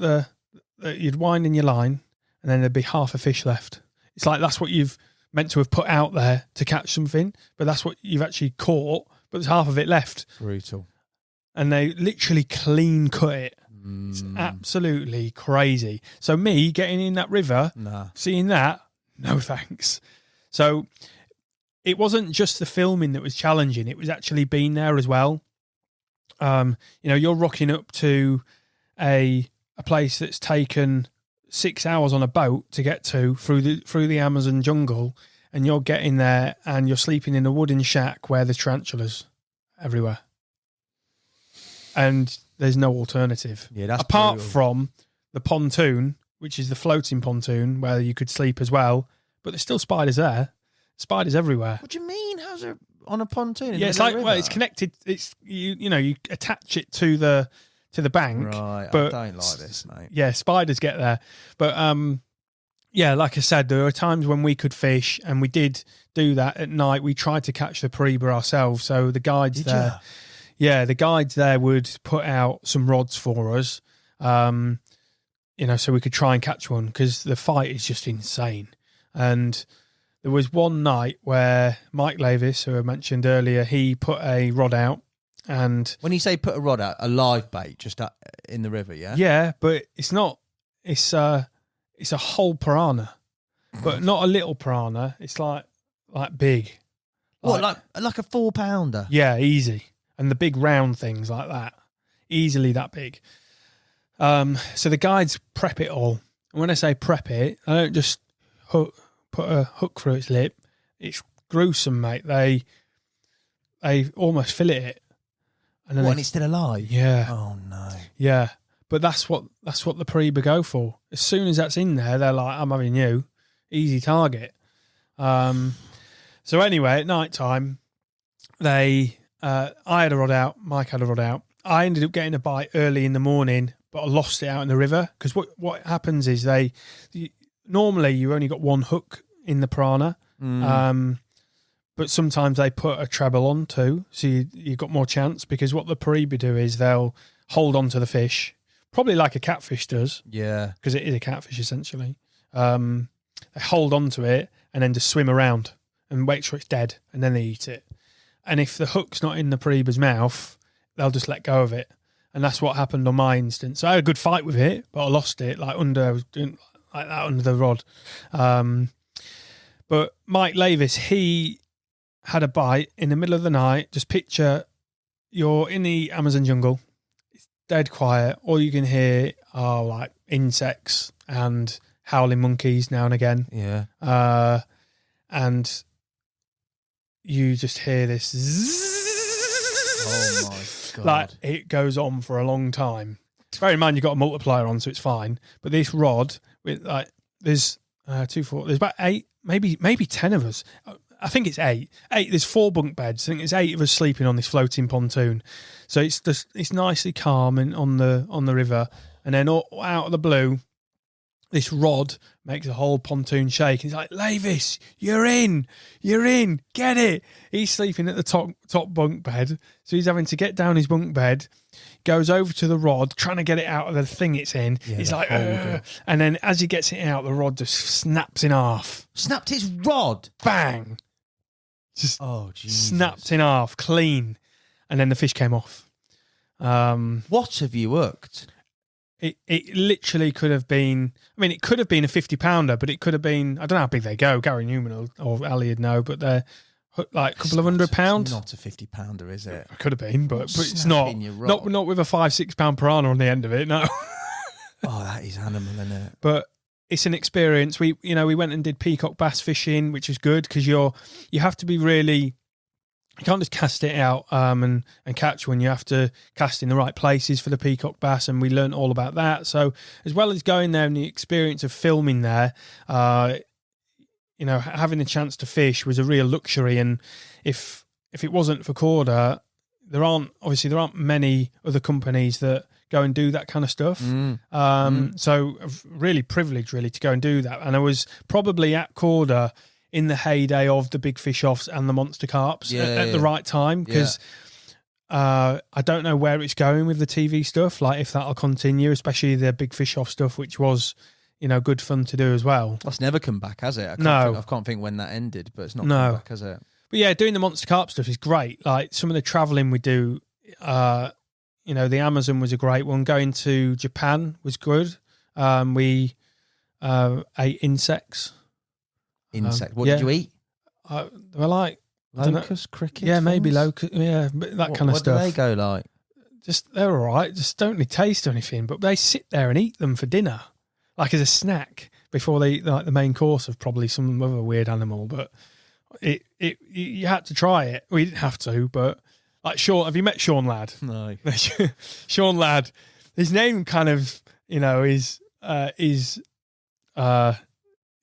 you'd wind in your line, and then there'd be half a fish left. It's like that's what you've meant to have put out there to catch something, but that's what you've actually caught, but there's half of it left. Brutal. And they literally clean cut it. It's absolutely crazy. So me getting in that river, seeing that, no thanks. So it wasn't just the filming that was challenging. It was actually being there as well. You're rocking up to a place that's taken 6 hours on a boat to get to through the Amazon jungle, and you're getting there and you're sleeping in a wooden shack where there's tarantulas everywhere. And there's no alternative. Yeah, that's apart brutal. From the pontoon, which is the floating pontoon where you could sleep as well, but there's still spiders there. Spiders everywhere. What do you mean? How's it on a pontoon? It's like, well, it's connected. It's you attach it to the bank. Right. But I don't like this, mate. Yeah, spiders get there. But like I said, there are times when we could fish, and we did do that at night. We tried to catch the Paribba ourselves. So the guides there. Yeah, the guides there would put out some rods for us, so we could try and catch one, because the fight is just insane. And there was one night where Mike Lavis, who I mentioned earlier, he put a rod out. And when you say put a rod out, a live bait just in the river, yeah? Yeah, but it's not. It's a whole piranha, but not a little piranha. It's like big. What, like a 4-pounder? Yeah, easy. And the big round things like that, easily that big. So the guides prep it all. And when I say prep it, I don't just put a hook through its lip. It's gruesome, mate. They almost fillet it. And then it's still alive? Yeah. Oh no. Yeah, but that's what the Paribba go for. As soon as that's in there, they're like, "I'm having you." Easy target. So anyway, at night time, I had a rod out. Mike had a rod out. I ended up getting a bite early in the morning, but I lost it out in the river, because what happens is normally you only got one hook in the piranha. But sometimes they put a treble on too, so you've got more chance, because what the Paribba do is they'll hold on to the fish, probably like a catfish does. Yeah. Because it is a catfish, essentially. They hold on to it and then just swim around and wait till it's dead, and then they eat it. And if the hook's not in the Paribba's mouth, they'll just let go of it. And that's what happened on my instance. So I had a good fight with it, but I lost it, I was doing like that under the rod. But Mike Lavis, he had a bite in the middle of the night. Just picture you're in the Amazon jungle. It's dead quiet. All you can hear are like insects and howling monkeys now and again. Yeah. And you just hear this oh my God. Like it goes on for a long time. Bear in mind you've got a multiplier on, so it's fine. But this rod with there's 2, 4, there's about 8, maybe 10 of us. I think it's 8. There's 4 bunk beds. I think it's 8 of us sleeping on this floating pontoon. So it's nicely calm and on the river. And then out of the blue, this rod makes the whole pontoon shake. He's like, Lavis, you're in, get it. He's sleeping at the top bunk bed. So he's having to get down his bunk bed, goes over to the rod, trying to get it out of the thing it's in. Yeah, he's like, and then as he gets it out, the rod just snaps in half. Snapped his rod? Bang. Just Jesus. Snapped in half, clean. And then the fish came off. What have you hooked? It literally could have been, it could have been a 50-pounder, but it could have been, I don't know how big they go. Gary Newman or Ali would know, but they're like a couple of £100. It's not a 50-pounder, is it? It could have been, but it's not. Not with a 5-6 pound piranha on the end of it, no. Oh, that is animal, isn't it? But it's an experience. We went and did peacock bass fishing, which is good, because you have to be really, you can't just cast it out and catch one. You have to cast in the right places for the peacock bass, and we learned all about that. So as well as going there and the experience of filming there, having the chance to fish was a real luxury. And if it wasn't for Korda, there aren't many other companies that go and do that kind of stuff. So really privileged really to go and do that. And I was probably at Korda in the heyday of the big fish offs and the monster carps at the right time, because I don't know where it's going with the TV stuff, like if that'll continue, especially the big fish off stuff, which was good fun to do as well. That's never come back, has it? I can't think when that ended, but it's not come back, has it? But yeah, doing the monster carp stuff is great. Like some of the travelling we do, the Amazon was a great one. Going to Japan was good. We ate insects. What did you eat? They were like Locust, crickets? Yeah, maybe locust. Yeah, but that kind of stuff. What do they go like? Just they're all right. Just don't really taste or anything. But they sit there and eat them for dinner, like as a snack before they eat like the main course of probably some other weird animal. But you had to try it. We didn't have to, but like Sean. Have you met Sean Ladd? No. Sean Ladd. His name kind of is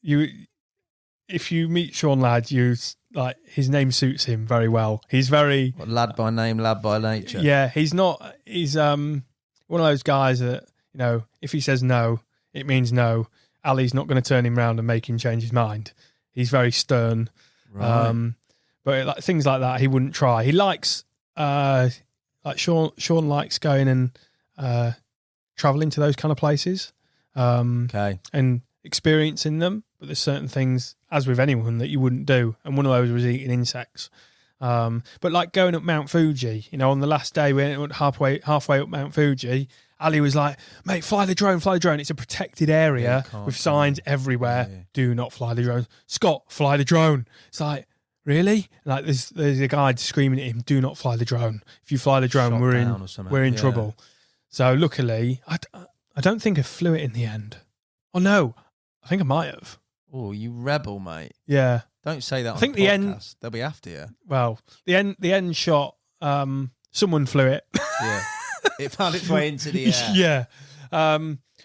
you. If you meet Sean Ladd, like his name suits him very well. He's very lad by name, lad by nature. Yeah, he's not. He's one of those guys that if he says no, it means no. Ali's not going to turn him round and make him change his mind. He's very stern. Right. But like, things like that, he wouldn't try. He likes like Sean likes going and traveling to those kind of places. Okay. And experiencing them. But there's certain things, as with anyone, that you wouldn't do. And one of those was eating insects. But like going up Mount Fuji, on the last day we went halfway up Mount Fuji, Ali was like, mate, fly the drone. It's a protected area with signs everywhere. Yeah. Do not fly the drone. Scott, fly the drone. It's like, really? Like there's a guy screaming at him, do not fly the drone. If you fly the drone, we're in trouble. So luckily, I don't think I flew it in the end. Oh no, I think I might have. Oh, you rebel, mate. Yeah. Don't say that. I think the end. They'll be after you. Well, the end shot. Someone flew it. Yeah. It found its way into the air. Yeah.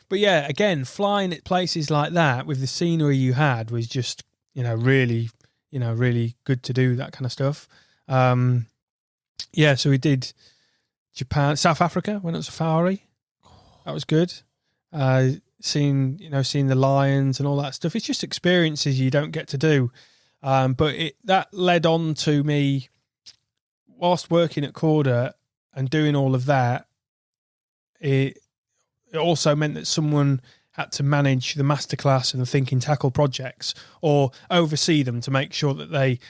But yeah, again, flying at places like that with the scenery you had was just, really good to do that kind of stuff. Yeah. So we did Japan, South Africa, went on safari. That was good. Seeing the lions and all that stuff. It's just experiences you don't get to do. But that led on to me whilst working at Korda and doing all of that. It also meant that someone had to manage the masterclass and the Think and Tackle projects or oversee them to make sure that they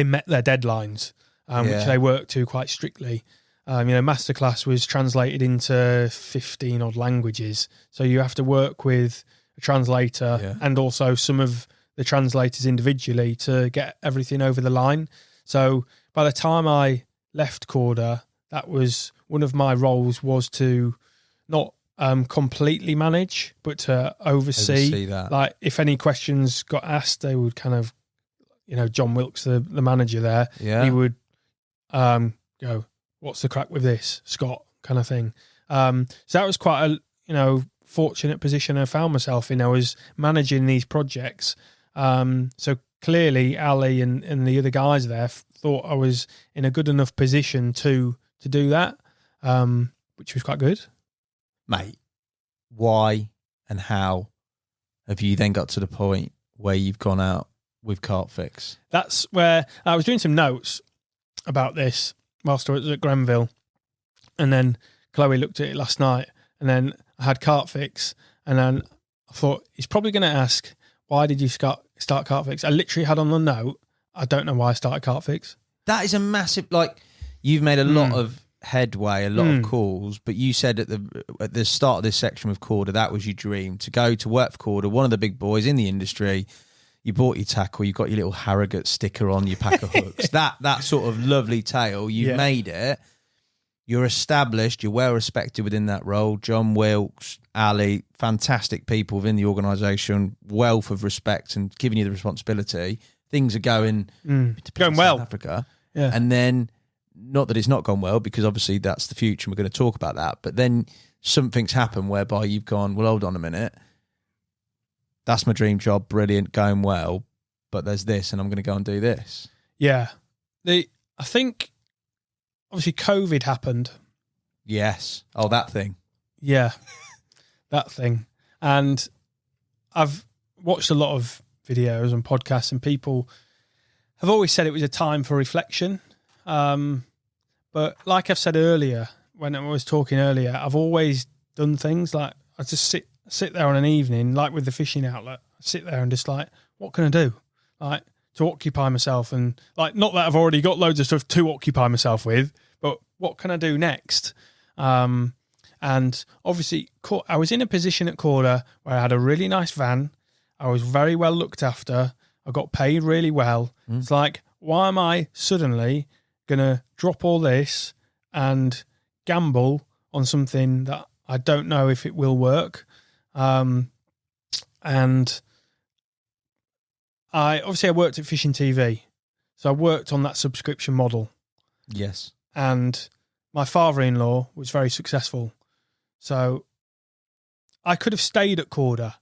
met their deadlines, which they worked to quite strictly. Masterclass was translated into 15 odd languages. So you have to work with a translator and also some of the translators individually to get everything over the line. So by the time I left Korda, that was one of my roles, was to not completely manage, but to oversee that. Like if any questions got asked, they would kind of, John Wilkes, the manager there, he would go, what's the crack with this, Scott, kind of thing. So that was quite a, fortunate position I found myself in. I was managing these projects. So clearly Ali and the other guys there thought I was in a good enough position to do that, which was quite good. Mate, why and how have you then got to the point where you've gone out with Carp Fix? That's where I was doing some notes about this whilst I was at Grenville, and then Chloe looked at it last night, and then I had Carp Fix, and then I thought he's probably going to ask, why did you start Carp Fix? I literally had on the note, I don't know why I started Carp Fix. That is a massive, you've made a lot of headway, a lot of calls, but you said at the start of this section with Korda, that was your dream, to go to work for Korda, one of the big boys in the industry. You bought your tackle, you got your little Harrogate sticker on your pack of hooks. that sort of lovely tale, you've made it. You're established, you're well respected within that role. John Wilkes, Ali, fantastic people within the organisation, wealth of respect and giving you the responsibility. Things are going well. South Africa. Yeah. And then, not that it's not gone well, because obviously that's the future and we're going to talk about that, but then something's happened whereby you've gone, well, hold on a minute. That's my dream job, brilliant, going well, but there's this and I'm going to go and do this. Yeah. I think, obviously, COVID happened. Yes. Oh, that thing. Yeah, that thing. And I've watched a lot of videos and podcasts, and people have always said it was a time for reflection. But like I've said earlier, when I was talking earlier, I've always done things like I just sit there on an evening, like with the fishing outlet, I sit there and just like, what can I do? To occupy myself, and not that I've already got loads of stuff to occupy myself with, but what can I do next? And obviously, I was in a position at Korda where I had a really nice van. I was very well looked after. I got paid really well. It's like, why am I suddenly going to drop all this and gamble on something that I don't know if it will work? And I worked at Fishing TV. So I worked on that subscription model. Yes. And my father-in-law was very successful. So I could have stayed at Korda,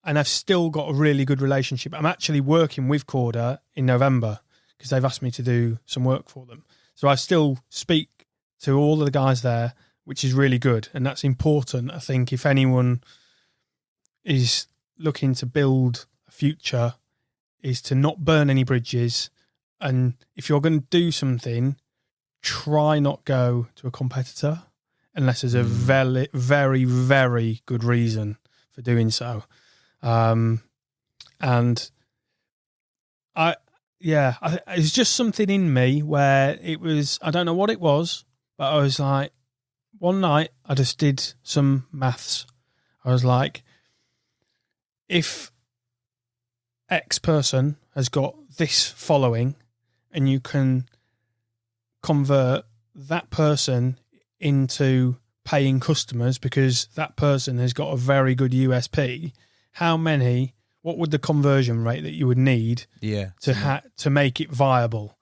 and I've still got a really good relationship. I'm actually working with Korda in November because they've asked me to do some work for them. So I still speak to all of the guys there, which is really good. And that's important, I think, if anyone is looking to build a future, is to not burn any bridges. And if you're going to do something, try not go to a competitor unless there's a very, very, very good reason for doing so. And it's just something in me where it was, I don't know what it was, but I was like, one night I just did some maths. I was like, if X person has got this following and you can convert that person into paying customers because that person has got a very good USP, what would the conversion rate that you would need to make it viable?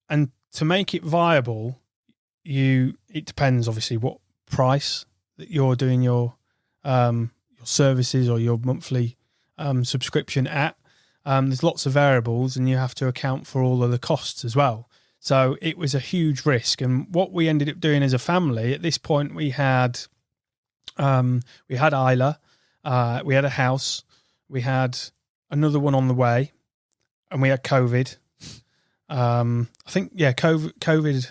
And to make it viable, it depends obviously what price that you're doing your services or your monthly subscription at. There's lots of variables and you have to account for all of the costs as well. So it was a huge risk. And what we ended up doing as a family, at this point we had Isla, we had a house, we had another one on the way, and we had COVID. I think, COVID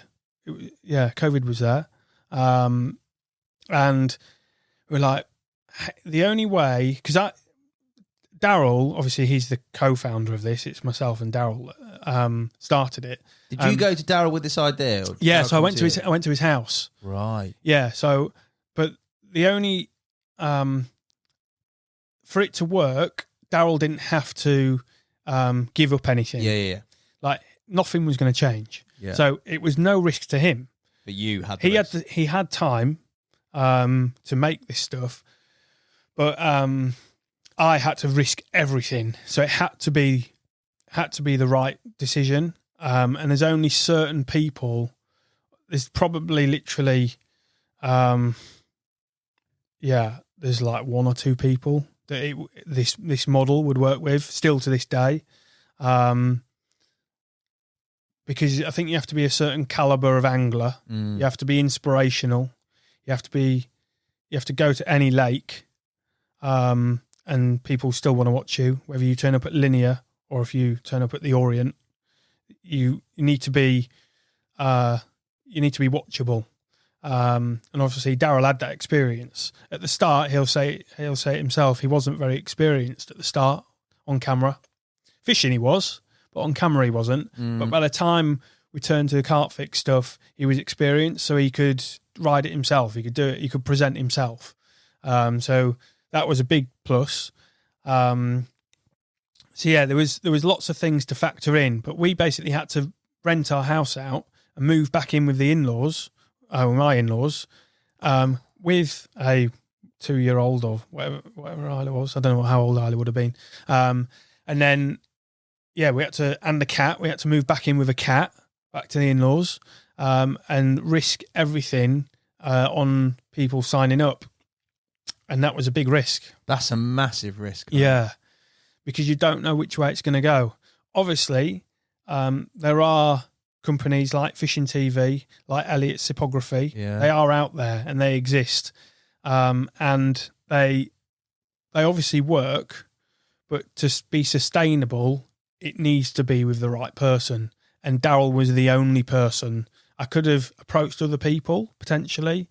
was there. And we're like, the only way, because Darrell, obviously he's the co-founder of this. It's myself and Darrell started it. Did you go to Darrell with this idea? So I went to his house. Right. Yeah. So, but the only for it to work, Darrell didn't have to give up anything. Yeah. Like nothing was going to change. Yeah. So it was no risk to him. But you had he had time to make this stuff, but I had to risk everything. So it had to be the right decision. And there's only certain people. There's probably literally, there's like one or two people that this model would work with still to this day. Because I think you have to be a certain caliber of angler. You have to be inspirational. You have to go to any lake, and people still want to watch you, whether you turn up at Linear or if you turn up at the Orient. You need to be watchable. And obviously Darrell had that experience. At the start, he'll say it himself, he wasn't very experienced at the start on camera. Fishing he was, but on camera he wasn't. But by the time we turned to the Carp Fix stuff, he was experienced, so he could ride it himself. He could do it. He could present himself. So that was a big plus. So yeah, there was lots of things to factor in, but we basically had to rent our house out and move back in with the in-laws, my in-laws, with a 2-year-old or whatever Isla was. I don't know how old Isla would have been. And then, we had to, and the cat, we had to move back in with a cat, back to the in-laws, and risk everything on people signing up. And that was a big risk. That's a massive risk, man. Yeah, because you don't know which way it's going to go. Obviously, there are companies like Fishing TV, like Elliott's Typography. Yeah. They are out there and they exist. And they obviously work, but to be sustainable, it needs to be with the right person. And Darrell was the only person. I could have approached other people, potentially,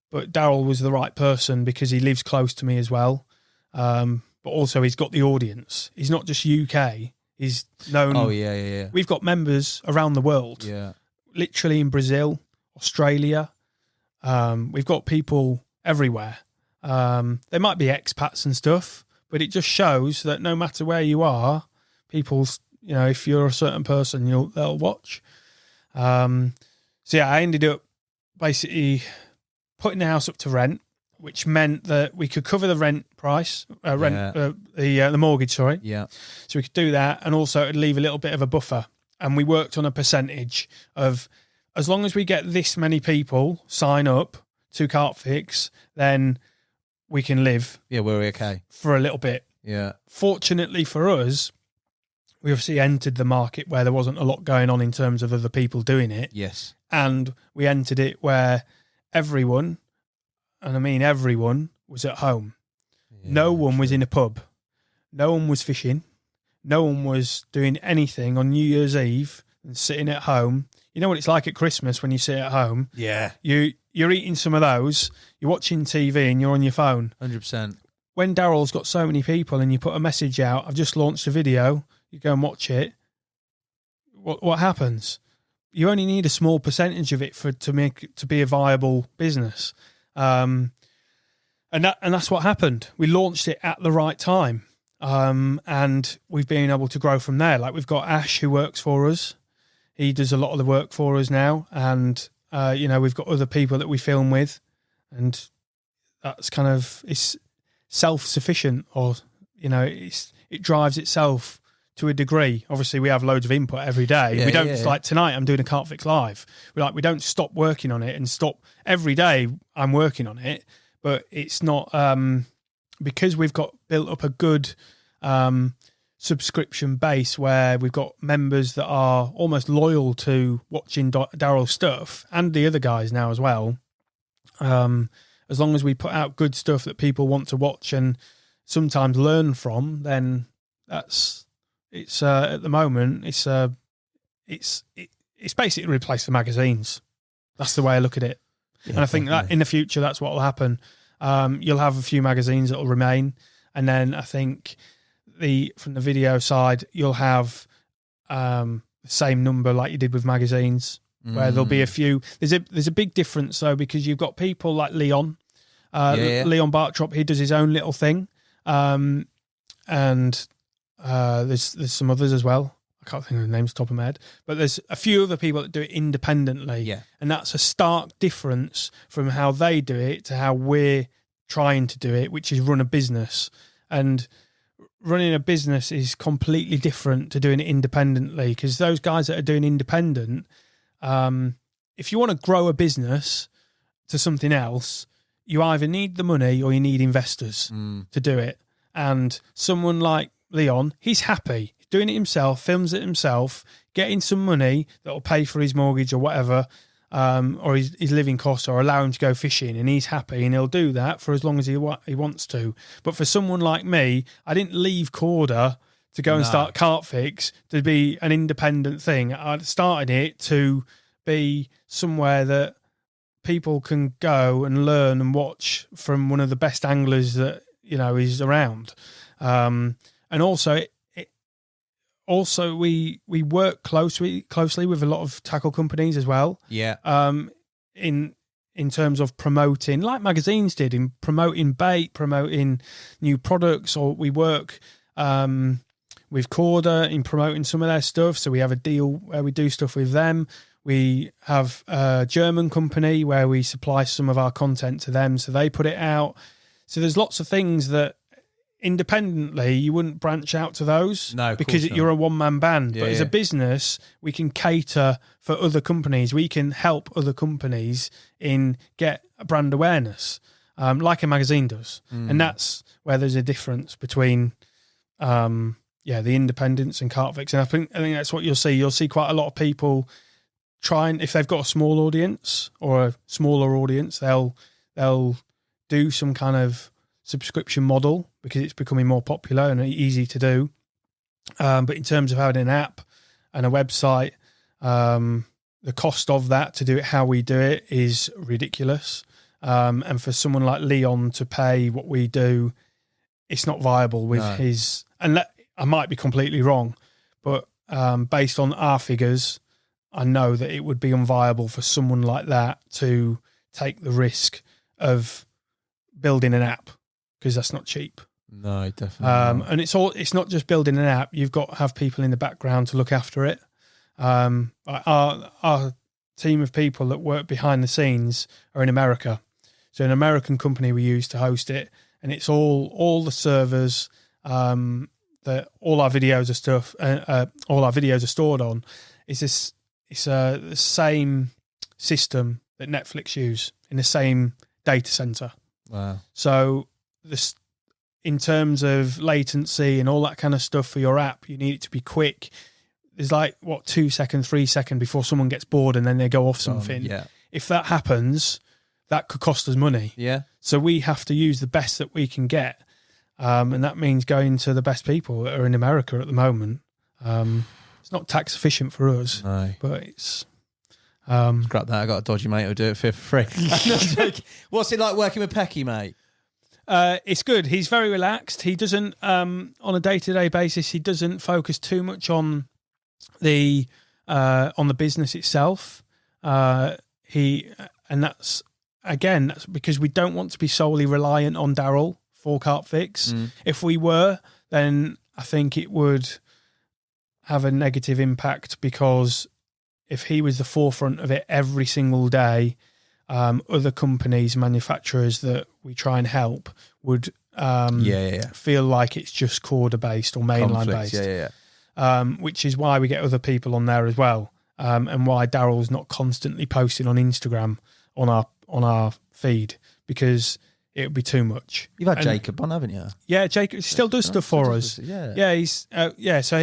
but Darrell was the right person because he lives close to me as well. But also he's got the audience. He's not just UK. He's known. Oh, yeah. We've got members around the world. Yeah. literally in Brazil, Australia. We've got people everywhere. They might be expats and stuff, but it just shows that no matter where you are, people's, you know, if you're a certain person, they'll watch. So yeah, I ended up basically putting the house up to rent, which meant that we could cover the rent price, the mortgage, sorry. Yeah. So we could do that, and also it'd leave a little bit of a buffer. And we worked on a percentage of, as long as we get this many people sign up to Carp Fix, then we can live. Yeah, we're okay. For a little bit. Yeah. Fortunately for us, we obviously entered the market where there wasn't a lot going on in terms of other people doing it. Yes. And we entered it where everyone, and I mean everyone, was at home. Yeah, no one was in a pub. No one was fishing. No one was doing anything on New Year's Eve and sitting at home. You know what it's like at Christmas when you sit at home? Yeah. You're eating some of those, you're watching TV and you're on your phone. 100%. When Darrell's got so many people and you put a message out, I've just launched a video, you go and watch it, what happens? You only need a small percentage of it to be a viable business. And that's what happened. We launched it at the right time. And we've been able to grow from there. Like, we've got Ash who works for us. He does a lot of the work for us now. And, we've got other people that we film with, and that's kind of, it's self-sufficient, or, it drives itself to a degree. Obviously, we have loads of input every day. Yeah, we don't, like tonight, I'm doing a Carp Fix live. We don't stop working on it and stop every day. I'm working on it, but it's not, because we've got built up a good subscription base where we've got members that are almost loyal to watching Darrell's stuff, and the other guys now as well. As long as we put out good stuff that people want to watch and sometimes learn from, then it's at the moment it's basically replaced the magazines. That's the way I look at it. Yeah, and I think that in the future that's what will happen. You'll have a few magazines that will remain, and then I think from the video side, you'll have the same number like you did with magazines, where there'll be a few. There's a big difference though, because you've got people like Leon, Leon Bartrop. He does his own little thing, and there's some others as well. I can't think of the names off the top of my head, but there's a few other people that do it independently. Yeah. And that's a stark difference from how they do it to how we're trying to do it, which is run a business. And running a business is completely different to doing it independently, because those guys that are doing independent, if you want to grow a business to something else, you either need the money or you need investors to do it. And someone like Leon, he's happy doing it himself, films it himself, getting some money that will pay for his mortgage or whatever, or his living costs, or allow him to go fishing, and he's happy, and he'll do that for as long as he wants to. But for someone like me, I didn't leave Korda to go and start Carp Fix to be an independent thing. I started it to be somewhere that people can go and learn and watch from one of the best anglers that is around. And also Also, we work closely with a lot of tackle companies as well. Yeah. In terms of promoting, like magazines did, in promoting bait, promoting new products, or we work with Korda in promoting some of their stuff. So we have a deal where we do stuff with them. We have a German company where we supply some of our content to them, so they put it out. So there's lots of things that independently you wouldn't branch out to those, because you're a one-man band. But as a business, we can cater for other companies. We can help other companies in get brand awareness, like a magazine does. And that's where there's a difference between the independents and CarpFix. And I think that's what you'll see. You'll see quite a lot of people trying, if they've got a small audience or a smaller audience, they'll do some kind of subscription model because it's becoming more popular and easy to do. But in terms of having an app and a website, the cost of that to do it how we do it is ridiculous. And for someone like Leon to pay what we do, it's not viable with his, and I might be completely wrong, but based on our figures, I know that it would be unviable for someone like that to take the risk of building an app, because that's not cheap. No, definitely not. And it's not just building an app. You've got to have people in the background to look after it. Our team of people that work behind the scenes are in America. So an American company we use to host it, and it's all the servers that all our videos are stored on. It's the same system that Netflix use in the same data center. Wow. So in terms of latency and all that kind of stuff for your app, you need it to be quick. There's 2 seconds, 3 seconds before someone gets bored and then they go off something. Yeah. If that happens, that could cost us money. Yeah. So we have to use the best that we can get. And that means going to the best people that are in America at the moment. It's not tax efficient for us, No. but it's... Scrap that. I got a dodgy mate who'll do it for free. No, I'm joking. What's it like working with Pecky, mate? It's good. He's very relaxed. He doesn't, on a day-to-day basis, he doesn't focus too much on the business itself. That's because we don't want to be solely reliant on Darrell for Carp Fix. If we were, then I think it would have a negative impact, because if he was the forefront of it every single day, other companies, manufacturers that we try and help would feel like it's just Korda based or mainline based. Which is why we get other people on there as well, and why Darrell's not constantly posting on Instagram on our feed, because it would be too much. You've had Jacob on, haven't you? Yeah, Jacob still does stuff for us. Yeah, he's So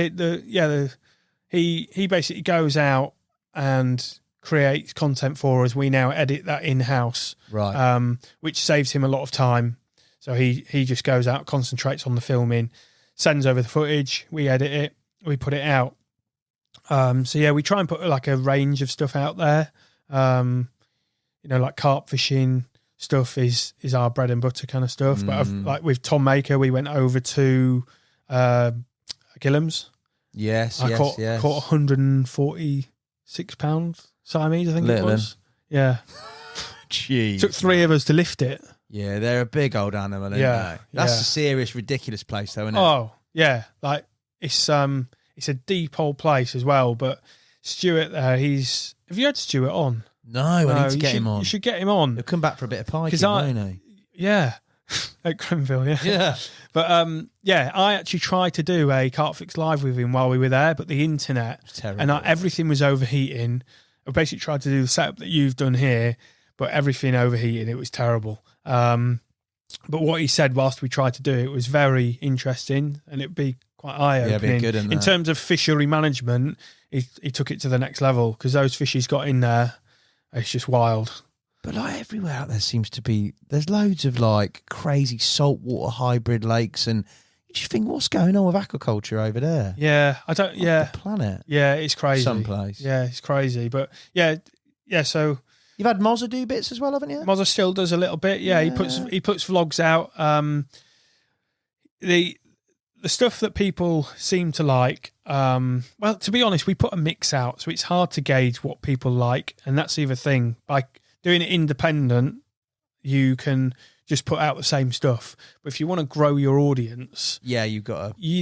he basically goes out and creates content for us. We now edit that in-house, right? Which saves him a lot of time. So he just goes out, concentrates on the filming, sends over the footage, we edit it, we put it out. We try and put a range of stuff out there. Like carp fishing stuff is our bread and butter kind of stuff. But with Tom Maker, we went over to Gillam's. Yes, I caught 146 pounds Siamese, I think it was. Yeah. Jeez. Took 3 of us to lift it. Yeah, they're a big old animal, aren't they? That's a serious, ridiculous place, though, isn't it? Oh, yeah. It's a deep old place as well. But Stuart there, have you had Stuart on? No, I need to get him on. You should get him on. He'll come back for a bit of piking, won't he? Yeah. At Grenville, yeah. Yeah. But I actually tried to do a CarpFix live with him while we were there, but the internet and everything was overheating. I basically tried to do the setup that you've done here, but everything overheated. It was terrible. But what he said whilst we tried to do it was very interesting, and it'd be quite eye-opening. Yeah, be good in terms of fishery management, he took it to the next level, because those fish he's got in there, it's just wild. But everywhere out there seems to be, there's loads of crazy saltwater hybrid lakes, and you just think, what's going on with aquaculture over there? Yeah, I don't. The planet. Yeah, it's crazy. Someplace. Yeah, it's crazy. But yeah. So you've had Mozza do bits as well, haven't you? Mozza still does a little bit. Yeah, he puts vlogs out. The stuff that people seem to like. Well, to be honest, we put a mix out, so it's hard to gauge what people like, and that's the other thing. By doing it independent, you can just put out the same stuff. But if you want to grow your audience, you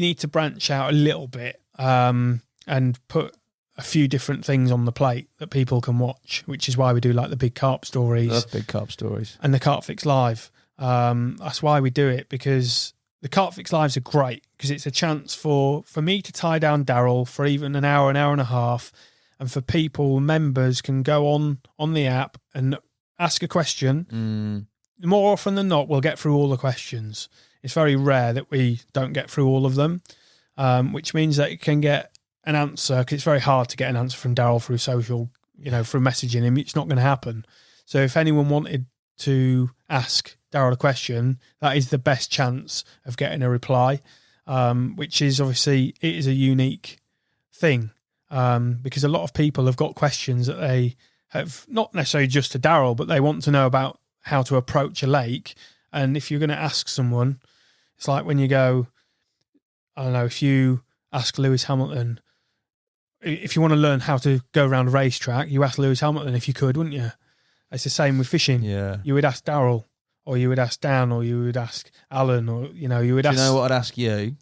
need to branch out a little bit, and put a few different things on the plate that people can watch, which is why we do the big carp stories. Love big carp stories. And the CarpFix Live. That's why we do it, because the CarpFix Lives are great, because it's a chance for me to tie down Darrell for even an hour and a half, and for members can go on the app and ask a question. More often than not, we'll get through all the questions. It's very rare that we don't get through all of them, which means that you can get an answer, because it's very hard to get an answer from Darrell through social, through messaging him. It's not going to happen. So if anyone wanted to ask Darrell a question, that is the best chance of getting a reply, which is obviously, it is a unique thing, because a lot of people have got questions that they have, not necessarily just to Darrell, but they want to know about how to approach a lake. And if you're going to ask someone, it's like when you go, I don't know, if you ask Lewis Hamilton, if you want to learn how to go around a racetrack, you ask Lewis Hamilton if you could, wouldn't you? It's the same with fishing. Yeah. You would ask Darrell, or you would ask Dan, or you would ask Alan, or you would ask. You know what I'd ask you?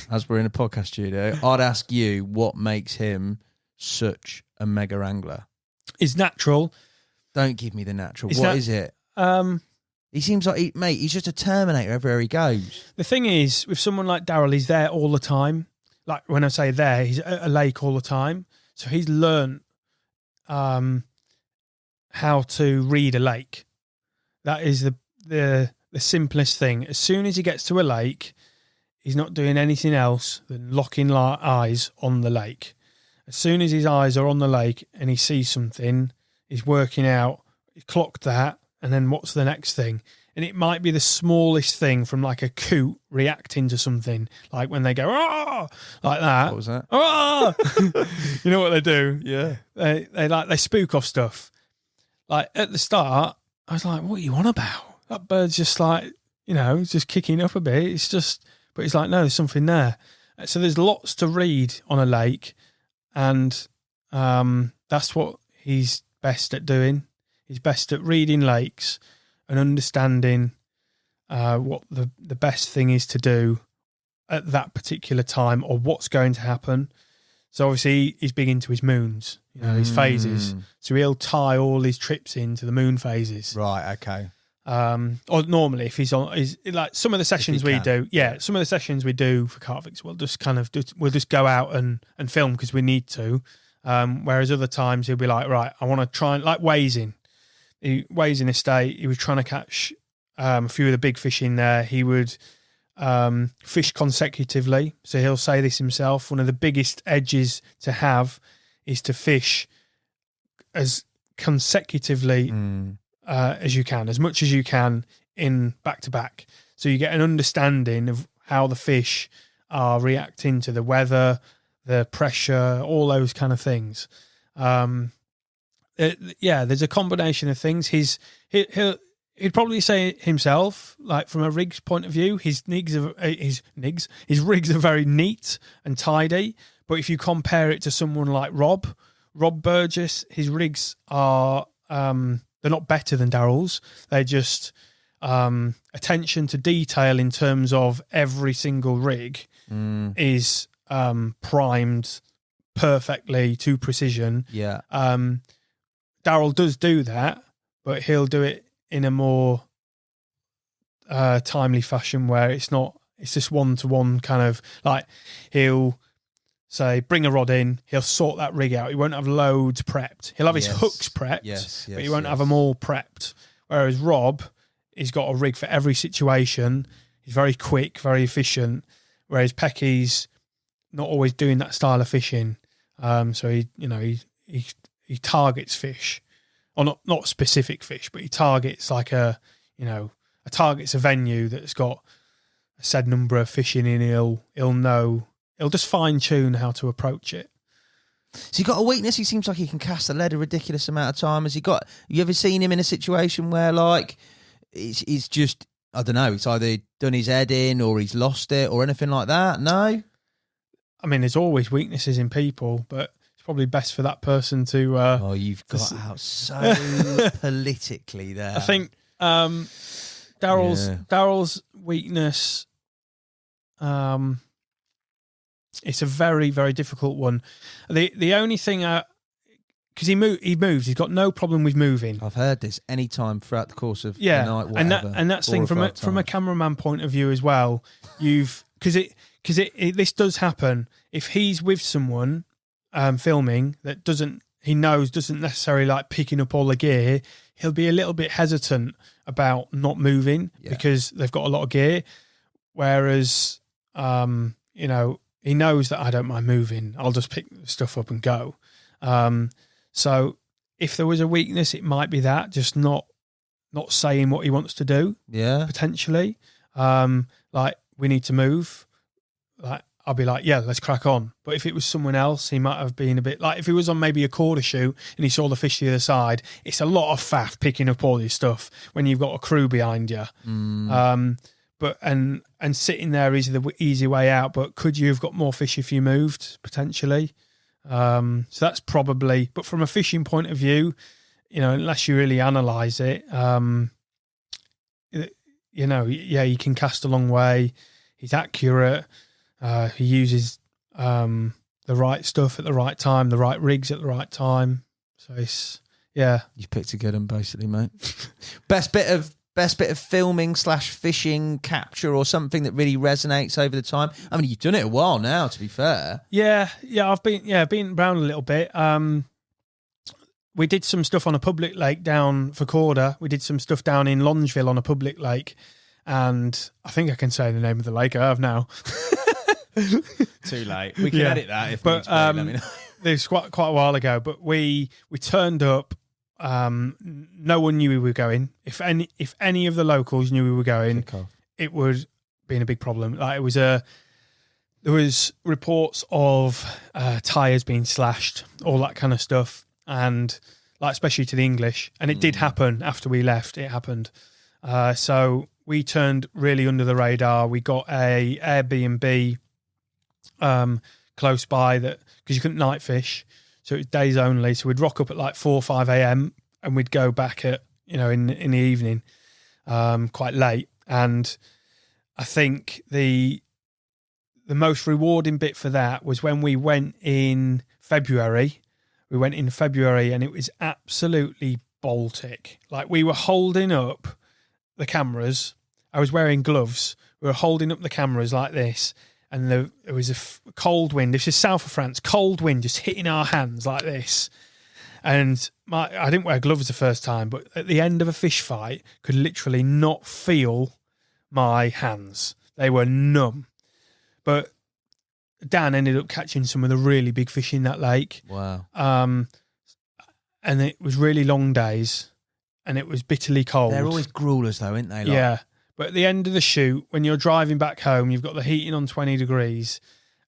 As we're in a podcast studio, I'd ask you what makes him such a mega angler. Is natural. Don't give me the natural. What is it? He seems like, he's just a Terminator everywhere he goes. The thing is, with someone like Darrell, he's there all the time. Like when I say there, he's at a lake all the time. So he's learned how to read a lake. That is the simplest thing. As soon as he gets to a lake, he's not doing anything else than locking eyes on the lake. As soon as his eyes are on the lake and he sees something, he's working out, he clocked that, and then what's the next thing? And it might be the smallest thing, from like a coot reacting to something, like when they go, "Ah!" like that. What was that? "Ah!" You know what they do? Yeah. They spook off stuff. Like at the start, I was like, what are you on about? That bird's just like, just kicking up a bit. It's just, but it's like, no, there's something there. So there's lots to read on a lake, and that's what he's best at doing. He's best at reading lakes and understanding what the best thing is to do at that particular time, or what's going to happen. So obviously he's big into his moons, his phases. So he'll tie all his trips into the moon phases. Right. Okay. Or normally, if he's on, like some of the sessions we do, some of the sessions we do for CarpFix, we'll just go out and film because we need to. Whereas other times he'll be like, right, I want to try and, like Waysing. He weighs in estate. He was trying to catch a few of the big fish in there. He would fish consecutively. So he'll say this himself. One of the biggest edges to have is to fish as consecutively as you can, as much as you can in back to back. So you get an understanding of how the fish are reacting to the weather, the pressure, all those kind of things. There's a combination of things. He'd probably say himself, like from a rigs point of view, his rigs are very neat and tidy. But if you compare it to someone like Rob Burgess, his rigs are they're not better than Darrell's. They're just attention to detail in terms of every single rig is primed perfectly to precision. Yeah. Darrell does do that, but he'll do it in a more timely fashion where it's just one-to-one kind of, like he'll say, bring a rod in, he'll sort that rig out. He won't have loads prepped. He'll have his hooks prepped, but he won't have them all prepped. Whereas Rob, he's got a rig for every situation. He's very quick, very efficient, whereas Pecky's not always doing that style of fishing. So he targets fish, or not specific fish, but he targets like targets a venue that's got a said number of fish in, and he'll just fine tune how to approach it. So he got a weakness. He seems like he can cast the lead a ridiculous amount of time. You ever seen him in a situation where like he's just, I don't know, it's either done his head in or he's lost it or anything like that? No? I mean, there's always weaknesses in people, but it's probably best for that person to... you've got out so politically there. I think Darrell's weakness, it's a very, very difficult one. The only thing... because he moves, he's got no problem with moving. I've heard this any time throughout the course of the night, whatever. And that's the thing from a cameraman point of view as well. Because this does happen. If he's with someone filming that doesn't necessarily like picking up all the gear, he'll be a little bit hesitant about not moving because they've got a lot of gear. Whereas, he knows that I don't mind moving. I'll just pick stuff up and go. So if there was a weakness, it might be that, just not saying what he wants to do. Yeah. Potentially. Like, we need to move. Like, I'll be like, yeah, let's crack on. But if it was someone else, he might have been a bit like, if he was on maybe a Korda shoot and he saw the fish the other side, it's a lot of faff picking up all this stuff when you've got a crew behind you. But sitting there is the easy way out. But could you have got more fish if you moved? Potentially. So that's probably, but from a fishing point of view, unless you really analyse it, he can cast a long way. He's accurate. He uses the right stuff at the right time, the right rigs at the right time. So you picked a good one, basically, mate. Best bit of filming / fishing capture or something that really resonates over the time. I mean, you've done it a while now, to be fair. Yeah, I've been around a little bit. We did some stuff on a public lake down for Korda. We did some stuff down in Longeville on a public lake, and I think I can say the name of the lake. I have now. Too late. We can edit that if but let me know. It was quite a while ago, but we turned up. No one knew we were going. If any of the locals knew we were going, it would have been a big problem. Like there was reports of tyres being slashed, all that kind of stuff, and especially to the English. And it did happen after we left. It happened. So we turned really under the radar. We got a Airbnb close by that because you couldn't night fish. So it was days only. So we'd rock up at 4 or 5 a.m. and we'd go back at, in the evening, quite late. And I think the most rewarding bit for that was when we went in February. We went in February and it was absolutely Baltic. We were holding up the cameras. I was wearing gloves. We were holding up the cameras like this. And there was a cold wind. This is south of France. Cold wind just hitting our hands like this. And I didn't wear gloves the first time, but at the end of a fish fight, could literally not feel my hands. They were numb. But Dan ended up catching some of the really big fish in that lake. Wow. And it was really long days, and it was bitterly cold. They're always gruelers, though, aren't they? Yeah. But at the end of the shoot, when you're driving back home, you've got the heating on 20 degrees,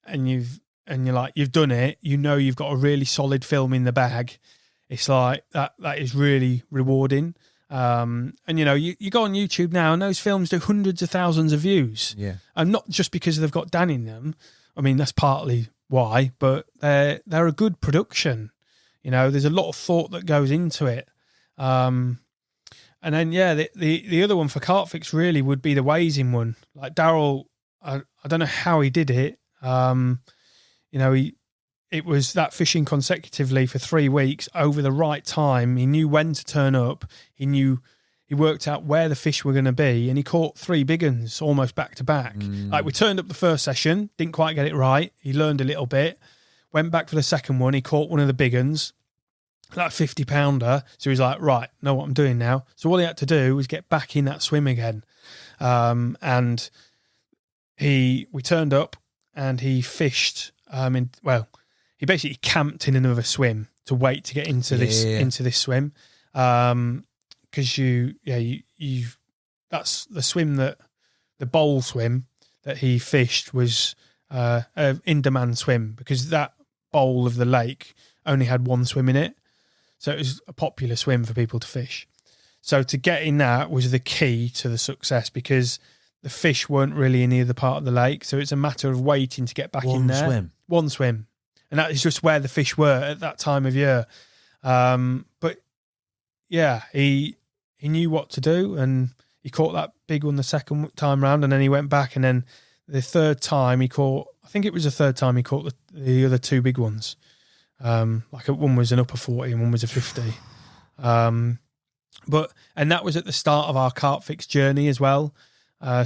and you've done it. You've got a really solid film in the bag. It's like that is really rewarding. And you go on YouTube now, and those films do hundreds of thousands of views. Yeah. And not just because they've got Dan in them. I mean, that's partly why, but they're a good production. There's a lot of thought that goes into it. And then, the other one for Carp Fix really would be the Wazing one. Like Darrell, I don't know how he did it. It was that fishing consecutively for 3 weeks over the right time. He knew when to turn up. He worked out where the fish were going to be, and he caught 3 big uns almost back to back. We turned up the first session, didn't quite get it right. He learned a little bit, went back for the second one. He caught one of the big uns. That 50-pounder. So he was like, right, know what I'm doing now. So all he had to do was get back in that swim again. And we turned up and he fished. He basically camped in another swim to wait to get into this swim. Because that's the swim the bowl swim that he fished was an in-demand swim, because that bowl of the lake only had one swim in it. So it was a popular swim for people to fish. So to get in that was the key to the success, because the fish weren't really in either part of the lake. So it's a matter of waiting to get back in there. One swim. And that is just where the fish were at that time of year. But yeah, he knew what to do, and he caught that big one the second time round, and then he went back, and then the third time he caught, I think it was the third time he caught the other 2 big ones. One was an upper 40 and one was a 50. And that was at the start of our Carp Fix journey as well.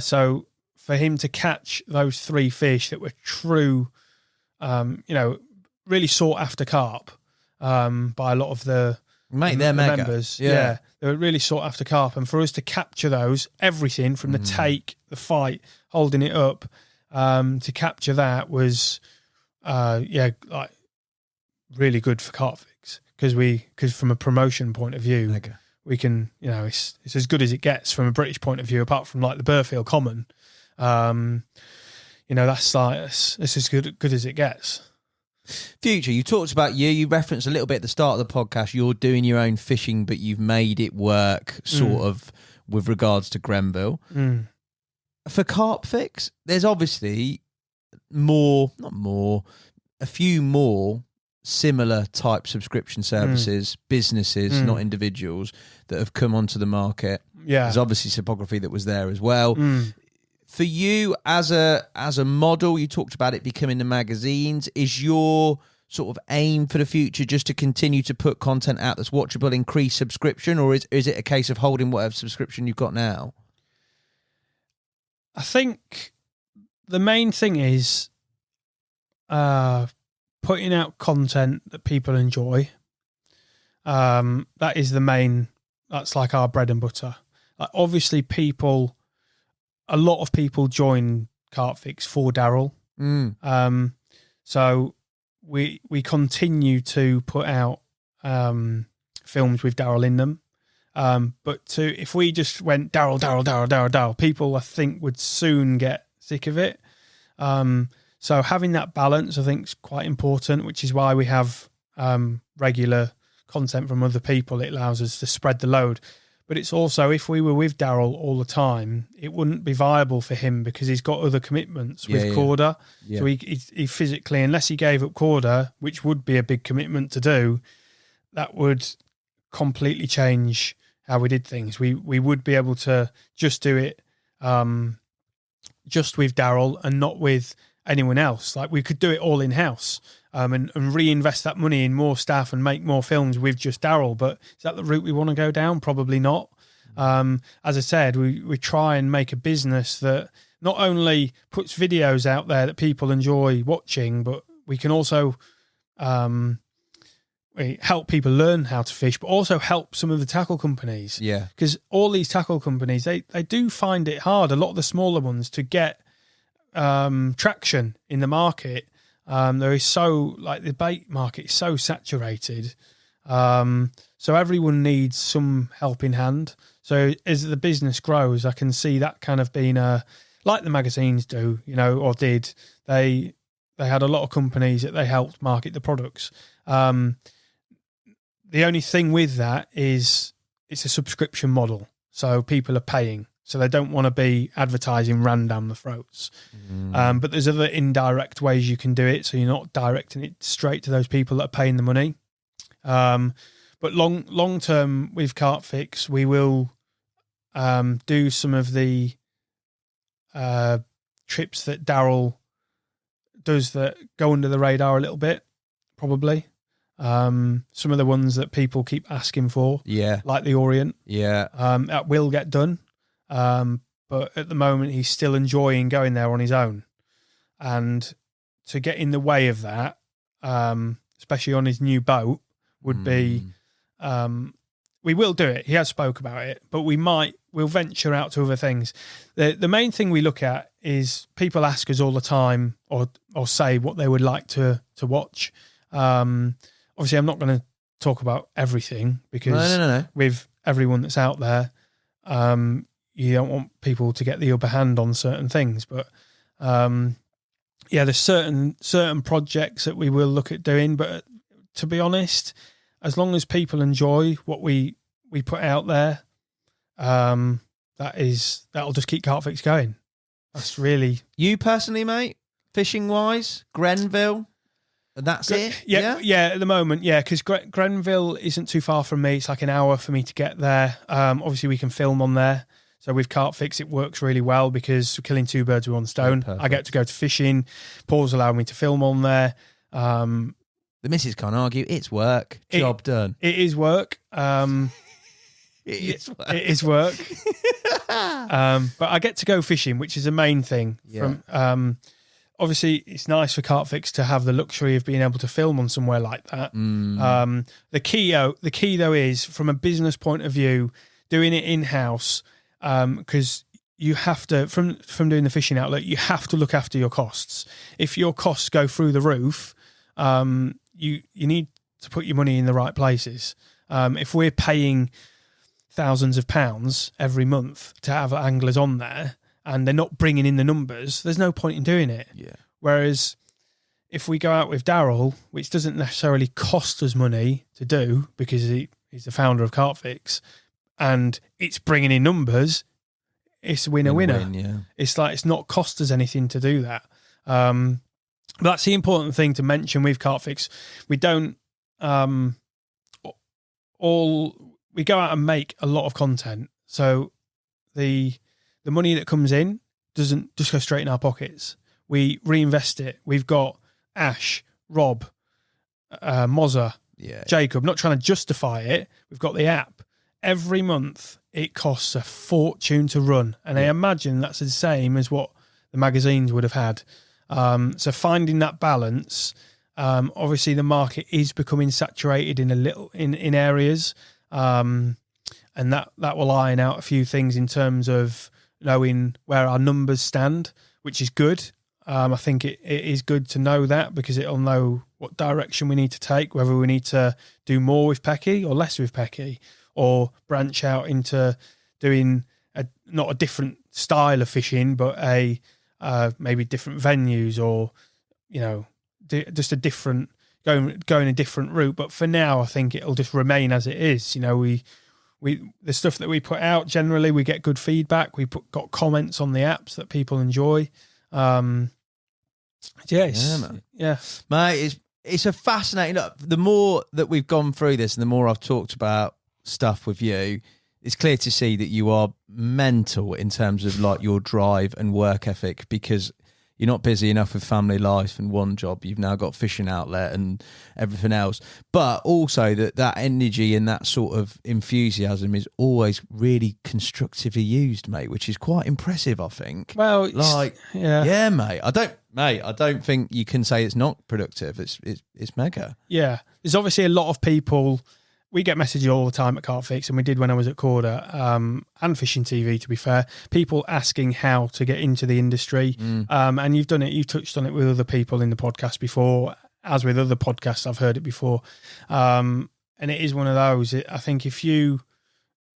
So for him to catch those 3 fish that were true, really sought after carp, by a lot of the members. Yeah. They were really sought after carp. And for us to capture those, everything from the take, the fight, holding it up, to capture that was, really good for Carp Fix, because from a promotion point of view, we can, it's as good as it gets from a British point of view, apart from the Burfield Common. That's it's as good as it gets. Future, you talked about you referenced a little bit at the start of the podcast, you're doing your own fishing, but you've made it work sort of with regards to Grenville. For Carp Fix, there's obviously a few more similar type subscription services, businesses, not individuals, that have come onto the market. Yeah. There's obviously typography that was there as well. For you as a model, you talked about it becoming the magazines. Is your sort of aim for the future just to continue to put content out that's watchable, increase subscription, or is it a case of holding whatever subscription you've got now? I think the main thing is putting out content that people enjoy. That is the main, that's like our bread and butter. Like obviously a lot of people join CarpFix for Darrell. So we continue to put out films with Darrell in them. But if we just went Darrell, people I think would soon get sick of it. So having that balance I think is quite important, which is why we have regular content from other people. It allows us to spread the load. But it's also, if we were with Darrell all the time, it wouldn't be viable for him because he's got other commitments with Korda. So he physically, unless he gave up Korda, which would be a big commitment to do, that would completely change how we did things. We would be able to just do it just with Darrell and not with anyone else. Like we could do it all in-house and reinvest that money in more staff and make more films with just Darrell. But is that the route we want to go down? Probably not. As I said, we try and make a business that not only puts videos out there that people enjoy watching, but we can also help people learn how to fish, but also help some of the tackle companies. Yeah. Because all these tackle companies, they do find it hard, a lot of the smaller ones, to get traction in the market. There is the bait market is so saturated. So everyone needs some helping hand. So as the business grows, I can see that kind of being like the magazines do, or did. They had a lot of companies that they helped market the products. The only thing with that is it's a subscription model. So people are paying. So they don't want to be advertising ran down the throats. But there's other indirect ways you can do it. So you're not directing it straight to those people that are paying the money. But long term with CarpFix, we will do some of the trips that Darrell does that go under the radar a little bit, probably. Some of the ones that people keep asking for, like the Orient, that will get done. But at the moment he's still enjoying going there on his own, and to get in the way of that, especially on his new boat, would be, we will do it. He has spoke about it, but we'll venture out to other things. The main thing we look at is people ask us all the time or say what they would like to watch. Obviously I'm not going to talk about everything because no. with everyone that's out there, you don't want people to get the upper hand on certain things, but there's certain projects that we will look at doing. But to be honest, as long as people enjoy what we put out there, that'll just keep CarpFix going. That's really you personally, mate. Fishing wise, Grenville. And that's it? Yeah, at the moment, because Grenville isn't too far from me. It's like an hour for me to get there. Obviously, we can film on there. So with CarpFix, it works really well because we're killing two birds with one stone. I get to go to fishing. Paul's allowed me to film on there. The missus can't argue. It's work. Job done. It is work. It is work. But I get to go fishing, which is the main thing. Yeah. Obviously, it's nice for CarpFix to have the luxury of being able to film on somewhere like that. The key though is, from a business point of view, doing it in-house, because you have to, from doing the fishing outlet, you have to look after your costs. If your costs go through the roof, you need to put your money in the right places. If we're paying thousands of pounds every month to have anglers on there, and they're not bringing in the numbers, there's no point in doing it. Yeah. Whereas if we go out with Darrell, which doesn't necessarily cost us money to do because he's the founder of CarpFix, and it's bringing in numbers, it's winner-winner. Yeah. It's like it's not cost us anything to do that. But that's the important thing to mention with CarpFix. We don't we go out and make a lot of content. So the money that comes in doesn't just go straight in our pockets. We reinvest it. We've got Ash, Rob, Mozza, Jacob. Not trying to justify it. We've got the app. Every month it costs a fortune to run, and I imagine that's the same as what the magazines would have had. So finding that balance. Obviously, the market is becoming saturated in areas, and that will iron out a few things in terms of knowing where our numbers stand, which is good. I think it is good to know that, because it'll know what direction we need to take, whether we need to do more with Pecky or less with Pecky, or branch out into doing not a different style of fishing, but maybe different venues, or just a different going a different route. But for now, I think it'll just remain as it is. We the stuff that we put out, generally we get good feedback. Got comments on the apps that people enjoy. Mate, it's a fascinating. Look, the more that we've gone through this, and the more I've talked about stuff with you, it's clear to see that you are mental in terms of like your drive and work ethic, because you're not busy enough with family life and one job. You've now got fishing outlet and everything else. But also that energy and that sort of enthusiasm is always really constructively used, mate, which is quite impressive, I think. Well, yeah, mate. I don't think you can say it's not productive. It's mega. Yeah. There's obviously a lot of people. We get messages all the time at CarpFix, and we did when I was at Korda and Fishing TV, to be fair. People asking how to get into the industry. And you've done it. You've touched on it with other people in the podcast before. As with other podcasts, I've heard it before. And it is one of those. I think if you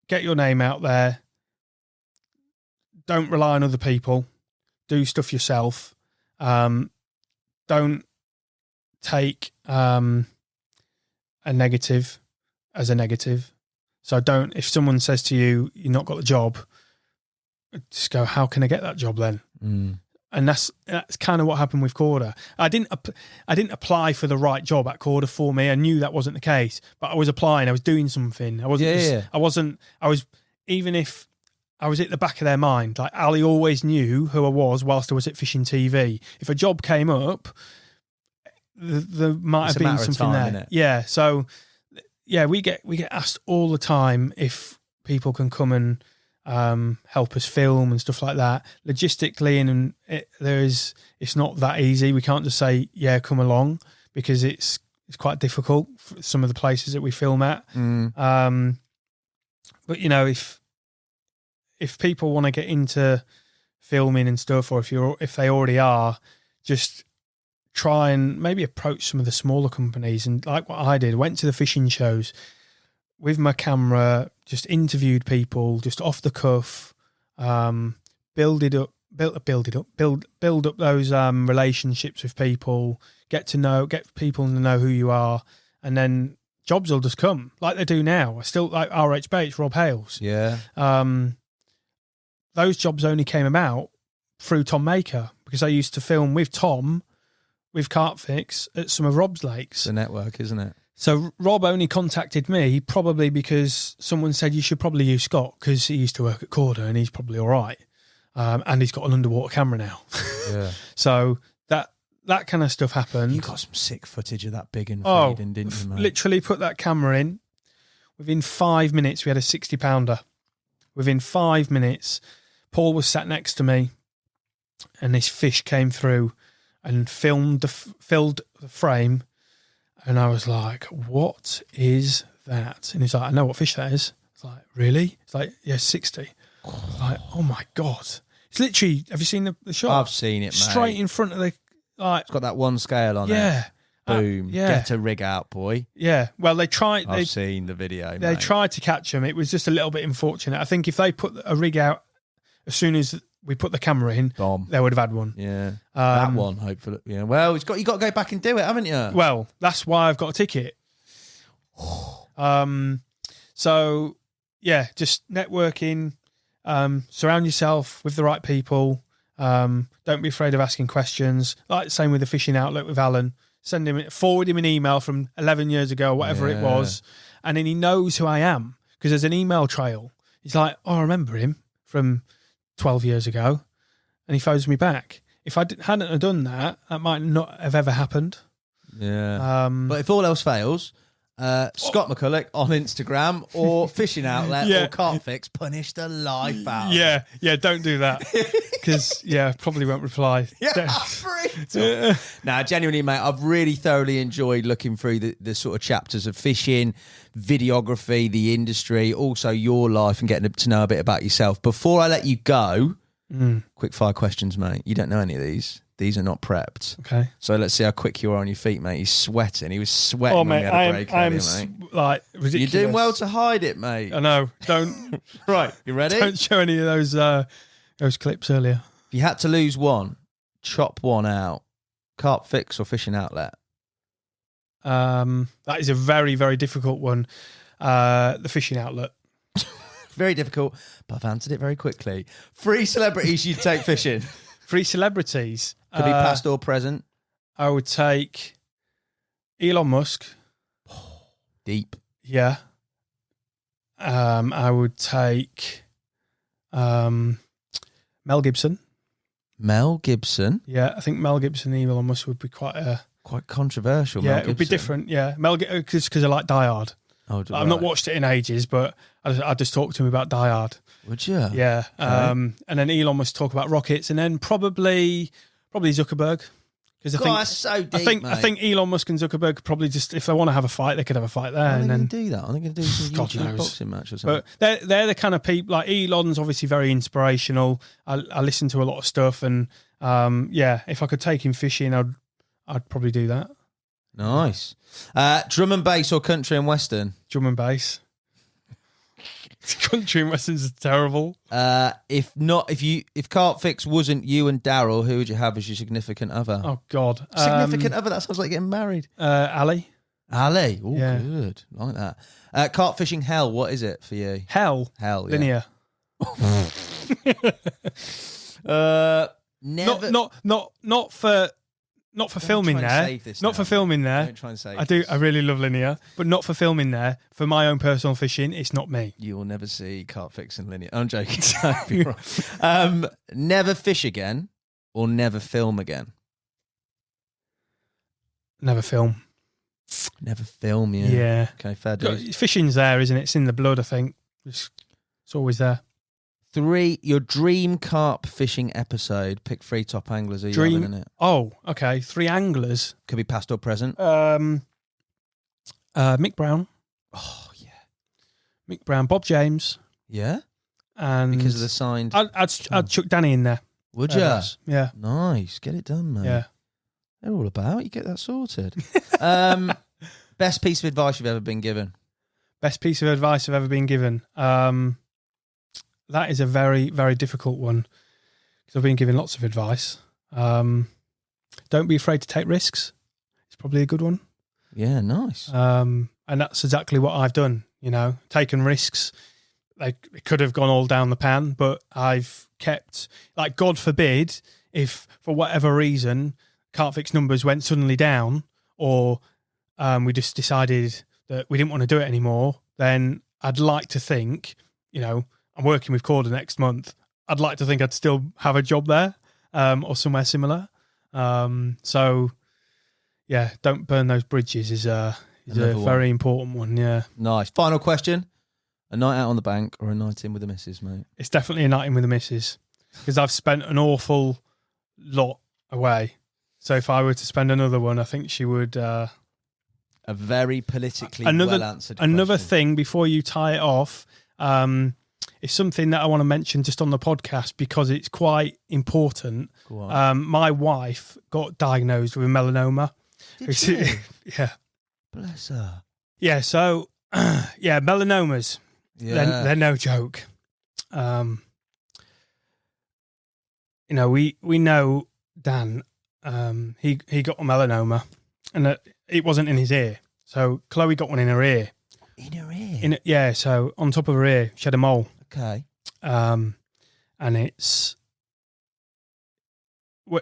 get your name out there, don't rely on other people. Do stuff yourself. Don't take a negative as a negative. So if someone says to you, you're not got the job, just go, how can I get that job then? And that's kind of what happened with Korda. I didn't apply for the right job at Korda for me. I knew that wasn't the case, but I was applying. I was doing something. I was, even if I was at the back of their mind, like Ali always knew who I was whilst I was at Fishing TV. If a job came up, there might have been something there. Yeah. So, yeah, we get asked all the time if people can come and help us film and stuff like that. Logistically, and it's not that easy. We can't just say, yeah, come along, because it's quite difficult for some of the places that we film at. But if people want to get into filming and stuff, or if they already are, just try and maybe approach some of the smaller companies. And like what I did, went to the fishing shows with my camera, just interviewed people just off the cuff, build up those relationships with people, get people to know who you are, and then jobs will just come like they do now. I still like RH Baits, Rob Hales. Yeah. Those jobs only came about through Tom Maker, because I used to film with Tom with CarpFix at some of Rob's lakes. The network, isn't it? So Rob only contacted me probably because someone said you should probably use Scott, because he used to work at Korda and he's probably all right. And he's got an underwater camera now. Yeah. So that kind of stuff happened. You got some sick footage of that big and feeding, didn't you, mate? Literally put that camera in. Within 5 minutes, we had a 60-pounder. Within 5 minutes, Paul was sat next to me, and this fish came through and filled the frame, and I was like, what is that? And he's like, I know what fish that is. It's like, really? It's like, yeah, 60. Like, oh my God. It's literally, have you seen the shot? I've seen it, mate. Straight in front of the, like. It's got that one scale on it. Yeah. Boom. Get a rig out, boy. Yeah. Well, I've seen the video, They tried to catch him. It was just a little bit unfortunate. I think if they put a rig out as soon as we put the camera in, they would have had one. Yeah. That one, hopefully. Yeah. Well, you got to go back and do it, haven't you? Well, that's why I've got a ticket. So, yeah, just networking, surround yourself with the right people, Don't be afraid of asking questions. Like the same with the fishing outlet with Alan. Forward him an email from 11 years ago, whatever it was, and then he knows who I am because there's an email trail. He's like, oh, I remember him from 12 years ago, and he phones me back. If I hadn't have done that, that might not have ever happened. Yeah. But if all else fails, Scott McCulloch on Instagram or fishing outlet or Carp Fix, punish the life out of Yeah, don't do that. Because, probably won't reply. Now, genuinely, mate, I've really thoroughly enjoyed looking through the sort of chapters of fishing, videography, the industry, also your life, and getting to know a bit about yourself. Before I let you go, quick fire questions, mate. You don't know any of these. These are not prepped. Okay. So let's see how quick you are on your feet, mate. He's sweating. He was sweating when we had a break earlier, mate. Like, ridiculous. You're doing well to hide it, mate. I know. Don't. Right, you ready? Don't show any of those clips earlier. If you had to lose one, chop one out. Carp Fix or fishing outlet? That is a very, very difficult one. The fishing outlet. Very difficult, but I've answered it very quickly. 3 celebrities you'd take fishing. 3 celebrities. Could be past or present. I would take Elon Musk. Deep. Yeah. I would take Mel Gibson. Mel Gibson? Yeah, I think Mel Gibson and Elon Musk would be quite controversial. Yeah, Mel it would be different. Yeah, because I like Die Hard. Oh, I've not watched it in ages, but I just talked to him about Die Hard. Would you? Yeah. Okay. And then Elon must talk about rockets, and then probably Zuckerberg. Because that's so deep, I think Elon Musk and Zuckerberg could probably just, if they want to have a fight, they could have a fight there. Are they and going to do that? Are they going to do some God YouTube knows. boxing match or something? But they're the kind of people, like Elon's obviously very inspirational. I listen to a lot of stuff, and if I could take him fishing, I'd probably do that. Nice. Drum and bass or country and western? Drum and bass. Country and westerns are terrible. If Carp Fix wasn't you and Darrell, who would you have as your significant other? Oh God, significant other. That sounds like getting married. Ali. Ali. Oh, yeah. Good. Like that. Carp fishing hell. What is it for you? Hell. Yeah. Linear. Never. Not for filming there. Not for filming there. Don't try and save I really love linear, but not for filming there. For my own personal fishing, it's not me. You will never see Carp Fix and linear. I'm joking. Never fish again or never film again? Never film. Never film, yeah. Yeah. Okay, fair dues. Fishing's there, isn't it? It's in the blood, I think. It's always there. 3, your dream carp fishing episode. Pick 3 top anglers. Are you having in it? Oh, okay. 3 anglers. Could be past or present. Mick Brown. Oh, yeah. Mick Brown. Bob James. Yeah? And because of the signed... I'd chuck Danny in there. Would you? Yeah. Nice. Get it done, man. Yeah. They're all about. You get that sorted. Best piece of advice you've ever been given? Best piece of advice I've ever been given? That is a very, very difficult one because I've been given lots of advice. Don't be afraid to take risks. It's probably a good one. Yeah, nice. And that's exactly what I've done, taken risks. It could have gone all down the pan, but I've kept, like, God forbid, if for whatever reason CarpFix numbers went suddenly down or we just decided that we didn't want to do it anymore, then I'd like to think, I'm working with Korda next month. I'd like to think I'd still have a job there or somewhere similar. So, yeah, don't burn those bridges is a very important one, yeah. Nice. Final question. A night out on the bank or a night in with the missus, mate? It's definitely a night in with the missus because I've spent an awful lot away. So if I were to spend another one, I think she would... a very politically well-answered question. Another thing before you tie it off... it's something that I want to mention just on the podcast because it's quite important. My wife got diagnosed with melanoma. Did she? Yeah. Bless her. Yeah, so, melanomas. Yeah. They're no joke. We know Dan, he got a melanoma and it wasn't in his ear. So Chloe got one in her ear. In her ear? Yeah, so on top of her ear, she had a mole. Okay. And it's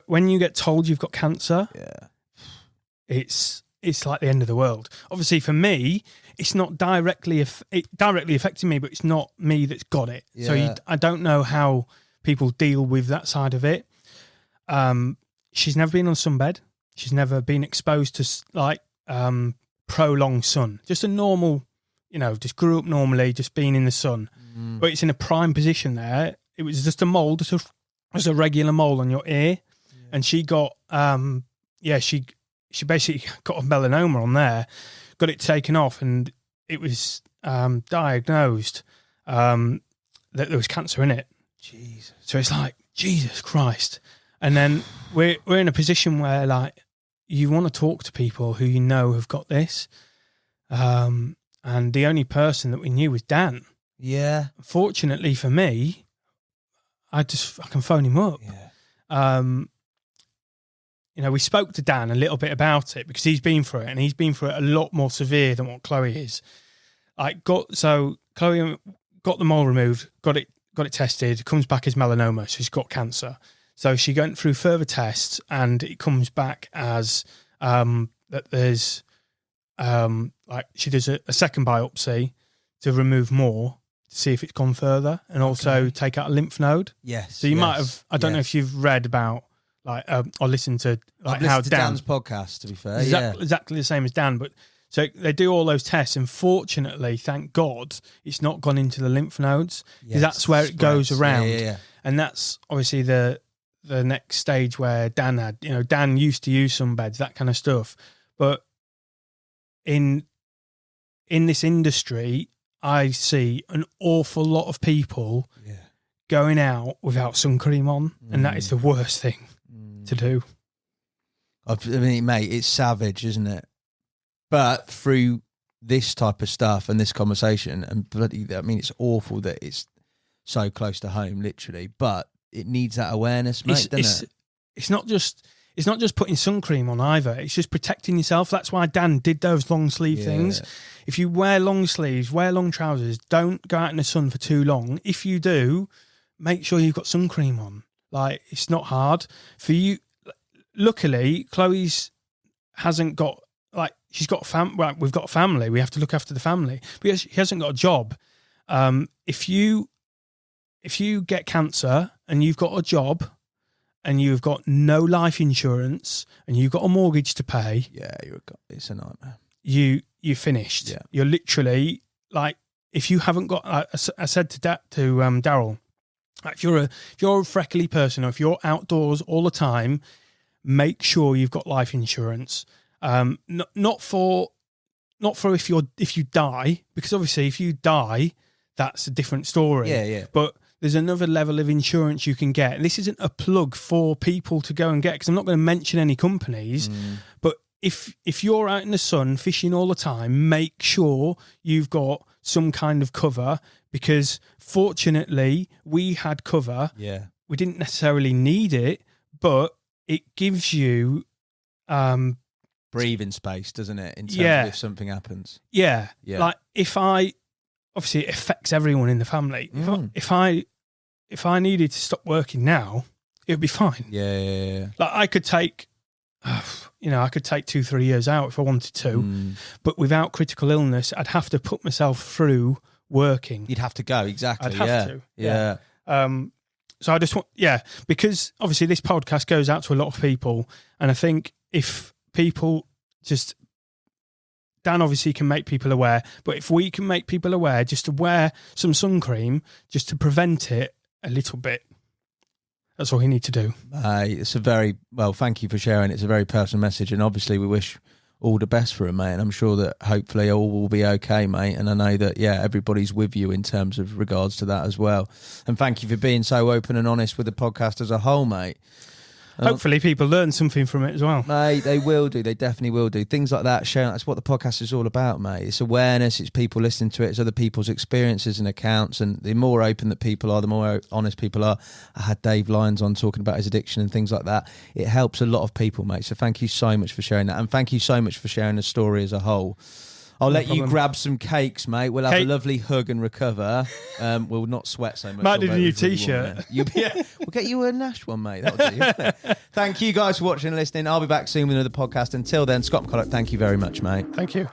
when you get told you've got cancer, Yeah. it's like the end of the world. Obviously, for me, it's not directly affecting me, but it's not me that's got it. Yeah. So I don't know how people deal with that side of it. She's never been on sunbed. She's never been exposed to prolonged sun. Just a normal, just grew up normally, just being in the sun. But it's in a prime position there. It was just a mole, just a regular mole on your ear. Yeah. And she got, she basically got a melanoma on there, got it taken off, and it was diagnosed that there was cancer in it. Jesus. So it's like, Jesus Christ. And then we're in a position where, like, you want to talk to people who you know have got this. And the only person that we knew was Dan. Yeah. Fortunately for me, I can phone him up. Yeah. We spoke to Dan a little bit about it because he's been through it, and he's been through it a lot more severe than what Chloe is. Chloe got the mole removed, got it tested, comes back as melanoma, so she's got cancer. So she went through further tests, and it comes back as that there's she does a second biopsy to remove more, to see if it's gone further, and also take out a lymph node. Yes. So you might have, I don't know if you've read about or listened to how Dan's podcast, to be fair. Exactly the same as Dan, but so they do all those tests, and fortunately, thank God, it's not gone into the lymph nodes, because that's where it goes around. Yeah. And that's obviously the next stage where Dan had. Dan used to use sunbeds, that kind of stuff, but in this industry, I see an awful lot of people going out without sun cream on, and that is the worst thing to do. I mean, mate, it's savage, isn't it? But through this type of stuff and this conversation, and bloody, I mean, it's awful that it's so close to home, literally. But it needs that awareness, mate, doesn't it? It's not just putting sun cream on either. It's just protecting yourself. That's why Dan did those long sleeve things. If you wear long sleeves, wear long trousers, don't go out in the sun for too long. If you do, make sure you've got sun cream on. Like, it's not hard for you. Luckily, Chloe's hasn't got, like, she's got we've got a family. We have to look after the family, but she hasn't got a job. If you get cancer and you've got a job and you've got no life insurance and you've got a mortgage to pay, it's a nightmare. You're finished. Yeah. You're literally, like, if you haven't got, I said to Darrell, if you're a freckly person, or if you're outdoors all the time, make sure you've got life insurance. Not for if you die, because obviously if you die, that's a different story. Yeah. But there's another level of insurance you can get. And this isn't a plug for people to go and get, because I'm not going to mention any companies, but if you're out in the sun fishing all the time, make sure you've got some kind of cover, because fortunately we had cover. Yeah. We didn't necessarily need it, but it gives you breathing space, doesn't it? In terms of if something happens. Yeah. Like, obviously it affects everyone in the family. If I needed to stop working now, it would be fine. Yeah. Like, I could take, I could take 2-3 years out if I wanted to, but without critical illness, I'd have to put myself through working. You'd have to go, exactly. I'd have to. Yeah. So I just want, because obviously this podcast goes out to a lot of people, and I think if people just, Dan obviously can make people aware, but if we can make people aware just to wear some sun cream just to prevent it a little bit, that's all you need to do. It's a very, well, thank you for sharing. It's a very personal message, and obviously we wish all the best for him, mate, and I'm sure that hopefully all will be okay, mate, and I know that, everybody's with you in terms of regards to that as well. And thank you for being so open and honest with the podcast as a whole, mate. Hopefully people learn something from it as well. Mate, they will do. They definitely will do. Things like that, sharing, that's what the podcast is all about, mate. It's awareness, it's people listening to it, it's other people's experiences and accounts, and the more open that people are, the more honest people are. I had Dave Lyons on talking about his addiction and things like that. It helps a lot of people, mate. So thank you so much for sharing that, and thank you so much for sharing the story as a whole. I'll let you grab some cakes, mate. We'll have a lovely hug and recover. We'll not sweat so much. Matt did a new T-shirt. We'll get you a Nash one, mate. That'll do you. Thank you guys for watching and listening. I'll be back soon with another podcast. Until then, Scott McCulloch, thank you very much, mate. Thank you.